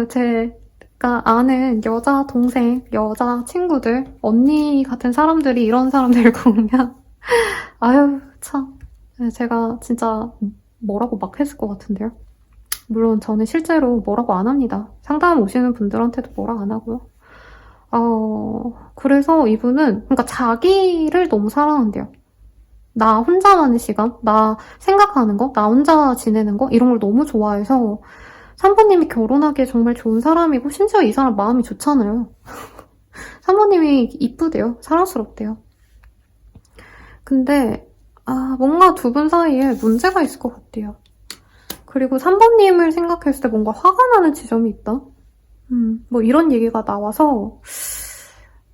Speaker 1: 제가 아는 여자 동생, 여자 친구들, 언니 같은 사람들이 이런 사람들 보면 아유 참 제가 진짜 뭐라고 막 했을 것 같은데요. 물론 저는 실제로 뭐라고 안 합니다. 상담 오시는 분들한테도 뭐라 안 하고요. 그래서 이분은 그러니까 자기를 너무 사랑한대요. 나 혼자만의 시간, 나 생각하는 거, 나 혼자 지내는 거 이런 걸 너무 좋아해서 3번님이 결혼하기에 정말 좋은 사람이고 심지어 이 사람 마음이 좋잖아요. 3번님이 이쁘대요. 사랑스럽대요. 근데 뭔가 두 분 사이에 문제가 있을 것 같아요. 그리고 3번님을 생각했을 때 뭔가 화가 나는 지점이 있다? 뭐 이런 얘기가 나와서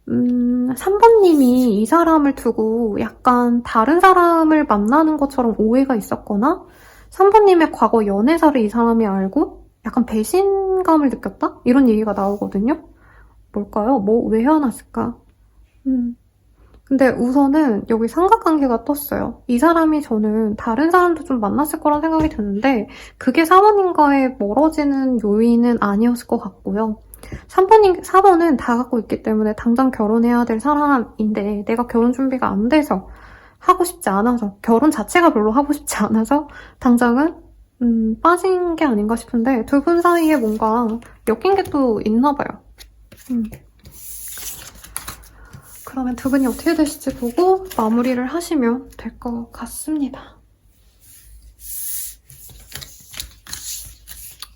Speaker 1: 3번님이 이 사람을 두고 약간 다른 사람을 만나는 것처럼 오해가 있었거나 3번님의 과거 연애사를 이 사람이 알고 약간 배신감을 느꼈다? 이런 얘기가 나오거든요. 뭘까요? 왜 헤어났을까? 근데 우선은 여기 삼각관계가 떴어요. 이 사람이 저는 다른 사람도 좀 만났을 거란 생각이 드는데 그게 사모님과의 멀어지는 요인은 아니었을 것 같고요. 4번은 다 갖고 있기 때문에 당장 결혼해야 될 사람인데 내가 결혼 준비가 안 돼서 하고 싶지 않아서 결혼 자체가 별로 하고 싶지 않아서 당장은 빠진 게 아닌가 싶은데 두 분 사이에 뭔가 엮인 게 또 있나 봐요. 그러면 두 분이 어떻게 되실지 보고 마무리를 하시면 될 것 같습니다.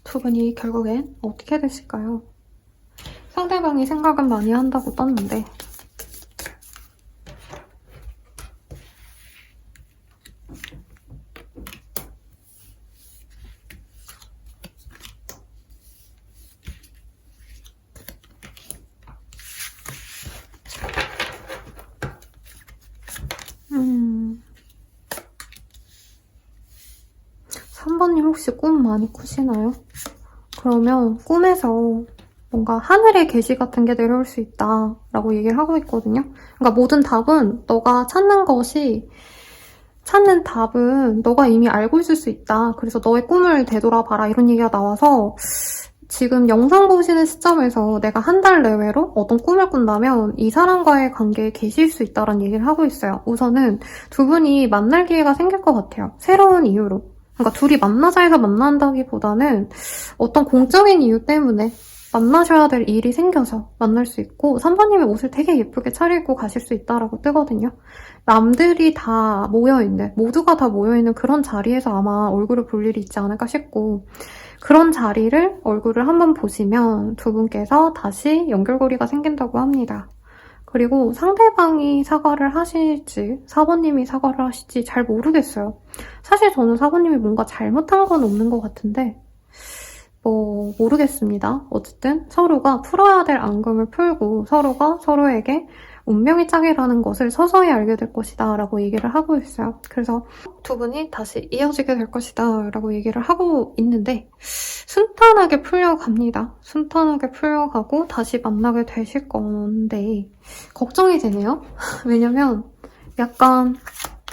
Speaker 1: 두 분이 결국엔 어떻게 되실까요? 상대방이 생각은 많이 한다고 떴는데 음... 3번님 혹시 꿈 많이 꾸시나요? 그러면 꿈에서 뭔가 하늘의 계시 같은 게 내려올 수 있다라고 얘기를 하고 있거든요. 그러니까 모든 답은 너가 찾는 답은 너가 이미 알고 있을 수 있다. 그래서 너의 꿈을 되돌아봐라 이런 얘기가 나와서 지금 영상 보시는 시점에서 내가 한 달 내외로 어떤 꿈을 꾼다면 이 사람과의 관계에 계실 수 있다는 얘기를 하고 있어요. 우선은 두 분이 만날 기회가 생길 것 같아요. 새로운 이유로. 그러니까 둘이 만나자 해서 만난다기보다는 어떤 공적인 이유 때문에 만나셔야 될 일이 생겨서 만날 수 있고 3번님의 옷을 되게 예쁘게 차리고 가실 수 있다라고 뜨거든요. 남들이 다 모여있는, 모두가 다 모여있는 그런 자리에서 아마 얼굴을 볼 일이 있지 않을까 싶고 그런 자리를 얼굴을 한번 보시면 두 분께서 다시 연결고리가 생긴다고 합니다. 그리고 상대방이 사과를 하실지 4번님이 사과를 하실지 잘 모르겠어요. 사실 저는 4번님이 뭔가 잘못한 건 없는 것 같은데 모르겠습니다. 어쨌든 서로가 풀어야 될 앙금을 풀고 서로가 서로에게 운명의 짝이라는 것을 서서히 알게 될 것이다 라고 얘기를 하고 있어요. 그래서 두 분이 다시 이어지게 될 것이다 라고 얘기를 하고 있는데 순탄하게 풀려갑니다. 순탄하게 풀려가고 다시 만나게 되실 건데 걱정이 되네요. 왜냐면 약간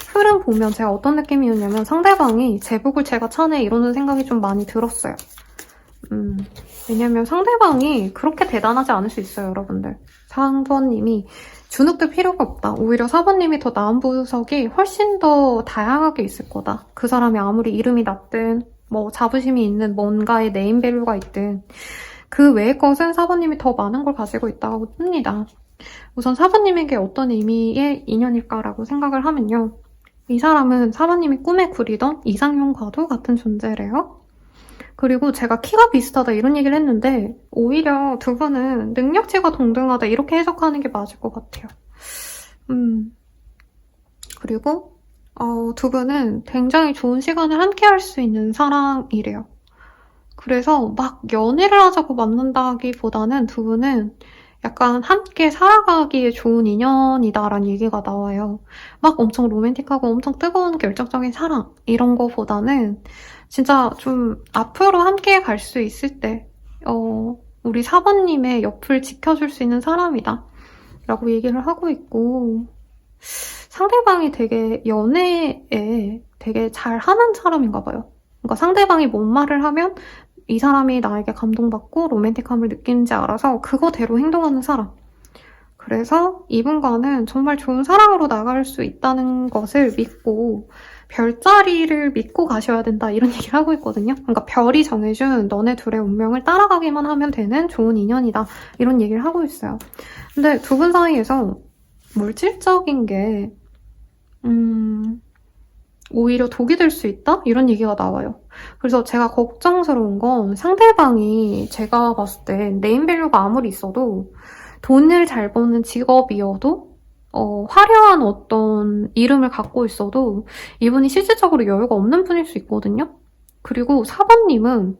Speaker 1: 흐름 보면 제가 어떤 느낌이었냐면 상대방이 제복을 제가 차네 이러는 생각이 좀 많이 들었어요. 왜냐면 상대방이 그렇게 대단하지 않을 수 있어요, 여러분들. 3번님이 주눅들 필요가 없다. 오히려 4번님이 더 나은 보석이 훨씬 더 다양하게 있을 거다. 그 사람이 아무리 이름이 낮든 자부심이 있는 뭔가의 네임밸류가 있든 그 외의 것은 4번님이 더 많은 걸 가지고 있다고 뜹니다. 우선 4번님에게 어떤 의미의 인연일까라고 생각을 하면요. 이 사람은 사모님이 꿈에 그리던 이상형 과도 같은 존재래요. 그리고 제가 키가 비슷하다 이런 얘기를 했는데 오히려 두 분은 능력치가 동등하다 이렇게 해석하는 게 맞을 것 같아요. 그리고 두 분은 굉장히 좋은 시간을 함께 할 수 있는 사람이래요. 그래서 막 연애를 하자고 만난다기보다는 두 분은 약간 함께 살아가기에 좋은 인연이다라는 얘기가 나와요. 막 엄청 로맨틱하고 엄청 뜨거운 결정적인 사랑 이런 거보다는 진짜 좀 앞으로 함께 갈 수 있을 때 우리 사번님의 옆을 지켜줄 수 있는 사람이다 라고 얘기를 하고 있고, 상대방이 되게 연애에 되게 잘하는 사람인가 봐요. 그러니까 상대방이 뭔 말을 하면 이 사람이 나에게 감동받고 로맨틱함을 느끼는지 알아서 그거대로 행동하는 사람. 그래서 이분과는 정말 좋은 사랑으로 나갈 수 있다는 것을 믿고 별자리를 믿고 가셔야 된다 이런 얘기를 하고 있거든요. 그러니까 별이 정해준 너네 둘의 운명을 따라가기만 하면 되는 좋은 인연이다 이런 얘기를 하고 있어요. 근데 두 분 사이에서 물질적인 게 오히려 독이 될 수 있다? 이런 얘기가 나와요. 그래서 제가 걱정스러운 건 상대방이 제가 봤을 때 네임밸류가 아무리 있어도 돈을 잘 버는 직업이어도 화려한 어떤 이름을 갖고 있어도 이분이 실질적으로 여유가 없는 분일 수 있거든요. 그리고 4번님은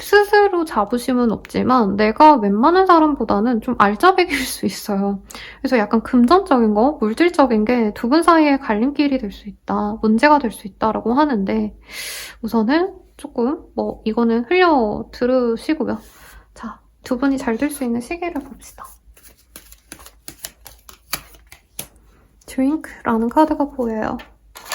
Speaker 1: 스스로 자부심은 없지만 내가 웬만한 사람보다는 좀 알짜배기일 수 있어요. 그래서 약간 금전적인 거, 물질적인 게 두 분 사이에 갈림길이 될 수 있다, 문제가 될 수 있다라고 하는데 우선은 조금 이거는 흘려 들으시고요. 자, 두 분이 잘 될 수 있는 시기를 봅시다. 드링크라는 카드가 보여요.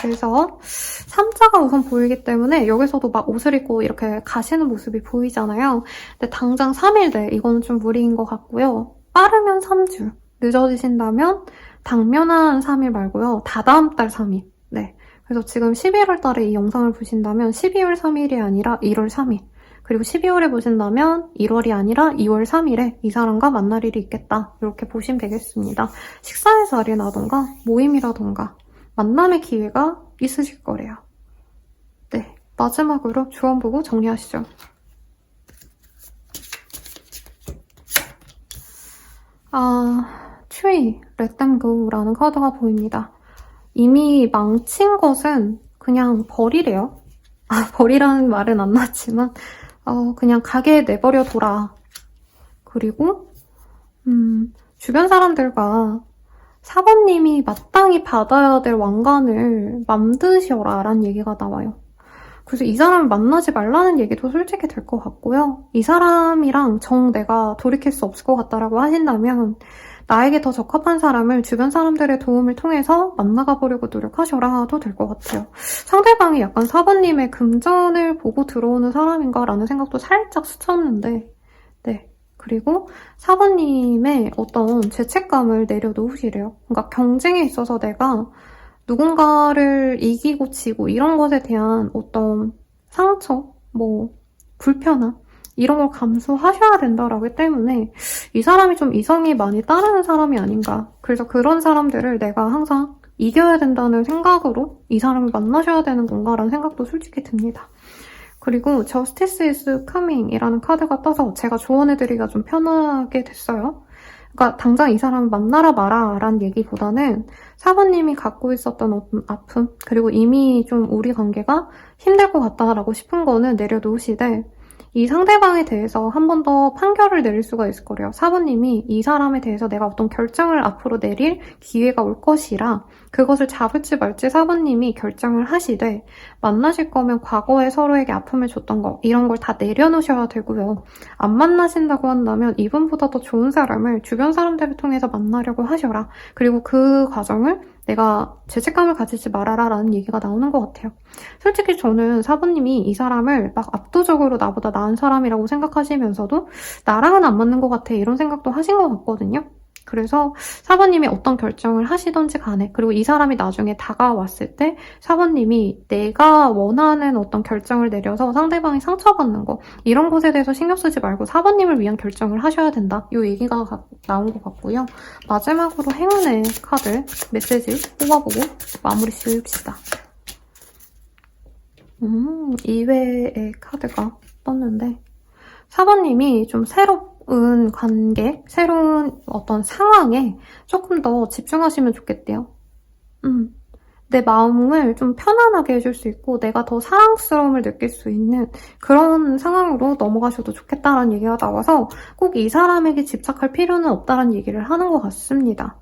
Speaker 1: 그래서 3자가 우선 보이기 때문에 여기서도 막 옷을 입고 이렇게 가시는 모습이 보이잖아요. 근데 당장 3일 내 이거는 좀 무리인 것 같고요. 빠르면 3주, 늦어지신다면 당면한 3일 말고요. 다다음 달 3일. 네. 그래서 지금 11월 달에 이 영상을 보신다면 12월 3일이 아니라 1월 3일. 그리고 12월에 보신다면 1월이 아니라 2월 3일에 이 사람과 만날 일이 있겠다. 이렇게 보시면 되겠습니다. 식사의 자리라던가 모임이라던가 만남의 기회가 있으실 거래요. 네, 마지막으로 조언 보고 정리하시죠. 트리, Let them go라는 카드가 보입니다. 이미 망친 것은 그냥 버리래요. 버리라는 말은 안 나왔지만 그냥 가게에 내버려 둬라. 그리고 주변 사람들과 4번님이 마땅히 받아야 될 왕관을 만드셔라 라는 얘기가 나와요. 그래서 이 사람을 만나지 말라는 얘기도 솔직히 될 것 같고요. 이 사람이랑 내가 돌이킬 수 없을 것 같다라고 하신다면 나에게 더 적합한 사람을 주변 사람들의 도움을 통해서 만나가 보려고 노력하셔라도 될 것 같아요. 상대방이 약간 4번님의 금전을 보고 들어오는 사람인가 라는 생각도 살짝 스쳤는데, 네. 그리고 4번님의 어떤 죄책감을 내려놓으시래요. 그러니까 경쟁에 있어서 내가 누군가를 이기고 지고 이런 것에 대한 어떤 상처, 불편함 이런 걸 감수하셔야 된다라고 하기 때문에 이 사람이 좀 이성이 많이 따르는 사람이 아닌가. 그래서 그런 사람들을 내가 항상 이겨야 된다는 생각으로 이 사람을 만나셔야 되는 건가라는 생각도 솔직히 듭니다. 그리고 Justice is Coming이라는 카드가 떠서 제가 조언해드리기가 좀 편하게 됐어요. 그러니까 당장 이 사람을 만나라 마라 라는 얘기보다는 4번님이 갖고 있었던 어떤 아픔, 그리고 이미 좀 우리 관계가 힘들 것 같다라고 싶은 거는 내려놓으시되 이 상대방에 대해서 한 번 더 판결을 내릴 수가 있을 거래요. 4번님이 이 사람에 대해서 내가 어떤 결정을 앞으로 내릴 기회가 올 것이라 그것을 잡을지 말지 4번님이 결정을 하시되 만나실 거면 과거에 서로에게 아픔을 줬던 거 이런 걸 다 내려놓으셔야 되고요. 안 만나신다고 한다면 이분보다 더 좋은 사람을 주변 사람들을 통해서 만나려고 하셔라. 그리고 그 과정을 내가 죄책감을 가지지 말아라 라는 얘기가 나오는 것 같아요. 솔직히 저는 4번님이 이 사람을 막 압도적으로 나보다 나은 사람이라고 생각하시면서도 나랑은 안 맞는 것 같아 이런 생각도 하신 것 같거든요. 그래서 사번님이 어떤 결정을 하시던지 간에, 그리고 이 사람이 나중에 다가왔을 때 사번님이 내가 원하는 어떤 결정을 내려서 상대방이 상처받는 거, 이런 것에 대해서 신경 쓰지 말고 사번님을 위한 결정을 하셔야 된다. 이 얘기가 나온 것 같고요. 마지막으로 행운의 카드 메시지 뽑아보고 마무리 지읍시다. 이외의 카드가 떴는데, 사번님이 좀 새로운 관계, 새로운 어떤 상황에 조금 더 집중하시면 좋겠대요. 내 마음을 좀 편안하게 해줄 수 있고 내가 더 사랑스러움을 느낄 수 있는 그런 상황으로 넘어가셔도 좋겠다라는 얘기가 나와서 꼭 이 사람에게 집착할 필요는 없다라는 얘기를 하는 것 같습니다.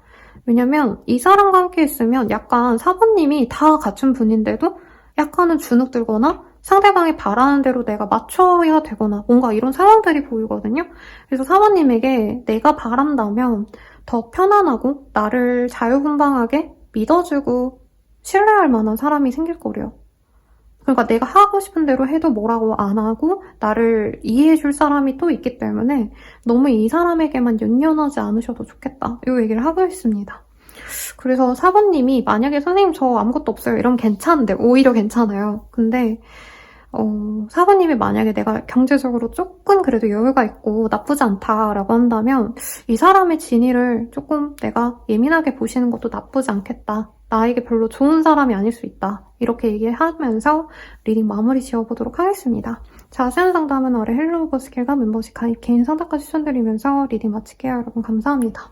Speaker 1: 왜냐면 이 사람과 함께 있으면 약간 사번님이 다 갖춘 분인데도 약간은 주눅 들거나 상대방이 바라는 대로 내가 맞춰야 되거나 뭔가 이런 상황들이 보이거든요. 그래서 사번님에게 내가 바란다면 더 편안하고 나를 자유분방하게 믿어주고 신뢰할 만한 사람이 생길 거래요. 그러니까 내가 하고 싶은 대로 해도 뭐라고 안 하고 나를 이해해줄 사람이 또 있기 때문에 너무 이 사람에게만 연연하지 않으셔도 좋겠다. 이 얘기를 하고 있습니다. 그래서 사번님이 만약에 선생님 저 아무것도 없어요 이러면 괜찮은데 오히려 괜찮아요. 근데 사번님이 만약에 내가 경제적으로 조금 그래도 여유가 있고 나쁘지 않다라고 한다면 이 사람의 진위를 조금 내가 예민하게 보시는 것도 나쁘지 않겠다. 나에게 별로 좋은 사람이 아닐 수 있다. 이렇게 얘기하면서 리딩 마무리 지어보도록 하겠습니다. 자세한 상담은 아래 헬로우 버스킬과 멤버십 가입 개인 상담까지 추천드리면서 리딩 마칠게요. 여러분 감사합니다.